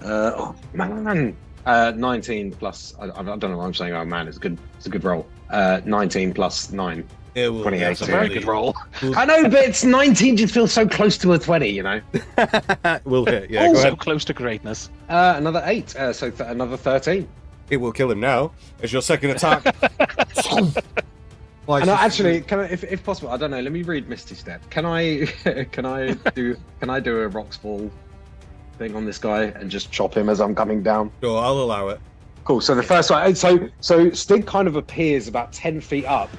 Oh, man. 19 plus, I don't know what I'm saying. Oh man, it's a good roll. 19 plus 9. It will, 28. It's a very good roll. I know, but it's 19 just feels so close to a 20, you know? will hit. Yeah, Oh, go So ahead. close to greatness. Another 8, so another 13. It will kill him now. As your second attack. Like, And actually, can I, if possible, I don't know. Let me read Misty Step. Can I do a Rocks Fall thing on this guy and just chop him as I'm coming down? Sure, I'll allow it. Cool. So the first one, so Stig kind of appears about 10 feet up,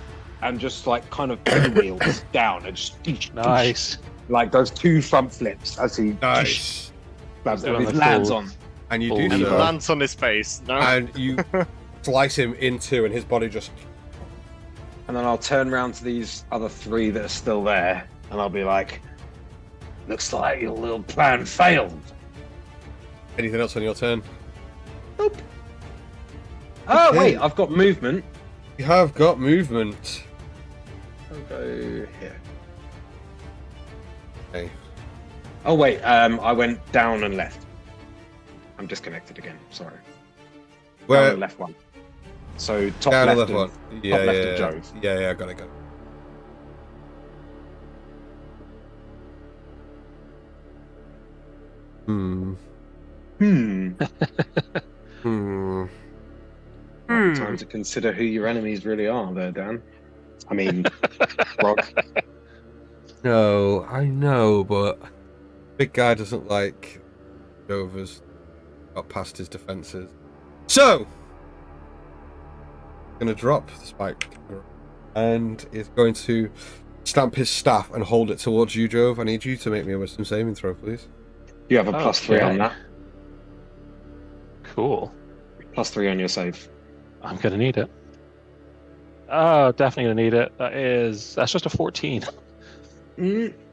and just like kind of pinwheels down and just Nice. like those 2 front flips as he Nice. grabs them, Doing his the lands full- on. And you Full do And Evo. so. lands on his face. No. And you slice him in 2, and his body just. And then I'll turn around to these other 3 that are still there, and I'll be like, "Looks like your little plan failed." Anything else on your turn? Oh Okay. wait, I've got movement. You have got movement. I'll go here. Okay. Oh wait, I went down and left. I'm disconnected again. Sorry. Down Where? and left one. So top Down left, left of, one. Yeah, top left yeah, of yeah. Jove. Yeah, got it. Hmm. Time to consider who your enemies really are, there, Dan. I mean, Rock. No, I know, but big guy doesn't like Dover's got past his defenses. So, gonna drop the spike and is going to stamp his staff and hold it towards you, Jove. I need you to make me a wisdom saving throw, please. You have a +3 on that. Cool. +3 on your save. I'm gonna need it. Oh, definitely gonna need it. That's just a 14.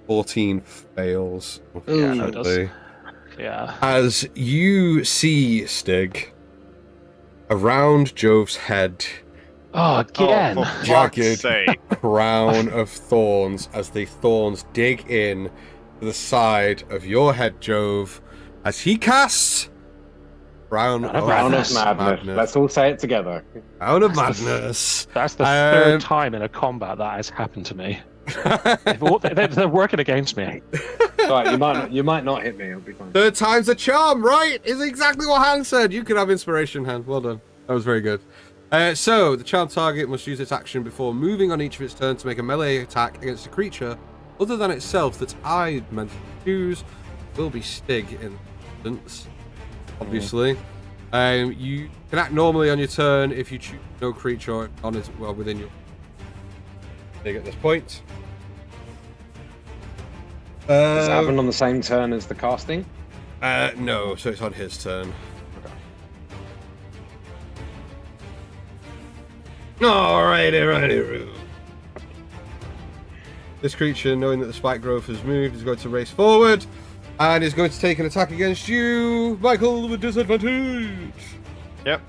14 fails. Ooh. No, it does. unfortunately. Yeah. As you see, Stig, around Jove's head Oh, again. Oh, for Jagged. fuck's sake. Crown of thorns as the thorns dig in to the side of your head, Jove, as he casts Crown of Madness. Let's all say it together. Crown of That's Madness. That's the third time in a combat that has happened to me. They're working against me. Right, you might not hit me. It'll be fine. Third time's a charm, right? Is exactly what Han said. You can have inspiration, Han. Well done. That was very good. So, the charmed target must use its action before moving on each of its turns to make a melee attack against a creature other than itself that I meant to choose. Will be Stig in instance, obviously. You can act normally on your turn if you choose no creature on it within your Stig at this point. Does it happen on the same turn as the casting? No, so it's on his turn. Alrighty. This creature, knowing that the spike growth has moved, is going to race forward and is going to take an attack against you, Michael, with disadvantage. Yep.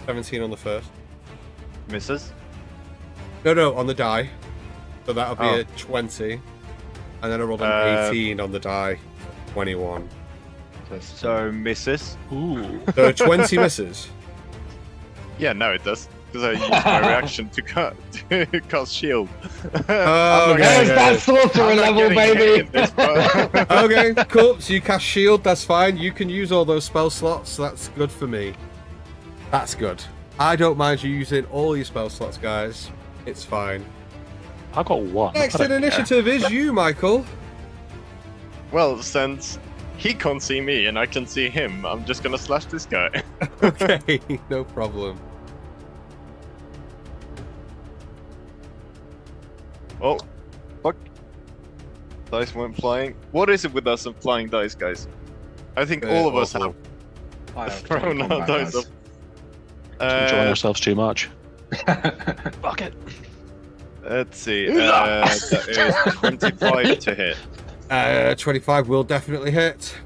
17 on the first. Misses. No, on the die. So that'll be a 20. And then I rolled an 18 on the die. 21. So misses. Ooh. So 20 misses. Yeah, no, it does. Because I used my reaction to cast shield. That's sorcerer level, baby. Okay, cool. So you cast shield, that's fine. You can use all those spell slots, so that's good for me. That's good. I don't mind you using all your spell slots, guys. It's fine. I got one. Next I in don't care. initiative is you, Michael. Well, since he can't see me and I can see him, I'm just gonna slash this guy. Okay, no problem. Oh, fuck. Dice went flying. What is it with us and flying dice, guys? I think all of us awful. have thrown our dice up. Enjoying ourselves too much. Fuck it. Let's see. That is 25 to hit. 25 will definitely hit.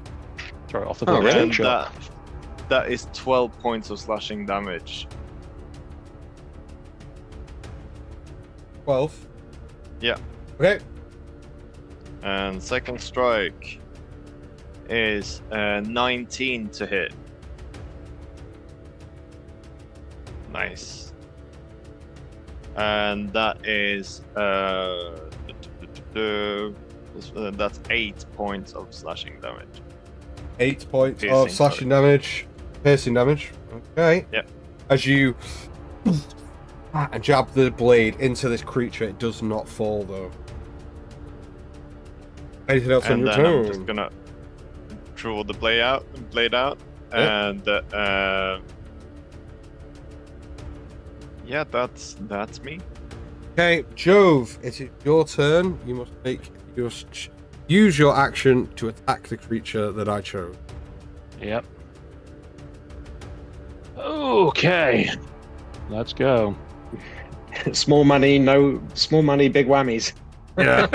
Throw it off the Oh, board. really? Sure. That is 12 points of slashing damage. 12. Yeah. Okay. And second strike is 19 to hit. Nice. And that is that's 8 points of slashing damage. 8 points Piercing, of slashing damage. Piercing damage. Okay. Yeah. As you jab the blade into this creature, it does not fall though. Anything else on And your then turn? I'm just gonna draw the blade out, Yep. and yeah, that's me. Okay, Jove, it is your turn. You must use your action to attack the creature that I chose. Yep. Okay. Let's go. Small money, big whammies. Yeah.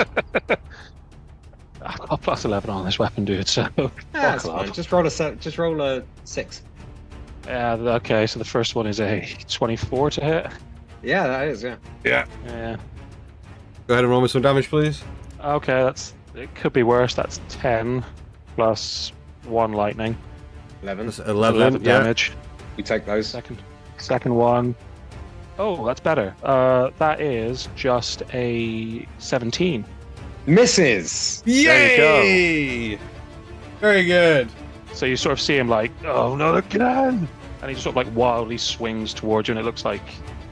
I've got plus 11 on this weapon, dude, so... That's fuck fine. off. Just roll a 6. Yeah, okay, so the first one is a 24 to hit. Yeah, that is, yeah. Yeah. Yeah. Go ahead and roll me some damage, please. Okay, it could be worse. That's 10 plus 1 lightning. 11. That's 11 damage. You take those. Second one. Oh, that's better. That is just a 17. Misses! Yay! Very good. So you sort of see him like, oh, not again! And he sort of like wildly swings towards you, and it looks like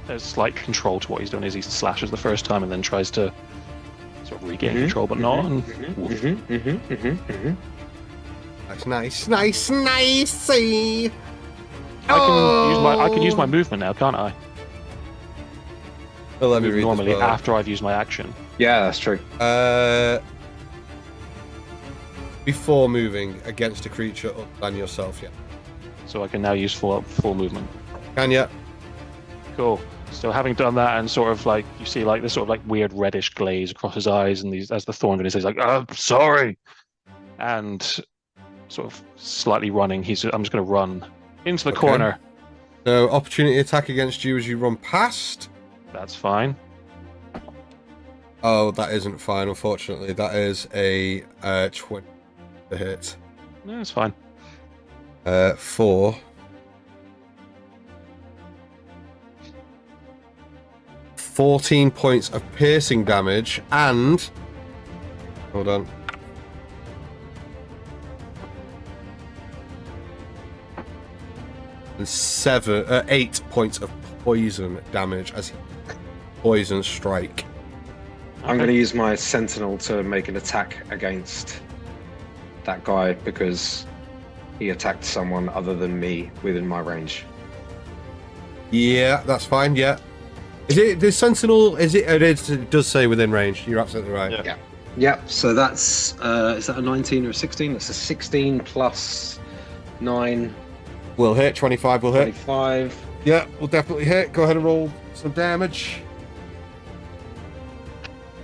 there's slight control to what he's doing. Is he slashes the first time and then tries to sort of regain control, but not. And Nice. I can use my movement now, can't I? Well, let me read Normally this well. after I've used my action. Yeah, that's true. Before moving against a creature other than yourself, yeah. So I can now use full movement. Can ya? Cool. So having done that, and sort of like you see like this sort of like weird reddish glaze across his eyes, and as the thorn goes, he's like, "I'm sorry," and sort of slightly running. I'm just going to run into the corner. So opportunity attack against you as you run past. That's fine. Oh, that isn't fine, unfortunately. That is a 20 to hit. No, it's fine. 4. $14 points of piercing damage and hold on. And 8 points of poison damage as he poison strike. I'm going to use my sentinel to make an attack against that guy because he attacked someone other than me within my range. Yeah, that's fine. Yeah, is it the sentinel? It does say within range. You're absolutely right. Yeah. Yeah, so that's is that a 19 or a 16? That's a 16 plus 9, Will hit. 25 will hit. 25. Yeah, we'll definitely hit. Go ahead and roll some damage.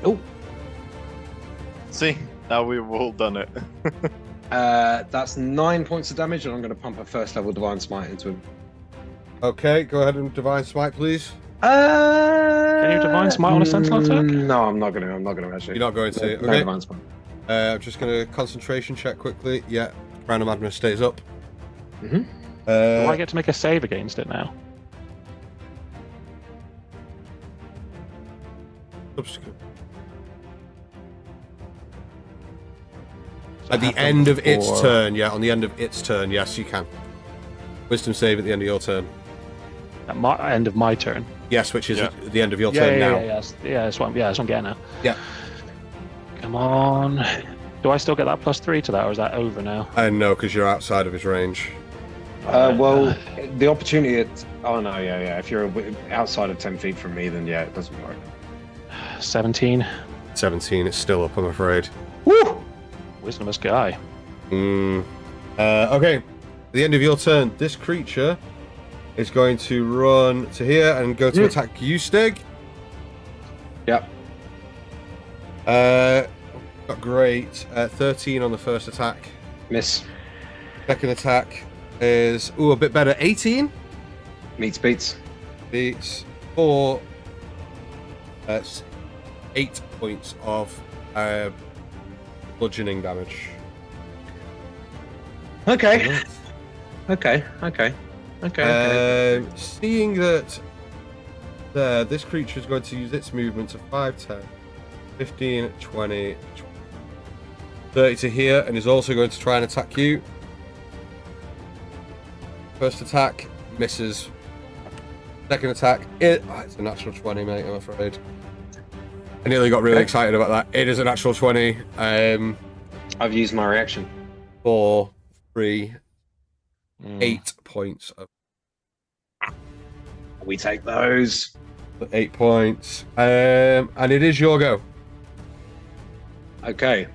Oh, See, now we've all done it. that's 9 points of damage, and I'm going to pump a first level Divine Smite into him. Okay, go ahead and divine smite, please. Can you Divine Smite on a sentinel attack? No, I'm not going to. actually. You're not going to. No Okay. Divine Smite. I'm just going to concentration check quickly. Yeah, Random Madness stays up. Mhm. Do I get to make a save against it now? Subsequent. So At I the have done end of its before. turn, yeah, on the end of its turn, yes, you can. Wisdom save at the end of your turn. At my end of my turn. Yes, which is Yeah. at the end of your Yeah, turn yeah, now. that's what I'm getting at. Yeah. Come on. Do I still get that +3 to that, or is that over now? And no, because you're outside of his range. Well, the opportunity. Oh no, yeah. If you're outside of 10 feet from me, then yeah, it doesn't work. 17. 17, it's still up, I'm afraid. Woo! Wisdomous guy. Okay, at the end of your turn, this creature is going to run to here and go to attack you, Stig. Yep. Got great. 13 on the first attack. Miss. Second attack is a bit better. 18 Meets beats. beats 4. 8 points of bludgeoning damage. Okay. Okay. Seeing that this creature is going to use its movement to 5, 10, 15, 20, 30 to here, and is also going to try and attack you. First attack misses. Second attack, it's a natural 20, mate, I'm afraid. I nearly got really excited about that. It is a natural 20. I've used my reaction. 4, 3, 8 points of We take those. 8 points. And it is your go. Okay.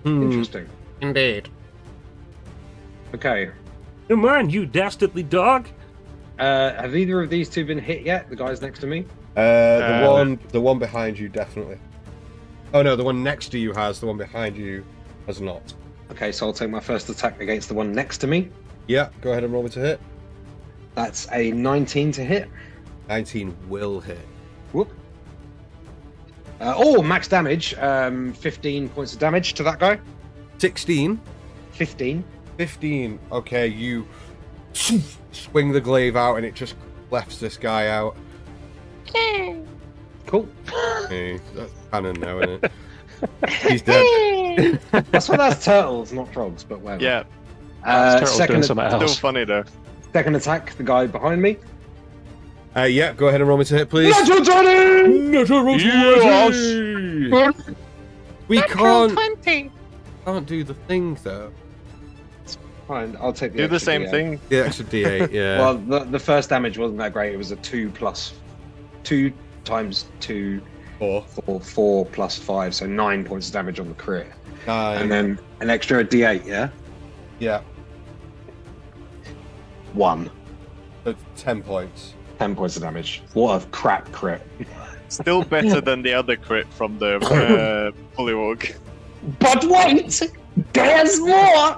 Interesting. Indeed. Okay. Come on, you dastardly dog. Have either of these two been hit yet? The guys next to me? The one behind you definitely. Oh no, the one next to you has. The one behind you has not. Okay, so I'll take my first attack against the one next to me. Yeah, go ahead and roll me to hit. That's a 19 to hit. 19 will hit. Whoop. Max damage. 15 points of damage to that guy. 16. 15. 15. Okay, you swing the glaive out and it just lefts this guy out. Cool. Hey, that's canon now, isn't it? He's dead. That's what that's turtles, not frogs, but whatever. Yeah, Turtle's doing Second, something still else. funny though. second attack, the guy behind me. Yeah, go ahead and roll me to hit, please. Natural 20! Natural Yes! 20! We can't do the thing though. Fine, I'll take the Do the extra same D8. thing. The extra D8, yeah. Well, the first damage wasn't that great. It was a 2 times 2, 4 plus 5, so 9 points of damage on the crit. 9. And then an extra D8, yeah? Yeah, 1. so 10 points. 10 points of damage. What a crap crit. Still better than the other crit from the Bullywog. But wait! There's more!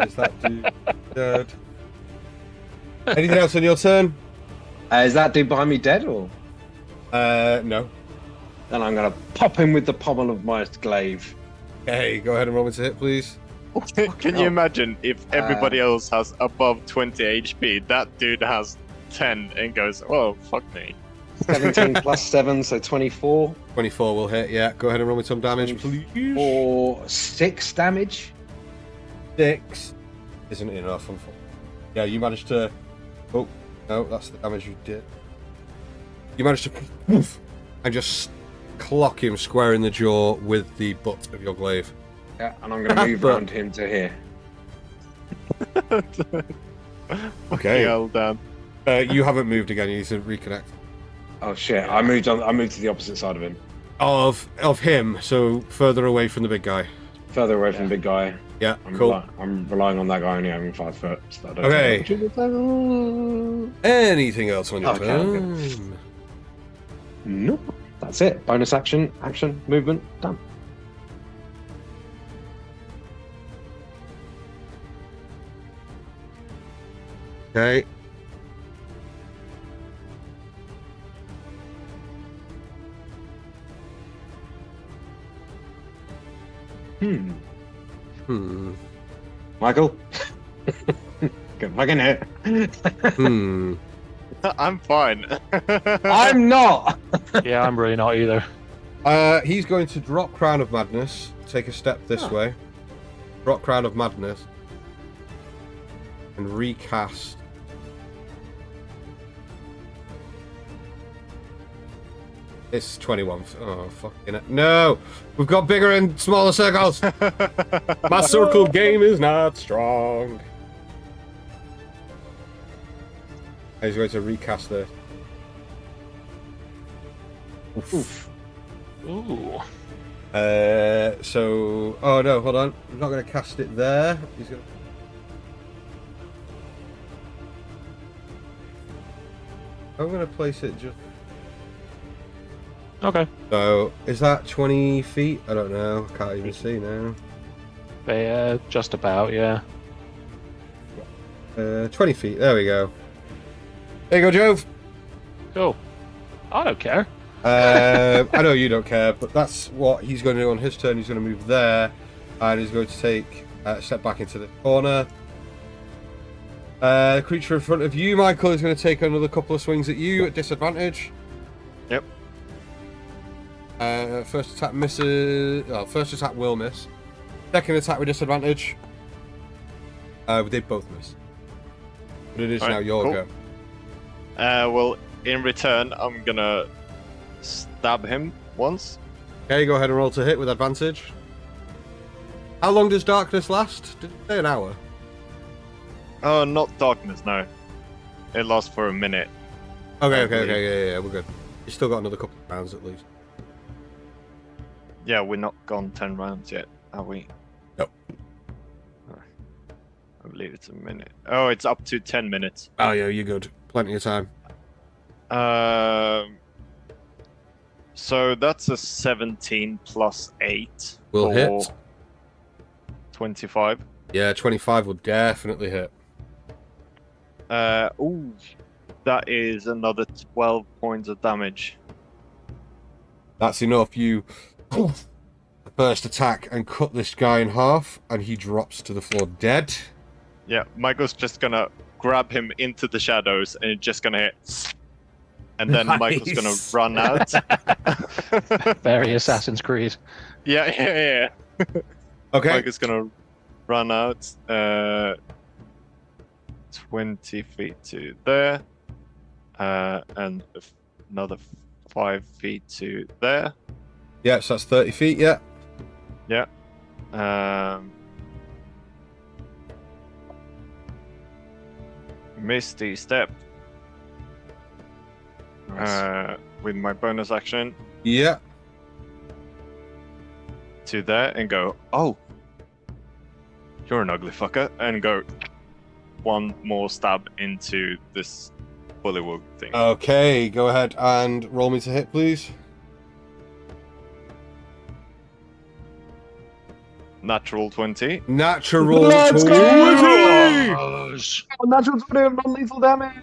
Is that dude dead? Anything else on your turn? Is that dude behind me dead, or? No. Then I'm going to pop him with the pommel of my glaive. Hey, go ahead and roll me to hit, please. Can you imagine if everybody else has above 20 HP, that dude has 10 and goes, "Oh, fuck me." 17 plus 7, so 24. 24 will hit, yeah. Go ahead and roll me some damage, please. Or 6 damage. 6 isn't enough, unfortunately. Yeah, you managed to... Oh, no, that's the damage you did. You managed to... Poof, and just clock him square in the jaw with the butt of your glaive. Yeah, and I'm going to move around him to here. Okay. Hell, Dan. You haven't moved again, you need to reconnect. Oh shit! I moved to the opposite side of him, Of him, so further away from the big guy. further away from the big guy. Yeah, cool. I'm relying on that guy only having 5 foot. So I don't Okay. take Anything else on your Okay, turn? Nope. That's it. Bonus action, movement, done. Okay. Michael? Good fucking hit. I'm fine. I'm not! Yeah, I'm really not either. He's going to drop Crown of Madness, take a step this way. Drop Crown of Madness. And recast. It's 21. Oh, fucking it. No! We've got bigger and smaller circles! My circle game is not strong. He's going to recast this. Oof. Ooh. So... Oh, no, hold on. I'm not going to cast it there. He's going to... I'm going to place it just... Okay. So, is that 20 feet? I don't know. I can't even see now. Just about, yeah. 20 feet. There we go. There you go, Jove. Cool. I don't care. I know you don't care, but that's what he's going to do on his turn. He's going to move there, and he's going to take a step back into the corner. The creature in front of you, Michael, is going to take another couple of swings at you at disadvantage. Yep. First attack misses. Well, first attack will miss. Second attack with disadvantage. They both miss. But it is now your go. Well, in return, I'm gonna stab him once. Okay, go ahead and roll to hit with advantage. How long does darkness last? Did it say an hour? Oh, not darkness, no. It lasts for a minute. Okay, yeah, we're good. You still got another couple of rounds at least. Yeah, we're not gone 10 rounds yet, are we? Nope. I believe it's a minute. Oh, it's up to 10 minutes. Oh yeah, you're good. Plenty of time. So that's a 17 plus 8. Will for hit. 25. Yeah, 25 will definitely hit. Ooh, that is another 12 points of damage. That's enough. You first attack and cut this guy in half, and he drops to the floor dead. Yeah, Michael's just gonna grab him into the shadows and it's just gonna hit. And then Michael's gonna run out. Very Assassin's Creed. Yeah. Okay. Michael's gonna run out 20 feet to there. And another 5 feet to there. Yeah, so that's 30 feet, yeah. Yeah. Misty step. Nice. With my bonus action Yeah. to there and go, oh, you're an ugly fucker, and go one more stab into this bullywug thing. Okay, go ahead and roll me to hit, please. Natural 20. Natural Let's 20! go! Natural 20 of non-lethal damage.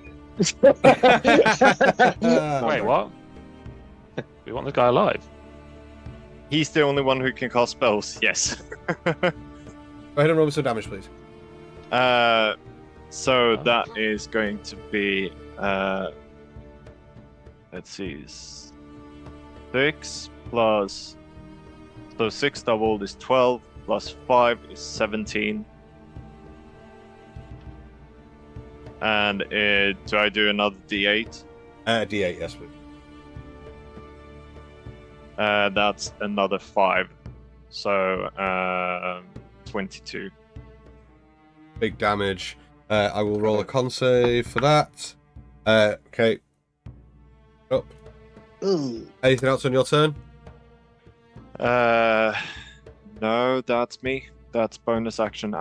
Wait, what? We want this guy alive. He's the only one who can cast spells, yes. Go ahead and roll me some damage, please. So that is going to be, let's see, 6 plus, so 6 doubled is 12, plus 5 is 17. And do I do another D8? D8, yes, please. That's another 5. So, 22. Big damage. I will roll a con save for that. Okay. Up. Anything else on your turn? No, that's me. That's bonus action.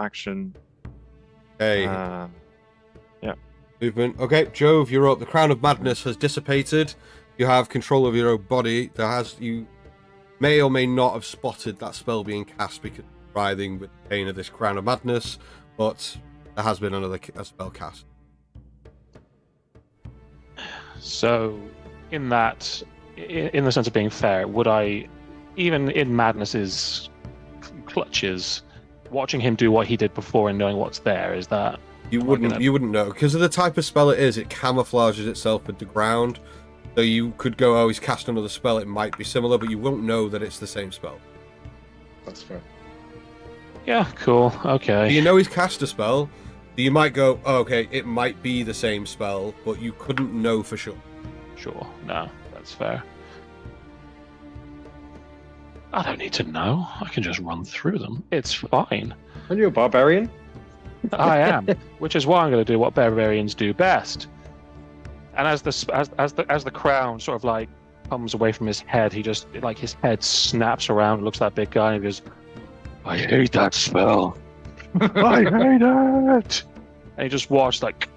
Okay. Yeah. Movement. Okay, Jove, you're up. The Crown of Madness has dissipated. You have control of your own body. You may or may not have spotted that spell being cast because you're writhing with the pain of this Crown of Madness, but there has been another spell cast. So, in that, in the sense of being fair, would I, even in Madness's clutches, watching him do what he did before and knowing what's there, is that... You wouldn't know. Because of the type of spell it is, it camouflages itself with the ground. So you could go, oh, he's cast another spell, it might be similar, but you won't know that it's the same spell. That's fair. Yeah, cool, okay. You know he's cast a spell, you might go, oh, okay, it might be the same spell, but you couldn't know for sure. Sure, no, that's fair. I don't need to know. I can just run through them. It's fine. Are you a barbarian? I am, which is why I'm going to do what barbarians do best. And as the crown sort of like comes away from his head, he just like his head snaps around, looks at that big guy, and he goes, "I hate that spell. I hate it." And he just watched like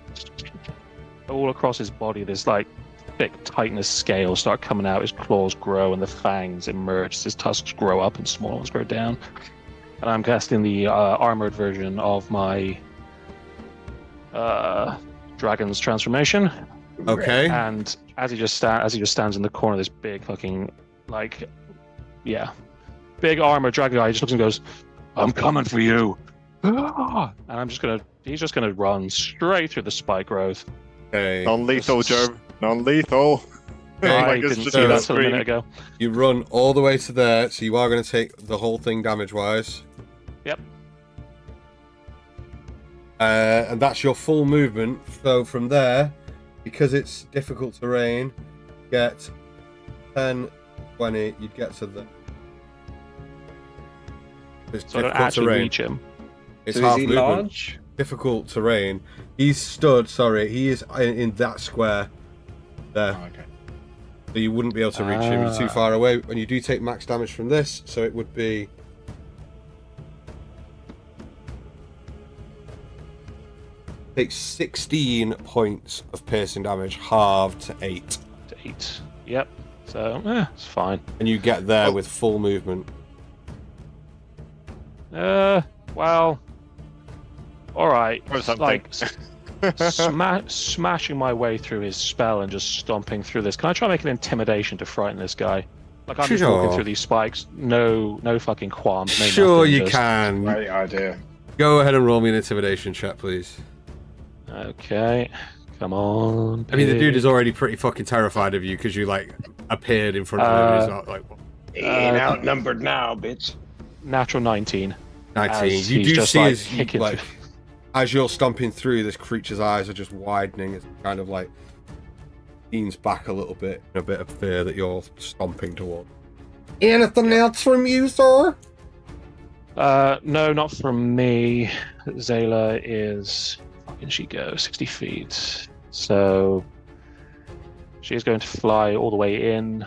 all across his body, this like thick titanous scales start coming out. His claws grow and the fangs emerge. His tusks grow up and small ones grow down. And I'm casting the armored version of my dragon's transformation. Okay. And as he just stands in the corner of this big fucking big armored dragon guy, he just looks and goes, "I'm coming for you." And he's just gonna run straight through the spike growth. Okay. Non-lethal, Joe. Non-lethal. I didn't see that till a minute ago. You run all the way to there, so you are going to take the whole thing damage-wise. Yep. And that's your full movement. So from there, because it's difficult terrain, get 10, 20, you'd get to the... It's So I don't difficult actually terrain. reach him. It's So half is he movement. large? Difficult terrain. He is in that square there. Oh, okay. So you wouldn't be able to reach him. You're too far away. And you do take max damage from this, so it would be... Take 16 points of piercing damage, halved to 8. To 8. Yep. So, it's fine. And you get there with full movement. Well... Alright. Or something. Like, smashing my way through his spell and just stomping through this. Can I try and make an intimidation to frighten this guy? Like, I'm just walking through these spikes, no fucking qualms, no Sure nothing, you just... can. Great idea. Go ahead and roll me an intimidation check, please. Okay. Come on. I mean, the dude pig. is already pretty fucking terrified of you because you, like, appeared in front of him. He's not, like, what? He ain't outnumbered now, bitch. Natural 19. 19. As You he's do just, see like, as, kicking like, through. as you're stomping through, this creature's eyes are just widening. It's kind of like leans back a little bit in a bit of fear that you're stomping toward. Anything else from you, sir? No, not from me. Zayla is... How can she go? 60 feet. So... She's going to fly all the way in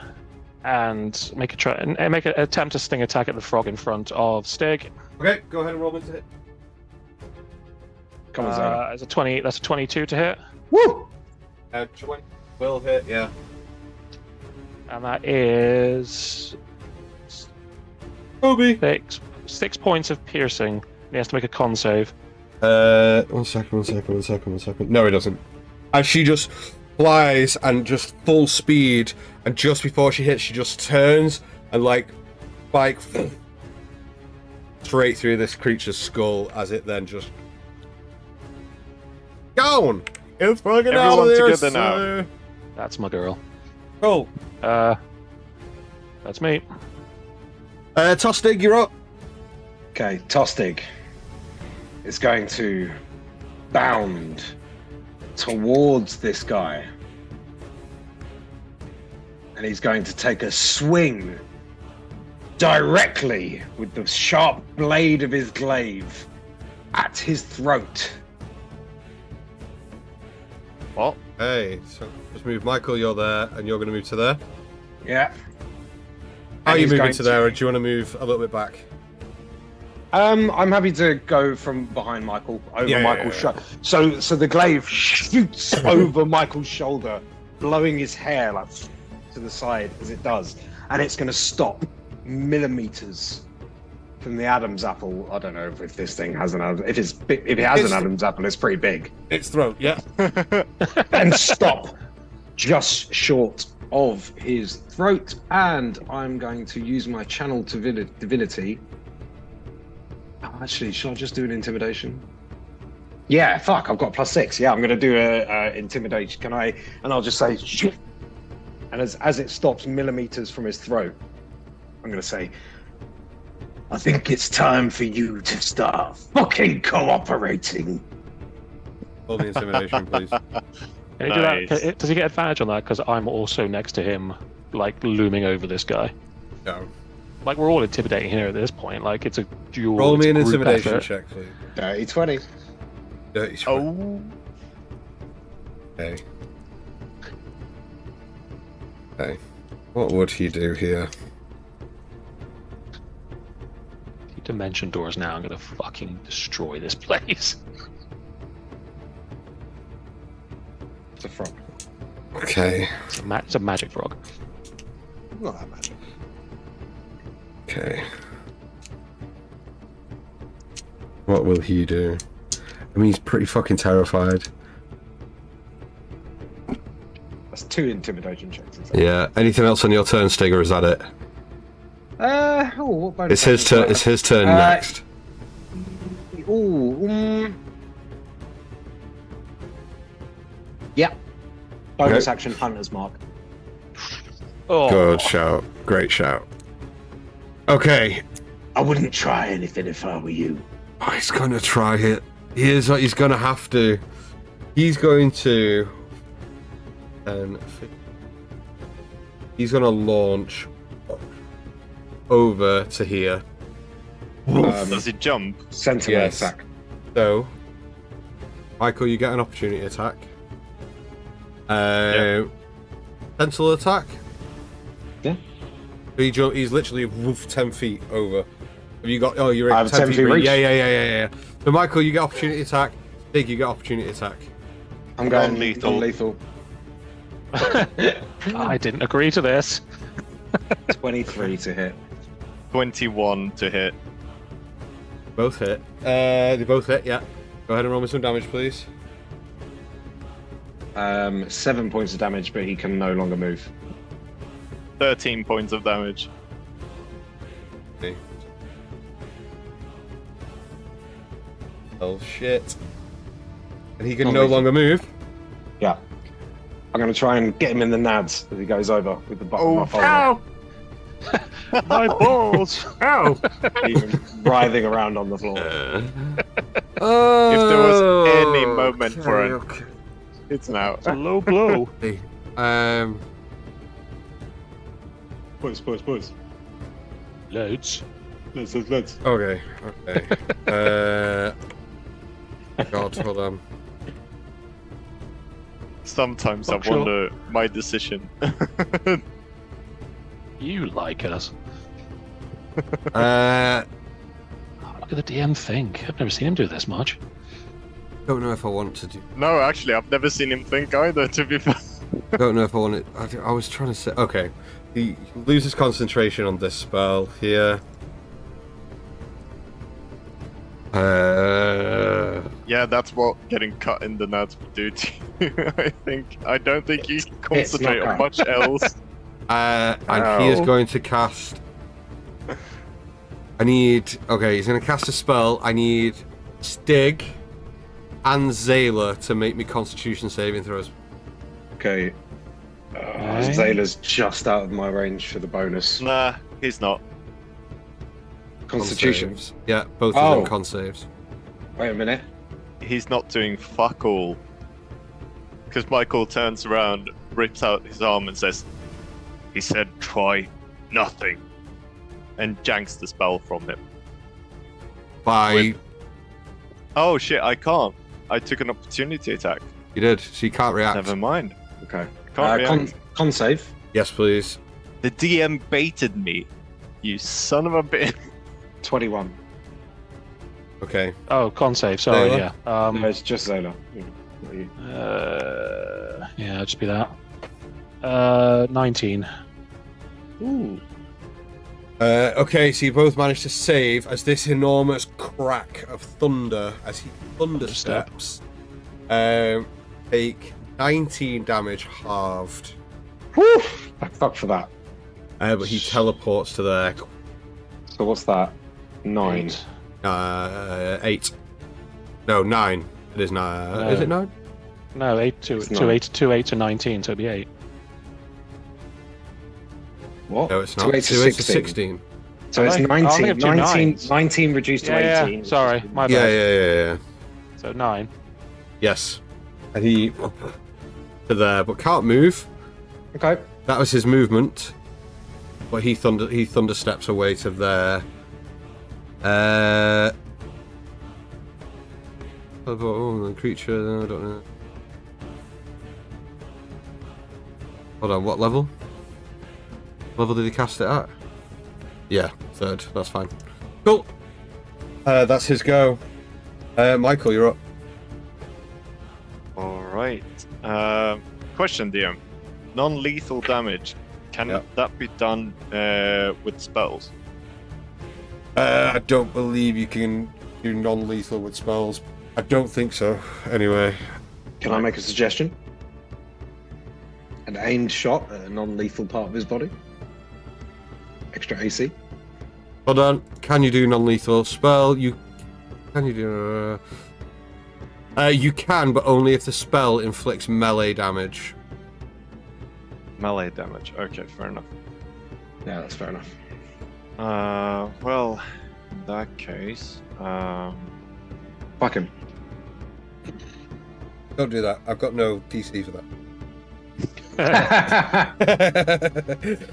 and make an attempt to sting attack at the frog in front of Stig. Okay, go ahead and roll me to hit. Come on, Zayla. It's a 20. That's a 22 to hit, Woo! 20 will hit, yeah. and that is Kobe. 6 points of piercing. He has to make a con save. 1 second. No, it doesn't. And she just flies and just full speed, and just before she hits, she just turns and like straight through this creature's skull as it then just gone. It's fucking Everyone out of there, together now. sir. That's my girl. Cool. That's me. Tostig, you're up. Okay, Tostig is going to bound towards this guy. And he's going to take a swing directly with the sharp blade of his glaive at his throat. What? Hey, so just move. Michael, you're there, and you're going to move to there. Yeah. How are And you he's moving going to there, or do you want to move a little bit back? I'm happy to go from behind Michael over Yeah, Michael's yeah. shoulder. So the glaive shoots over Michael's shoulder, blowing his hair like to the side as it does, and it's going to stop millimeters from the Adam's apple. I don't know if this thing has an Adam's. If it has an Adam's apple, it's pretty big, Its throat, yeah. and stop just short of his throat. And I'm going to use my channel divinity. Oh, actually, should I just do an intimidation? Yeah, fuck, I've got +6. Yeah, I'm going to do a intimidation. Can I? And I'll just say, shit. And as it stops millimeters from his throat, I'm going to say, I think it's time for you to start fucking cooperating. Roll the intimidation, please. Can he do that? Does he get advantage on that? Because I'm also next to him, like looming over this guy. No. Like we're all intimidating here at this point. Like it's a duel. Roll it's me a an group intimidation effort. check, please. Dirty 20. Dirty 20. Oh. Okay. Okay. What would he do here? If you dimension doors now, I'm gonna fucking destroy this place. It's a frog. Okay. It's a magic frog. Not that magic. Okay. What will he do? I mean, he's pretty fucking terrified. That's 2 intimidation checks. Yeah. Anything else on your turn, Stig, or is that it? What bonus It's his action turn. do I It's his turn Uh, next. have? Ooh. Yeah. Bonus Okay. action, Hunter's Mark. Oh, Good shout. Great shout. Okay. I wouldn't try anything if I were you. Oh, he's gonna try it. Here's what he's gonna have to. He's going to. He's gonna launch over to here. Does it jump? Sentinel Yes. attack. So, Michael, you get an opportunity attack. Sentinel attack. Yeah. He's literally 10 feet over. Have you got? Oh, you're I have 10 feet. reach. Yeah. So, Michael, you get opportunity attack. Stig, you get opportunity attack. I'm going Non-lethal. non-lethal. I didn't agree to this. 23 to hit. 21 to hit. Both hit. They both hit. Yeah. Go ahead and roll me some damage, please. 7 points of damage, but he can no longer move. 13 points of damage. Okay. Oh shit. And he can no Non-lethal. longer move. Yeah. I'm going to try and get him in the nads as he goes over with the bottom Oh, of my Ow! My balls. Ow! even writhing around on the floor. Oh, If there was any moment for it. okay. It's now. It's a low blow. Hey, Boys. Loads. Let's. okay. God, hold on. Sometimes Fuck I wonder my decision. You like us. Uh, Oh, look at the DM think. I've never seen him do this much. don't know if I want to do. No, actually, I've never seen him think either, to be fair. Don't know if I want it. I was trying to say. Okay, he loses concentration on this spell here. Yeah, that's what getting cut in the nuts would do to you. I don't think you can concentrate on much else. And he is going to cast. He's going to cast a spell. I need Stig and Zayla to make me Constitution saving throws. Okay. Zayla's just out of my range for the bonus. Nah, he's not. Constitution. Con saves. Yeah, both of them con saves. Wait a minute. He's not doing fuck all. Because Michael turns around, rips out his arm and says, "He said try nothing." And janks the spell from him. Oh shit, I can't. I took an opportunity attack. You did, so you can't react. Never mind. Okay. Can't react. Con save. Yes, please. The DM baited me. You son of a bitch. 21. Okay. Oh, con save. Sorry. Zayla? Yeah. No, it's just Zayla. Yeah, it'll just be that. 19. Ooh. Okay, so you both managed to save as this enormous crack of thunder, as he thunder steps, take 19 damage halved. Whew! Thank fuck for that. But he teleports to there. So what's that? 9. 8. No, 9. It is 9. No. Is it 9? No, 8 to 19, so it'll be 8. What? No, it's not. 2 8 to 2 8 to 16. 16. So it's I'll 19, give 2 19, nines. 19 reduced to Yeah, 18. sorry, my Yeah, bad. yeah. So 9. Yes. And he to there, but can't move. Okay. That was his movement. But he thunder steps away to there. The creature, I don't know. Hold on, what level? Level did he cast it at? Yeah, 3rd. That's fine. Cool. That's his go. Michael, you're up. Alright. Question, DM. Non-lethal damage. Can that be done with spells? I don't believe you can do non-lethal with spells. I don't think so. Anyway. Can I make a suggestion? An aimed shot at a non-lethal part of his body? Extra AC? Hold on. Can you do non-lethal spell? Can you do? You can, but only if the spell inflicts melee damage. Melee damage. Okay, fair enough. Yeah, that's fair enough. Well, in that case, Fuck him. Don't do that. I've got no DC for that.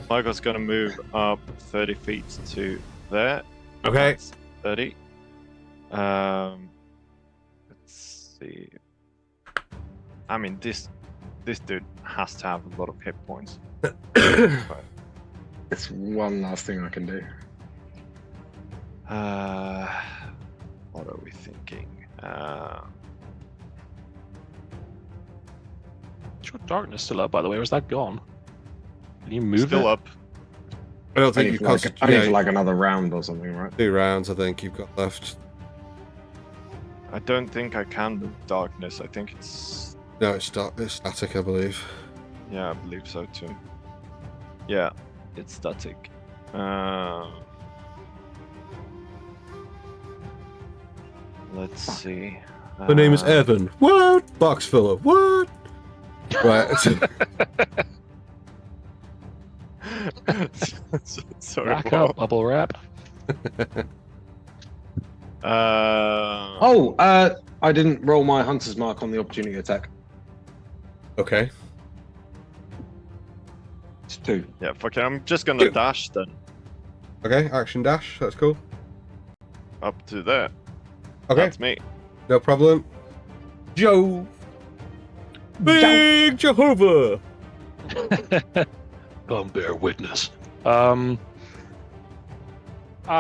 Michael's gonna move up 30 feet to there. Okay. That's 30. Let's see. I mean, this dude has to have a lot of hit points. It's one last thing I can do. What are we thinking? Is your darkness still up, by the way, or is that gone? Can you move Still it? up. I don't think I you've need for like another round or something, right? 2 rounds. I think you've got left. I don't think I can with darkness. I think it's. No, it's static, I believe. Yeah, I believe so too. Yeah, it's static. Let's see. My name is Evan. What? Box filler. What? Right. Sorry. Back up, bubble wrap. I didn't roll my hunter's mark on the opportunity attack. Okay. It's 2. Yeah, fuck it. I'm just gonna dash then. Okay, action dash. That's cool. Up to there. Okay, That's me. no problem. Joe. Big Jehovah. Come bear witness. I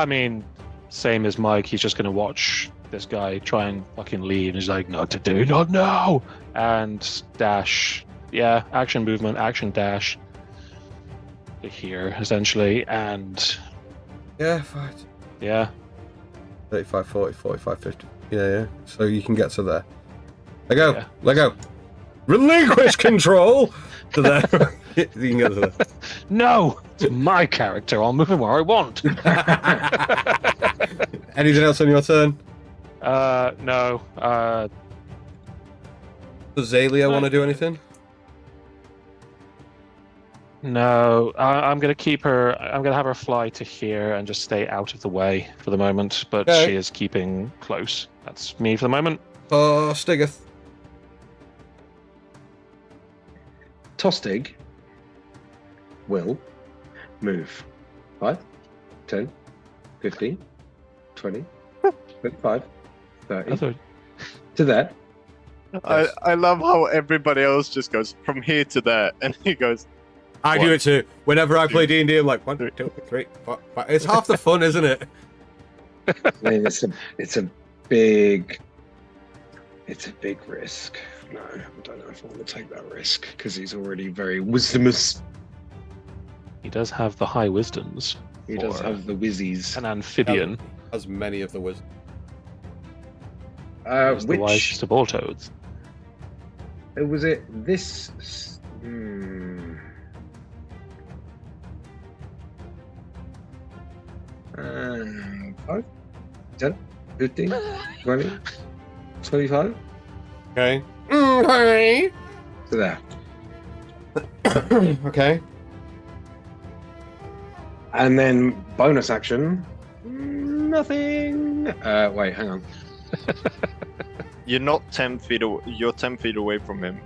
mean, same as Mike, he's just going to watch this guy try and fucking leave. He's like, not today, not now. And dash. Yeah, action movement, action dash. To here, essentially. And Yeah, fight. yeah. 35, 40, 45, 50. Yeah. So you can get to there. Let go. Yeah. Let go. Relinquish control to there. You can get to there. No! It's my character. I'll move him where I want. Anything else on your turn? No. Does Zalia want to do anything? No. I'm going to keep her. I'm going to have her fly to here and just stay out of the way for the moment. But Okay. she is keeping close. That's me for the moment. Stigeth. Tostig will move 5, 10, 15, 20, 25, 30 I thought- to there. I love how everybody else just goes from here to there, and he goes. I do it too. Whenever I play D&D, I'm like 1, 2, 3, 4, 5. It's half the fun, isn't it? I mean, it's a big risk. No, I don't know if I want to take that risk because he's already very wisdomous. He does have the high wisdoms. He does for have the whizzies. an amphibian. As many of the wizards. He's the wisest of all toads. Was it this? 5, 10, 15, 20, 25 Okay. Okay. to there. Okay. And then bonus action. Nothing. Wait, hang on. You're not 10 feet away. You're 10 feet away from him.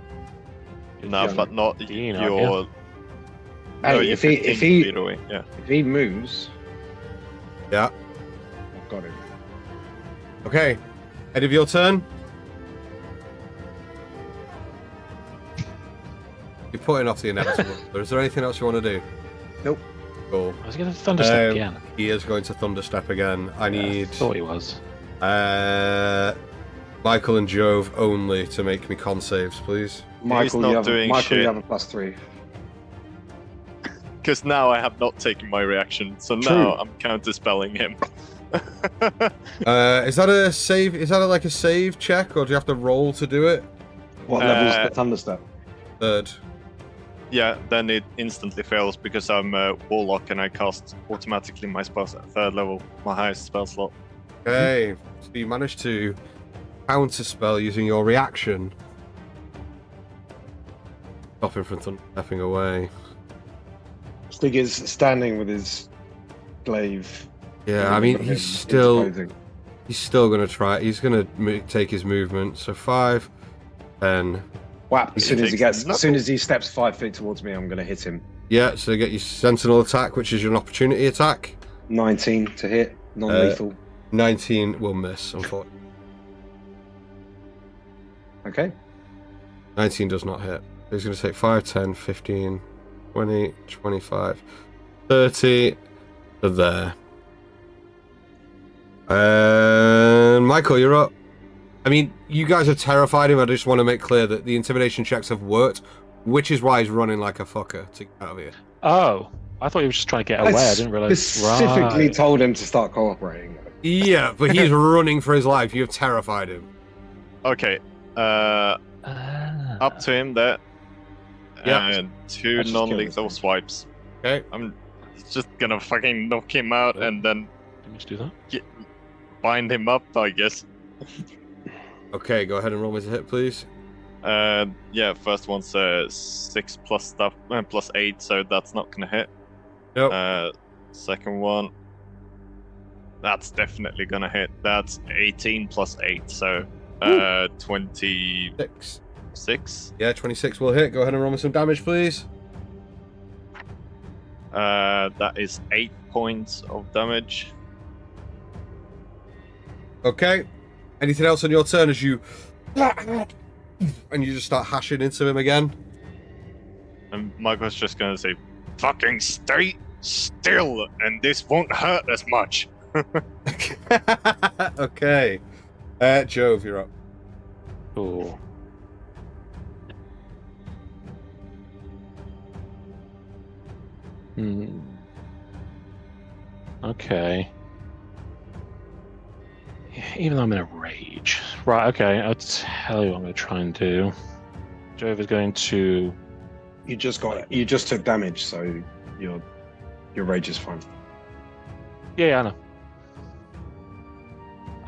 No, Yeah. but not Dean, you're. aren't No, Hey, you're if he 15 if he feet away. Yeah. if he moves, Yeah. I've got him. Okay. End of your turn. You're putting off the inevitable. But is there anything else you want to do? Nope. Cool. I was going to thunderstep again. He is going to thunderstep again. I I need thought he was. Michael and Jove only to make me con saves, please. Michael, not you have, doing Michael, shit. you have a +3. Because now I have not taken my reaction, so True. now I'm counterspelling him. Is that a save? Is that like a save check, or do you have to roll to do it? What level's the thunderstep? Third. Yeah, then it instantly fails because I'm a warlock and I cast automatically my spells at 3rd level, my highest spell slot. Okay. So you managed to counter spell using your reaction. Stop him from thunderstepping away. Stig is standing with his glaive. Yeah, I mean him he's still interposing. gonna try. He's gonna take his movement. So 5, 10. Whap! As soon as he takes gets, as soon as he steps 5 feet towards me, I'm going to hit him. Yeah. So get your sentinel attack, which is your opportunity attack. 19 to hit, non-lethal. 19 will miss, unfortunately. Okay. 19 does not hit. He's going to take 5, 10, 15, 20, 25, 30 to there. And Michael, you're up. I mean, you guys have terrified him. I just want to make clear that the intimidation checks have worked, which is why he's running like a fucker to get out of here. Oh, I thought he was just trying to get away. I didn't realize. Specifically Right. told him to start cooperating. Yeah, but he's running for his life. You have terrified him. Okay, Ah. up to him there. Yeah. And 2 I just killed non-lethal him. swipes. Okay. I'm just gonna fucking knock him out and then Did we just do that? bind him up, I guess. Okay, go ahead and roll me to hit, please. Yeah, first one's 6 plus stuff, plus 8, so that's not gonna hit. Nope. Second one, that's definitely gonna hit. That's 18 plus 8, so 26. 6. Yeah, 26 will hit. Go ahead and roll me some damage, please. That is 8 points of damage. Okay. Anything else on your turn as you... And you just start hashing into him again? And Michael's just gonna say, fucking stay still, and this won't hurt as much. Okay. Jove, you're up. Oh. Hmm. Okay. even though I'm in a rage. Right, okay, I'll tell you what I'm going to try and do. Jove is going to... You just took damage, so your rage is fine. Yeah, I know.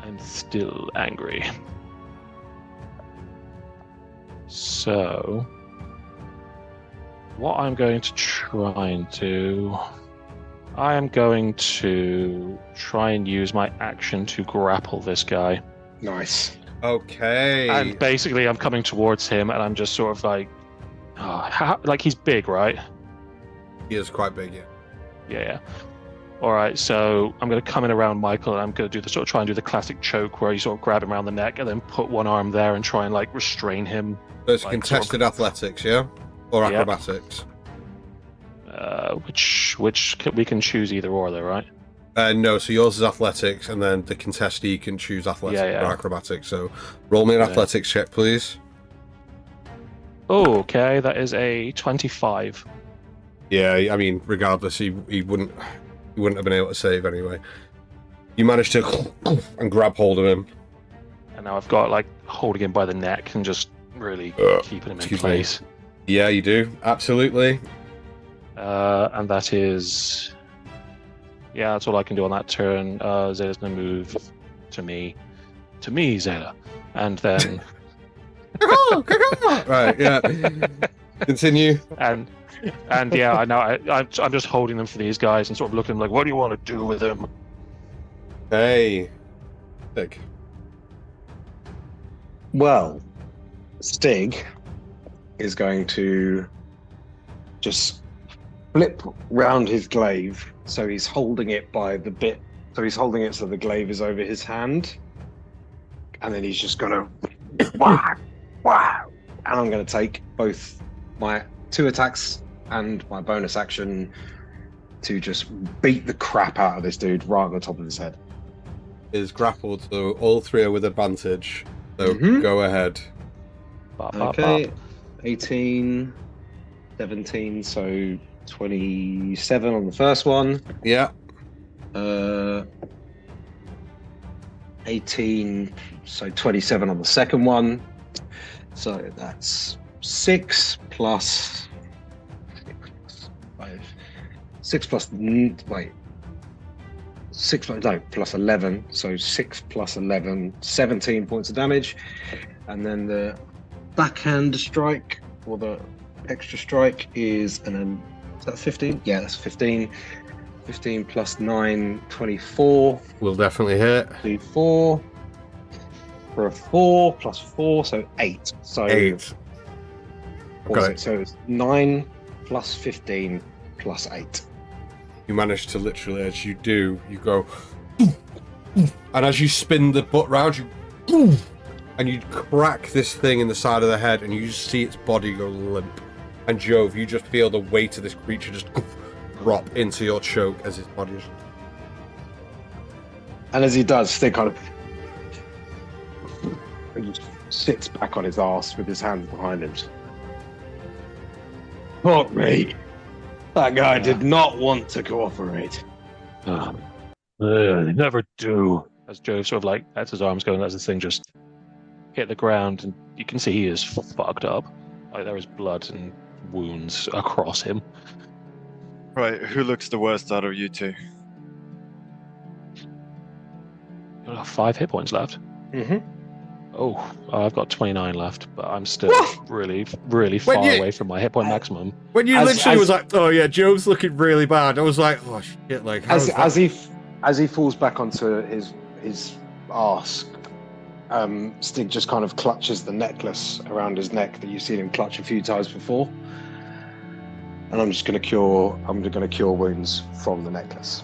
I'm still angry. So, what I'm going to try and do... I am going to try and use my action to grapple this guy. Nice. Okay. And basically, I'm coming towards him, and I'm just sort of like... like, he's big, right? He is quite big, yeah. Yeah. All right, so I'm going to come in around Michael, and I'm going to try and do the classic choke where you sort of grab him around the neck and then put one arm there and try and like restrain him. So it's like, contested athletics, yeah? Or Yep. acrobatics? Which we can choose either or, though, right? No, so yours is athletics, and then the contestee can choose athletics Yeah. or acrobatics. So roll me an athletics check, please. Oh, okay, that is a 25. Yeah, I mean, regardless, he wouldn't have been able to save anyway. You managed to and grab hold of him. And now I've got like holding him by the neck and just really keeping him in excuse place. Yeah, you do. Absolutely. And that is... Yeah, that's all I can do on that turn. Zayla's going to move to me. To me, Zayla. And then... Right, yeah. Continue. And yeah, I know. I'm just holding them for these guys and sort of looking like, what do you want to do with them? Hey. Sick. Well, Stig is going to just flip round his glaive, so he's holding it by the bit. So he's holding it so the glaive is over his hand, and then he's just gonna wow, and I'm gonna take both my 2 attacks and my bonus action to just beat the crap out of this dude right on the top of his head. Is grappled, so all 3 are with advantage. So go ahead. Okay, 18, 17, so 27 on the first one. Yeah. 18, so 27 on the second one. So that's 6 plus 5. 6 plus wait. 6 plus no plus 11. So 6 plus 11, 17 points of damage, and then the backhand strike or the extra strike is is that 15? Yeah, that's 15. 15 plus 9, 24. We'll definitely hit. D4 for a 4 plus 4, so 8. So 8. Got it. So it's 9 plus 15 plus 8. You manage to literally, as you do, you go, and as you spin the butt round, you, and you crack this thing in the side of the head, and you just see its body go limp. And Jove, you just feel the weight of this creature just drop into your choke as his body is. And as he does, Stig kind of and just sits back on his arse with his hands behind him. Fuck me. That guy did not want to cooperate. They never do. As Joe sort of like lets his arms go and lets this thing just hit the ground, and you can see he is fucked up. Like there is blood and wounds across him. Right, who looks the worst out of you two? You've got 5 hit points left. Mm-hmm. Oh, I've got 29 left, but I'm still really far away from my hit point maximum. When you literally was like, "Oh yeah, Jove's looking really bad," I was like, "Oh shit!" Like as he falls back onto his arse, Stig just kind of clutches the necklace around his neck that you've seen him clutch a few times before, and I'm going to cure wounds from the necklace.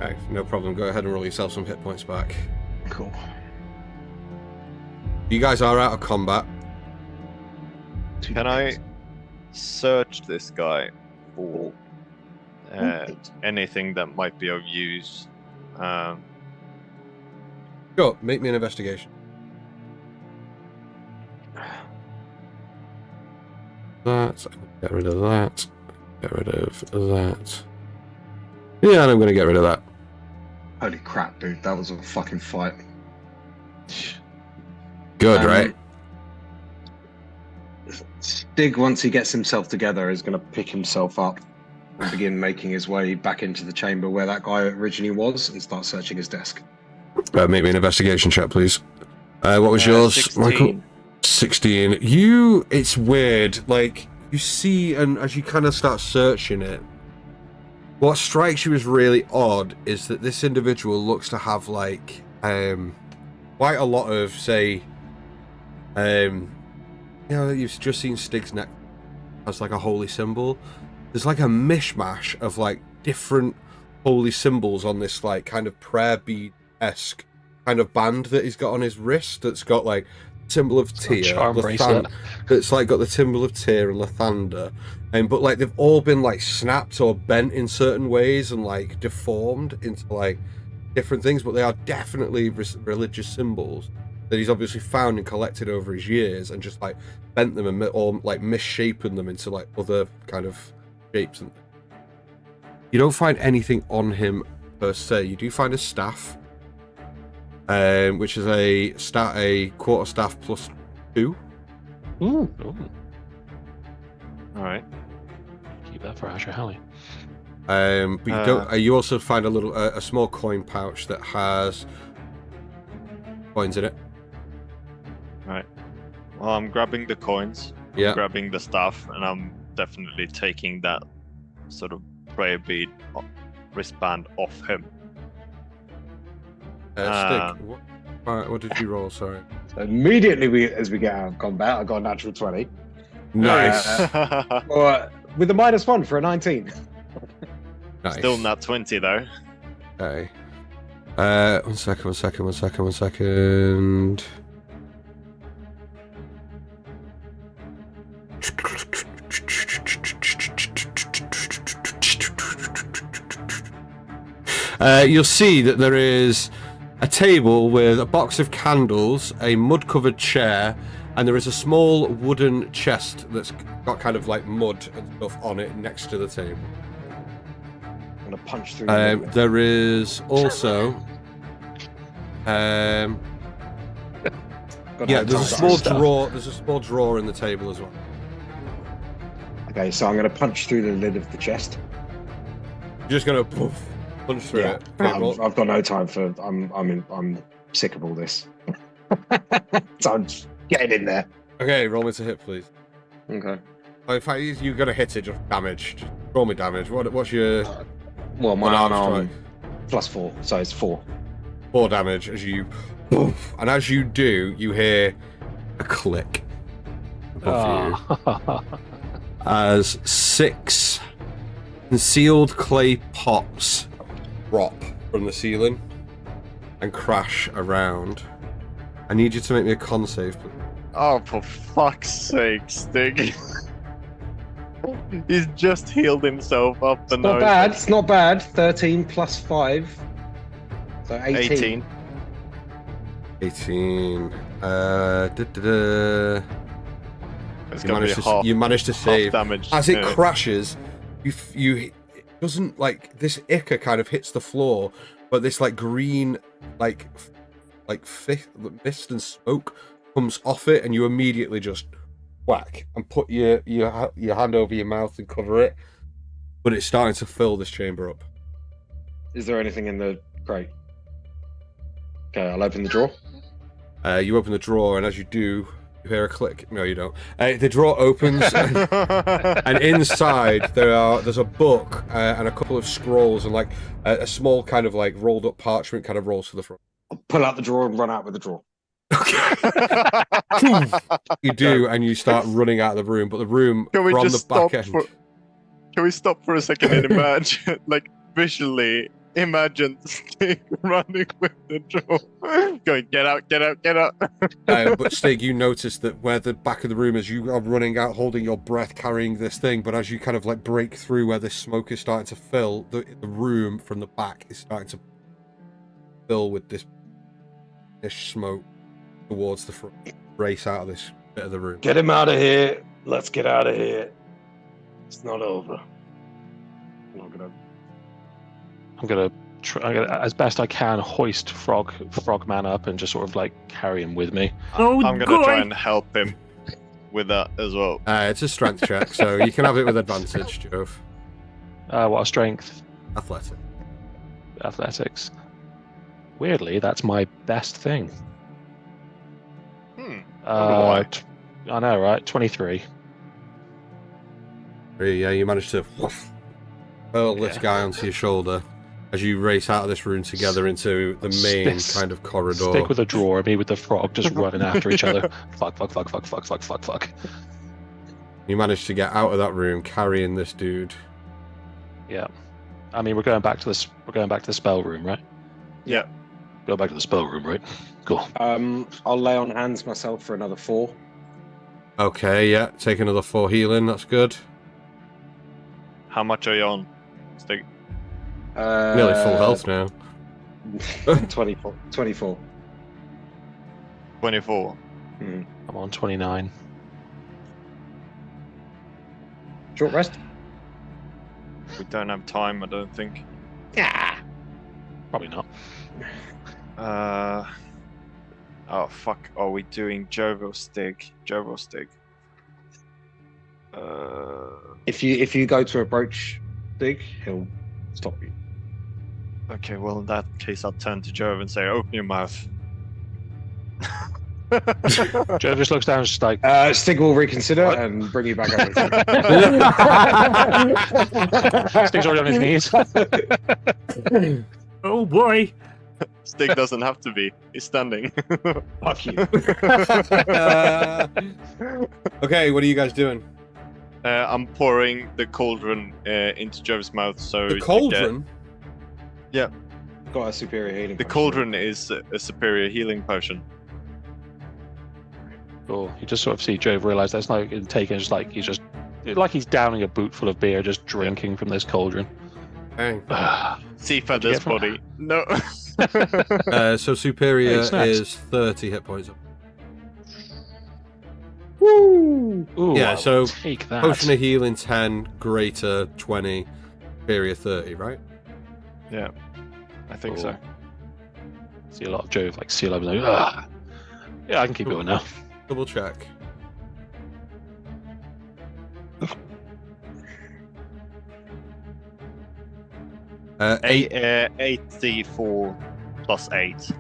Okay, no problem. Go ahead and roll yourself some hit points back. Cool. You guys are out of combat. Can I search this guy for anything that might be of use? Sure, make me an investigation. That. Get rid of that. Get rid of that. Yeah, and I'm going to get rid of that. Holy crap, dude! That was a fucking fight. Good, right? Stig, once he gets himself together, is going to pick himself up and begin making his way back into the chamber where that guy originally was and start searching his desk. Make me an investigation check, please. What was yours, 16. Michael? 16. It's weird. Like, you see, and as you kind of start searching it, what strikes you as really odd is that this individual looks to have, like, quite a lot of, say, you've just seen Stig's neck as, like, a holy symbol. There's, like, a mishmash of, like, different holy symbols on this, like, kind of prayer bead-esque kind of band that he's got on his wrist that's got, like, symbol of Tyr, charm bracelet. that's like got the symbol of Tyr and Lathander, but like they've all been like snapped or bent in certain ways and like deformed into like different things, but they are definitely religious symbols that he's obviously found and collected over his years and just like bent them and or like misshapen them into like other kind of shapes. And you don't find anything on him per se. You do find a staff. Which is a quarterstaff plus 2. Ooh. Ooh. All right. Keep that for Asher Halley. But you don't. You also find a small coin pouch that has coins in it. All right. Well, I'm grabbing the coins. Yeah. I'm grabbing the staff, and I'm definitely taking that sort prayer bead wristband off him. Stig, what did you roll? Sorry. So immediately, as we get out of combat, I got a natural 20. Nice. With a -1 for a 19. Nice. Still not 20 though. Okay. One second. You'll see that there is a table with a box of candles, a mud-covered chair, and there is a small wooden chest that's got kind of like mud and stuff on it next to the table. I'm gonna punch through. There is also, there's a small drawer. There's a small drawer in the table as well. Okay, so I'm gonna punch through the lid of the chest. You're just gonna punch through it. Okay, I've got no time for. I'm sick of all this. So I'm just getting in there. Okay, roll me to hit, please. Okay. Oh, in fact, you're gonna hit it. Just damage. Just roll me damage. What's your? Well, my unarmed strike? +4, so it's 4. 4 damage as you, and as you do, you hear a click above you as 6 concealed clay pots drop from the ceiling and crash around. I need you to make me a con save, please. Oh, for fuck's sake, Stig. He's just healed himself up the nose. Not bad. It's not bad. 13 plus 5, so 18. 18. It's You managed to save. damage. As it crashes, it doesn't like this ichor kind of hits the floor, but this like green like mist and smoke comes off it, and you immediately just whack and put your hand over your mouth and cover it. But it's starting to fill this chamber up. Is there anything in the crate? Okay, I'll open the drawer. You open the drawer, and as you do, you hear a click. No, you don't. The drawer opens, and inside there's a book and a couple of scrolls, and like a small kind of like rolled up parchment kind of rolls to the front. I'll pull out the drawer and run out with the drawer. You do, and you start running out of the room, but the room Can we from just the back stop end. Can we stop for a second and imagine, like visually, imagine Stig running with the drawer, going, get out. But Stig, you notice that where the back of the room is, you are running out, holding your breath, carrying this thing. But as you kind of like break through where this smoke is starting to fill, the room from the back is starting to fill with this smoke towards the front. Race out of this bit of the room. Get him out of here. Let's get out of here. It's not over. I'm gonna as best I can, hoist Frogman up and just sort of like carry him with me. Oh, I'm gonna try and help him with that as well. It's a strength check, so you can have it with advantage, Jove. What a strength, Athletic. athletics. Weirdly, that's my best thing. Why? I know, right? 23. Yeah, you managed to hurl this guy onto your shoulder as you race out of this room together into the main kind of corridor. Stick with the drawer, me with the frog, just running after each other. Fuck. You managed to get out of that room carrying this dude. Yeah. I mean, we're going back to this. We're going back to the spell room, right? Yeah. Go back to the spell room, right? Cool. I'll lay on hands myself for another 4. Okay, yeah. Take another 4 healing. That's good. How much are you on? Stig? Nearly full health now. 24. 24. 24. Mm. I'm on 29. Short rest? We don't have time, I don't think. Yeah. Probably not. Oh fuck. Are we doing Jove or Stig? Jove or Stig? If you go to approach Stig, he'll stop you. Okay, well in that case I'll turn to Jove and say, open your mouth. Joe just looks down, just like, Stig will reconsider and bring you back over. Stig's already on his knees. Oh boy. Stig doesn't have to be. He's standing. Fuck you. Okay, what are you guys doing? I'm pouring the cauldron into Jove's mouth so The cauldron? Got a superior healing. The potion. cauldron is a superior healing potion. Cool. You just sort of see Joe realize that's not taking, just like he's downing a boot full of beer, just drinking from this cauldron. Bang. See What'd you Feather's get from body. No. So superior Hey, snacks. is 30 hit points. Woo! Ooh, Yeah, I'll so take that. Potion of healing 10, greater 20, superior 30, right? Yeah, I think so. See a lot of Joe like seal over there. Ugh. Yeah, I can keep going now. Double check. Eight. 84 plus 8.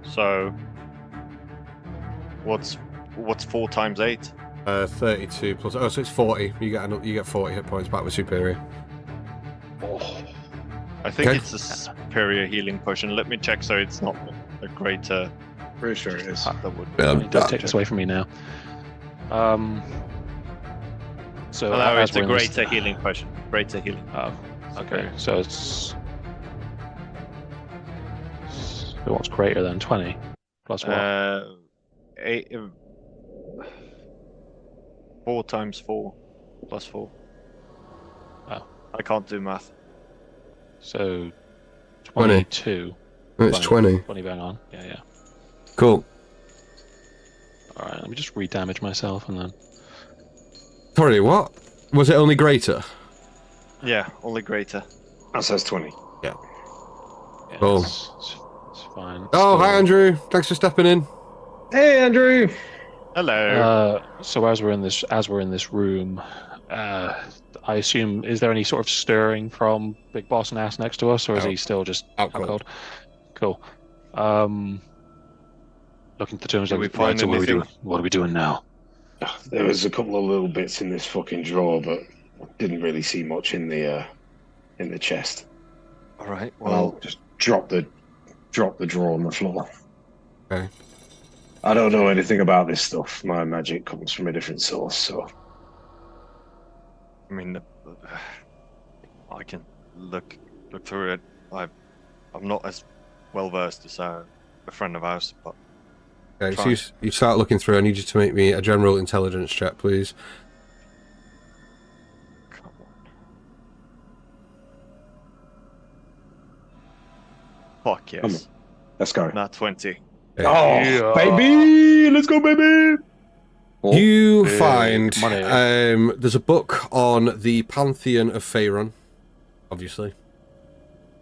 So, what's 4 times 8? 32 plus. Oh, so it's 40. You get 40 hit points back with superior. I think Okay. it's a superior healing potion. Let me check so it's not a greater. Pretty sure it is. That would. Don't take this away from me now. So No, as it's a we're in this- greater healing potion. Greater healing. Oh, okay. So it's what's greater than 20 plus what? 4 times 4 plus 4. Oh. I can't do math. So 20. 22. It's 20. 20 bang on. Yeah. Cool. All right. Let me just re-damage myself and then. Sorry, what? Was it only greater? Yeah, only greater. That says 20. Yeah, Cool. it's fine. Oh, hi Still- Andrew. Thanks for stepping in. Hey, Andrew. Hello. So as we're in this room, I assume, is there any sort of stirring from Big Boss and Ass next to us, or is Out. he still just Out out cold. cold? Cool. Looking at the terms, Did we like, find so what are we anything? doing? What are we doing now? There was a couple of little bits in this fucking drawer, but didn't really see much in the chest. All right. Well, I'll just drop the drawer on the floor. Okay. I don't know anything about this stuff. My magic comes from a different source, so I mean, I can look through it. I'm not as well versed as a friend of ours, but Okay, so Fine. you start looking through. I need you to make me a general intelligence check, please. come on. Fuck Come yes. let's go. Not 20. Oh, baby! Let's go, baby! Oh, You Big find money. there's a book on the Pantheon of Faerun, obviously.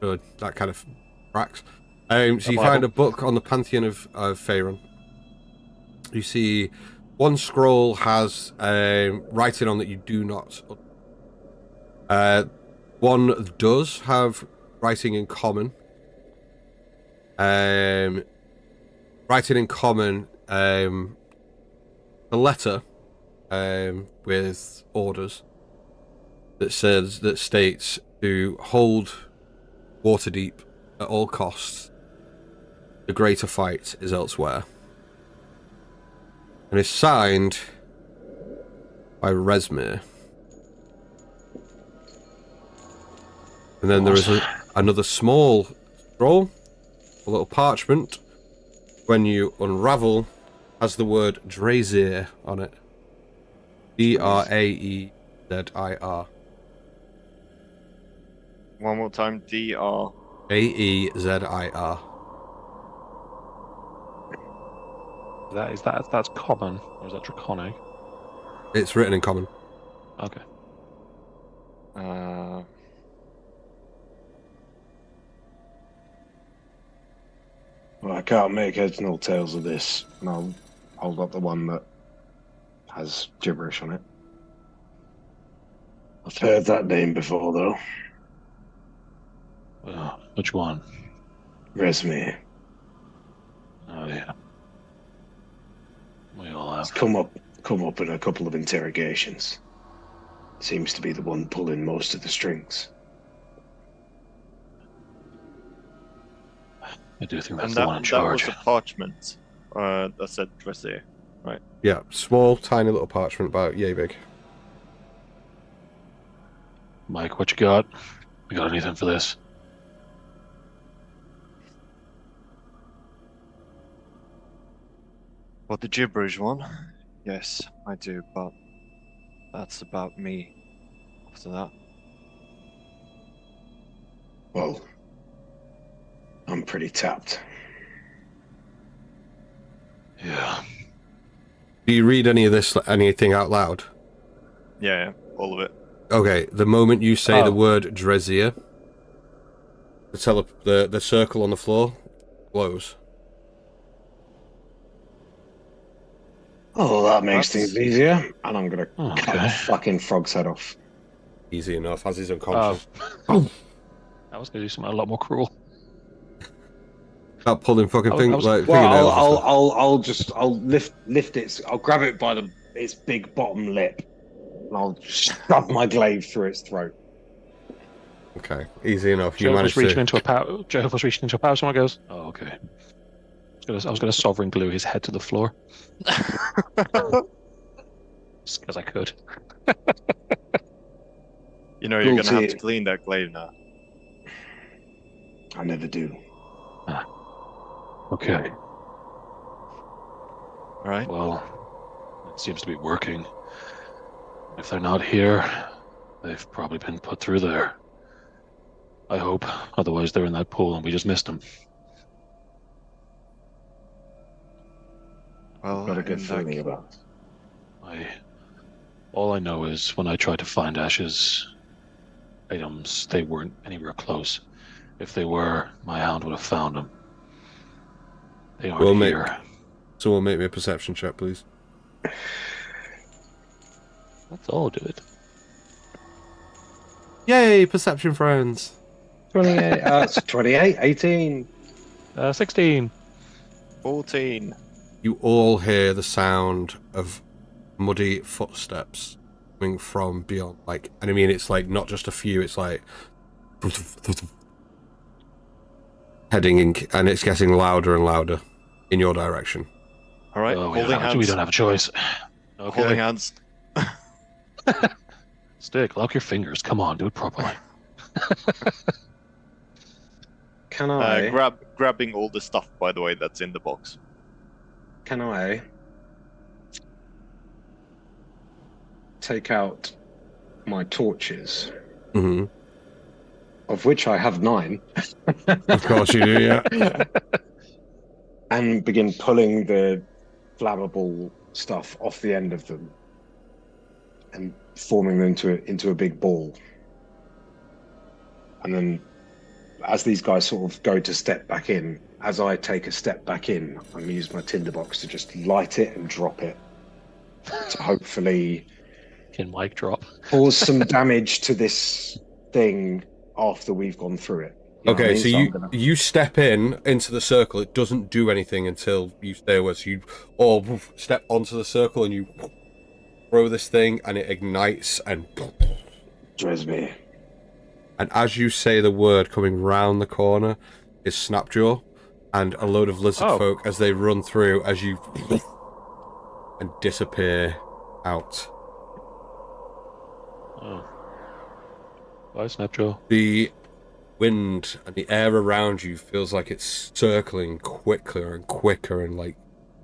Good. That kind of tracks. So you Bible. find a book on the Pantheon of Faerun. You see one scroll has writing on that you do not. One does have writing in common. Writing in common, a letter with orders that states to hold Waterdeep at all costs. The greater fight is elsewhere. And it's signed by Resmir. And then there is another small scroll, a little parchment. When you unravel, has the word Drazir on it. Draezir. One more time, DR. Aezir. That's common, or is that draconic? It's written in common. Okay. Well, I can't make heads nor tails of this, and I'll hold up the one that has gibberish on it. I've heard that name before, though. Which one? Resmir. Oh yeah. We all have. It's come up in a couple of interrogations. Seems to be the one pulling most of the strings. I do think that's And the one in that charge. was a parchment that said Drazir. Yeah, small, tiny little parchment about yay big. Mike, what you got? You got anything for this? What, the gibberish one? Yes, I do, but that's about me. After that. Well, I'm pretty tapped. Yeah. Do you read anything out loud? Yeah, all of it. Okay, the moment you say the Oh. word Drazir, the circle on the floor glows. Oh, that makes That's- things easier. And I'm gonna cut Okay. the fucking frog's head off. Easy enough, as he's unconscious. I was going to do something a lot more cruel. Start pulling fucking I was- fingernails. Well, I'll lift it. I'll grab it by its big bottom lip, and I'll shove my glaive through its throat. Okay, easy enough. You Joe was managed reaching to. into a power. Joe was reaching into a power. Someone goes, "Oh, okay." I was going to sovereign glue his head to the floor, just because I could. You know, you're gonna have Cruelty. to clean that glaive now. I never do. Okay. Alright? Well, it seems to be working. If they're not here, they've probably been put through there. I hope. Otherwise, they're in that pool and we just missed them. Well, Got a good in that feeling case- about it. All I know is when I tried to find Ash's items, they weren't anywhere close. If they were, my hound would have found them. They aren't Well, mate. here. Someone make me a perception check, please. That's all, do it. Yay, perception friends. 28. It's 28, 18. 16. 14. You all hear the sound of muddy footsteps coming from beyond. And I mean, it's like not just a few. It's like heading in, and it's getting louder and louder in your direction. Alright, Oh, holding hands. we don't have a choice. Okay. Holding hands. Stick, lock your fingers. Come on, do it properly. Can I? Grabbing all the stuff, by the way, that's in the box. Can I take out my torches, Mm-hmm. of which I have 9, Of course you do, yeah. and begin pulling the flammable stuff off the end of them and forming them into a big ball, and then as these guys sort of go to step back in, as I take a step back in, I'm going to use my tinderbox to just light it and drop it to hopefully Can mic drop. cause some damage to this thing after we've gone through it. You know what I Okay, mean? so I'm gonna... you step into the circle. It doesn't do anything until you stay away. So you all step onto the circle and you throw this thing, and it ignites and. Drives me. And as you say the word, coming round the corner is Snapjaw and a load of lizard folk as they run through as you and disappear out. Oh. Bye, Snapjaw. The wind and the air around you feels like it's circling quicker and quicker, and like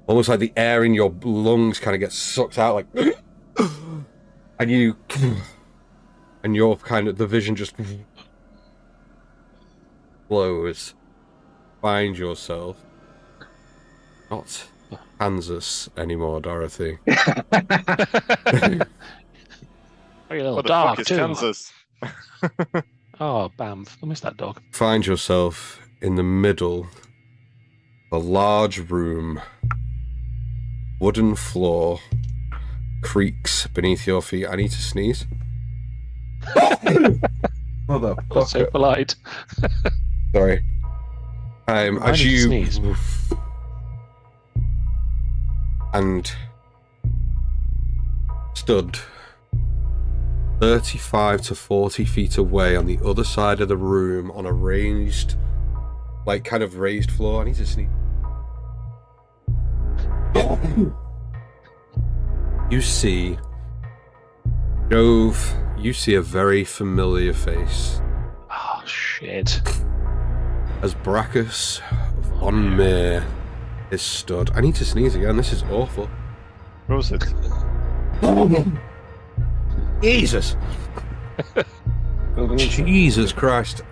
almost like the air in your lungs kind of gets sucked out, like and you're kind of, the vision just blows. Find yourself not Kansas anymore, Dorothy. Very little What the dog fuck is too. Kansas? Oh, Bamf. I miss that dog. Find yourself in the middle of a large room, wooden floor, creaks beneath your feet. I need to sneeze. That's so Motherfucker. polite. Sorry. I As need to you sneeze. and stood 35 to 40 feet away on the other side of the room on a raised, like kind of raised floor. I need to sneeze. You see, Jove, you see a very familiar face. Oh, shit. As Brachus von Meer is stood. I need to sneeze again, this is awful. Prosit. Jesus! Jesus Christ.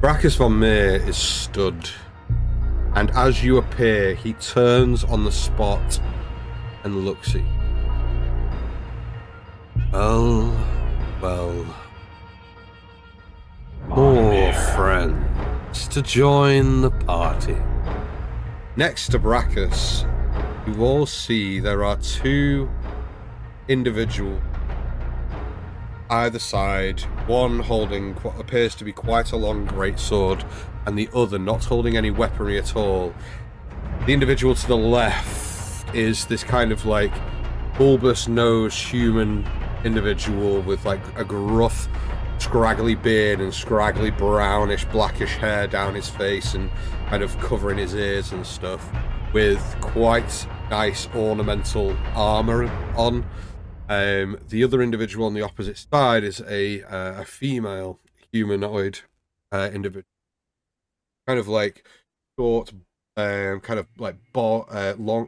Brachus von Meer is stood, and as you appear, he turns on the spot and looks at you. Well. More friends to join the party. Next to Brachus, you all see there are two individuals either side, one holding what appears to be quite a long greatsword, and the other not holding any weaponry at all. The individual to the left is this kind of like bulbous-nosed human individual with like a gruff, scraggly beard and scraggly brownish, blackish hair down his face and kind of covering his ears and stuff, with quite nice ornamental armor on. The other individual on the opposite side is a female humanoid individual, kind of like short, kind of like long,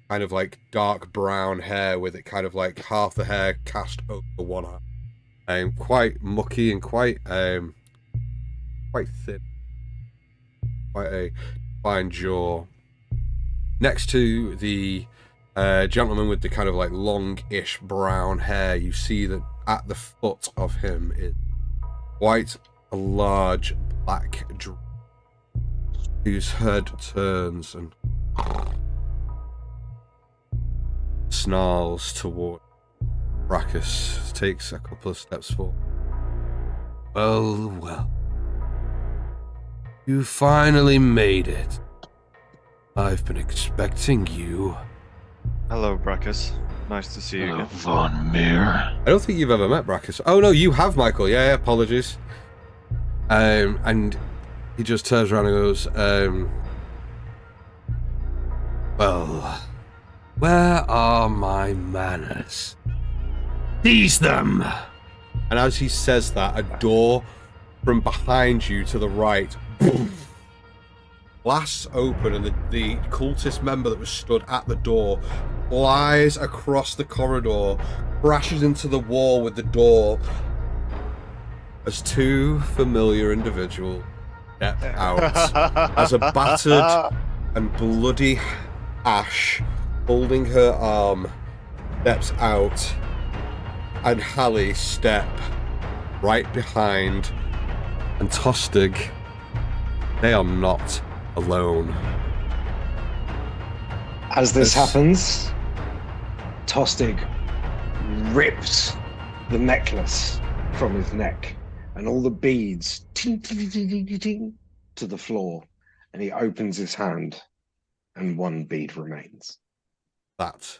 kind of like dark brown hair with it kind of like half the hair cast over one eye, quite mucky and quite thin, quite a fine jaw. Next to the gentleman with the kind of like long-ish brown hair, you see that at the foot of him is quite a large black dragon whose head turns and snarls toward Brachus, takes a couple of steps forward. Well, you finally made it. I've been expecting you. Hello, Brachus. Nice to see you Hello, again. Von Meer. I don't think you've ever met Brachus. Oh no, you have, Michael. Yeah, apologies. And he just turns around and goes, well, where are my manners? Seize them! And as he says that, a door from behind you to the right blasts open, and the cultist member that was stood at the door flies across the corridor, crashes into the wall with the door, as two familiar individuals step out, as a battered and bloody Ash holding her arm steps out, and Hallie step right behind and Tostig, they are not alone. As this Yes. happens, Tostig rips the necklace from his neck, and all the beads ting, ting, ting, ting, ting, ting, to the floor, and he opens his hand, and one bead remains. That.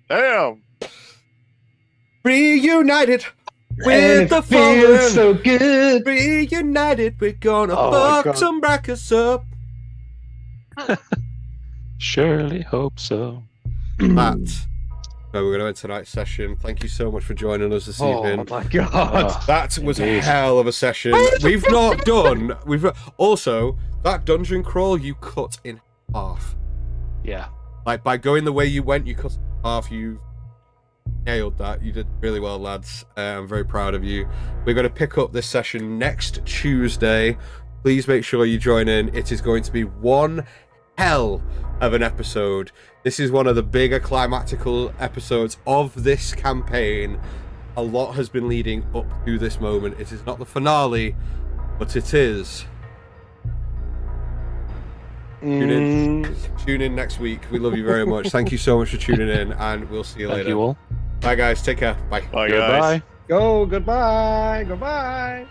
Damn! Reunited And with it the feels fallen. so good. Reunited, we're gonna Oh my fuck God. some brackets up. Surely hope so. That. So we're going to end tonight's session. Thank you so much for joining us this Oh evening. my God. Ah, That was indeed. a hell of a session. We've not done. We've also that dungeon crawl you cut in half. Yeah. Like by going the way you went, you cut it in half. You nailed that. You did really well, lads. I'm very proud of you. We're going to pick up this session next Tuesday. Please make sure you join in. It is going to be one hell of an episode. This is one of the bigger climactical episodes of this campaign. A lot has been leading up to this moment. It is not the finale, but it is. Tune in next week. We love you very much. Thank you so much for tuning in, and we'll see you Thank later. you all. Bye, guys. Take care. Bye. Bye, guys. Goodbye. Go, goodbye, goodbye.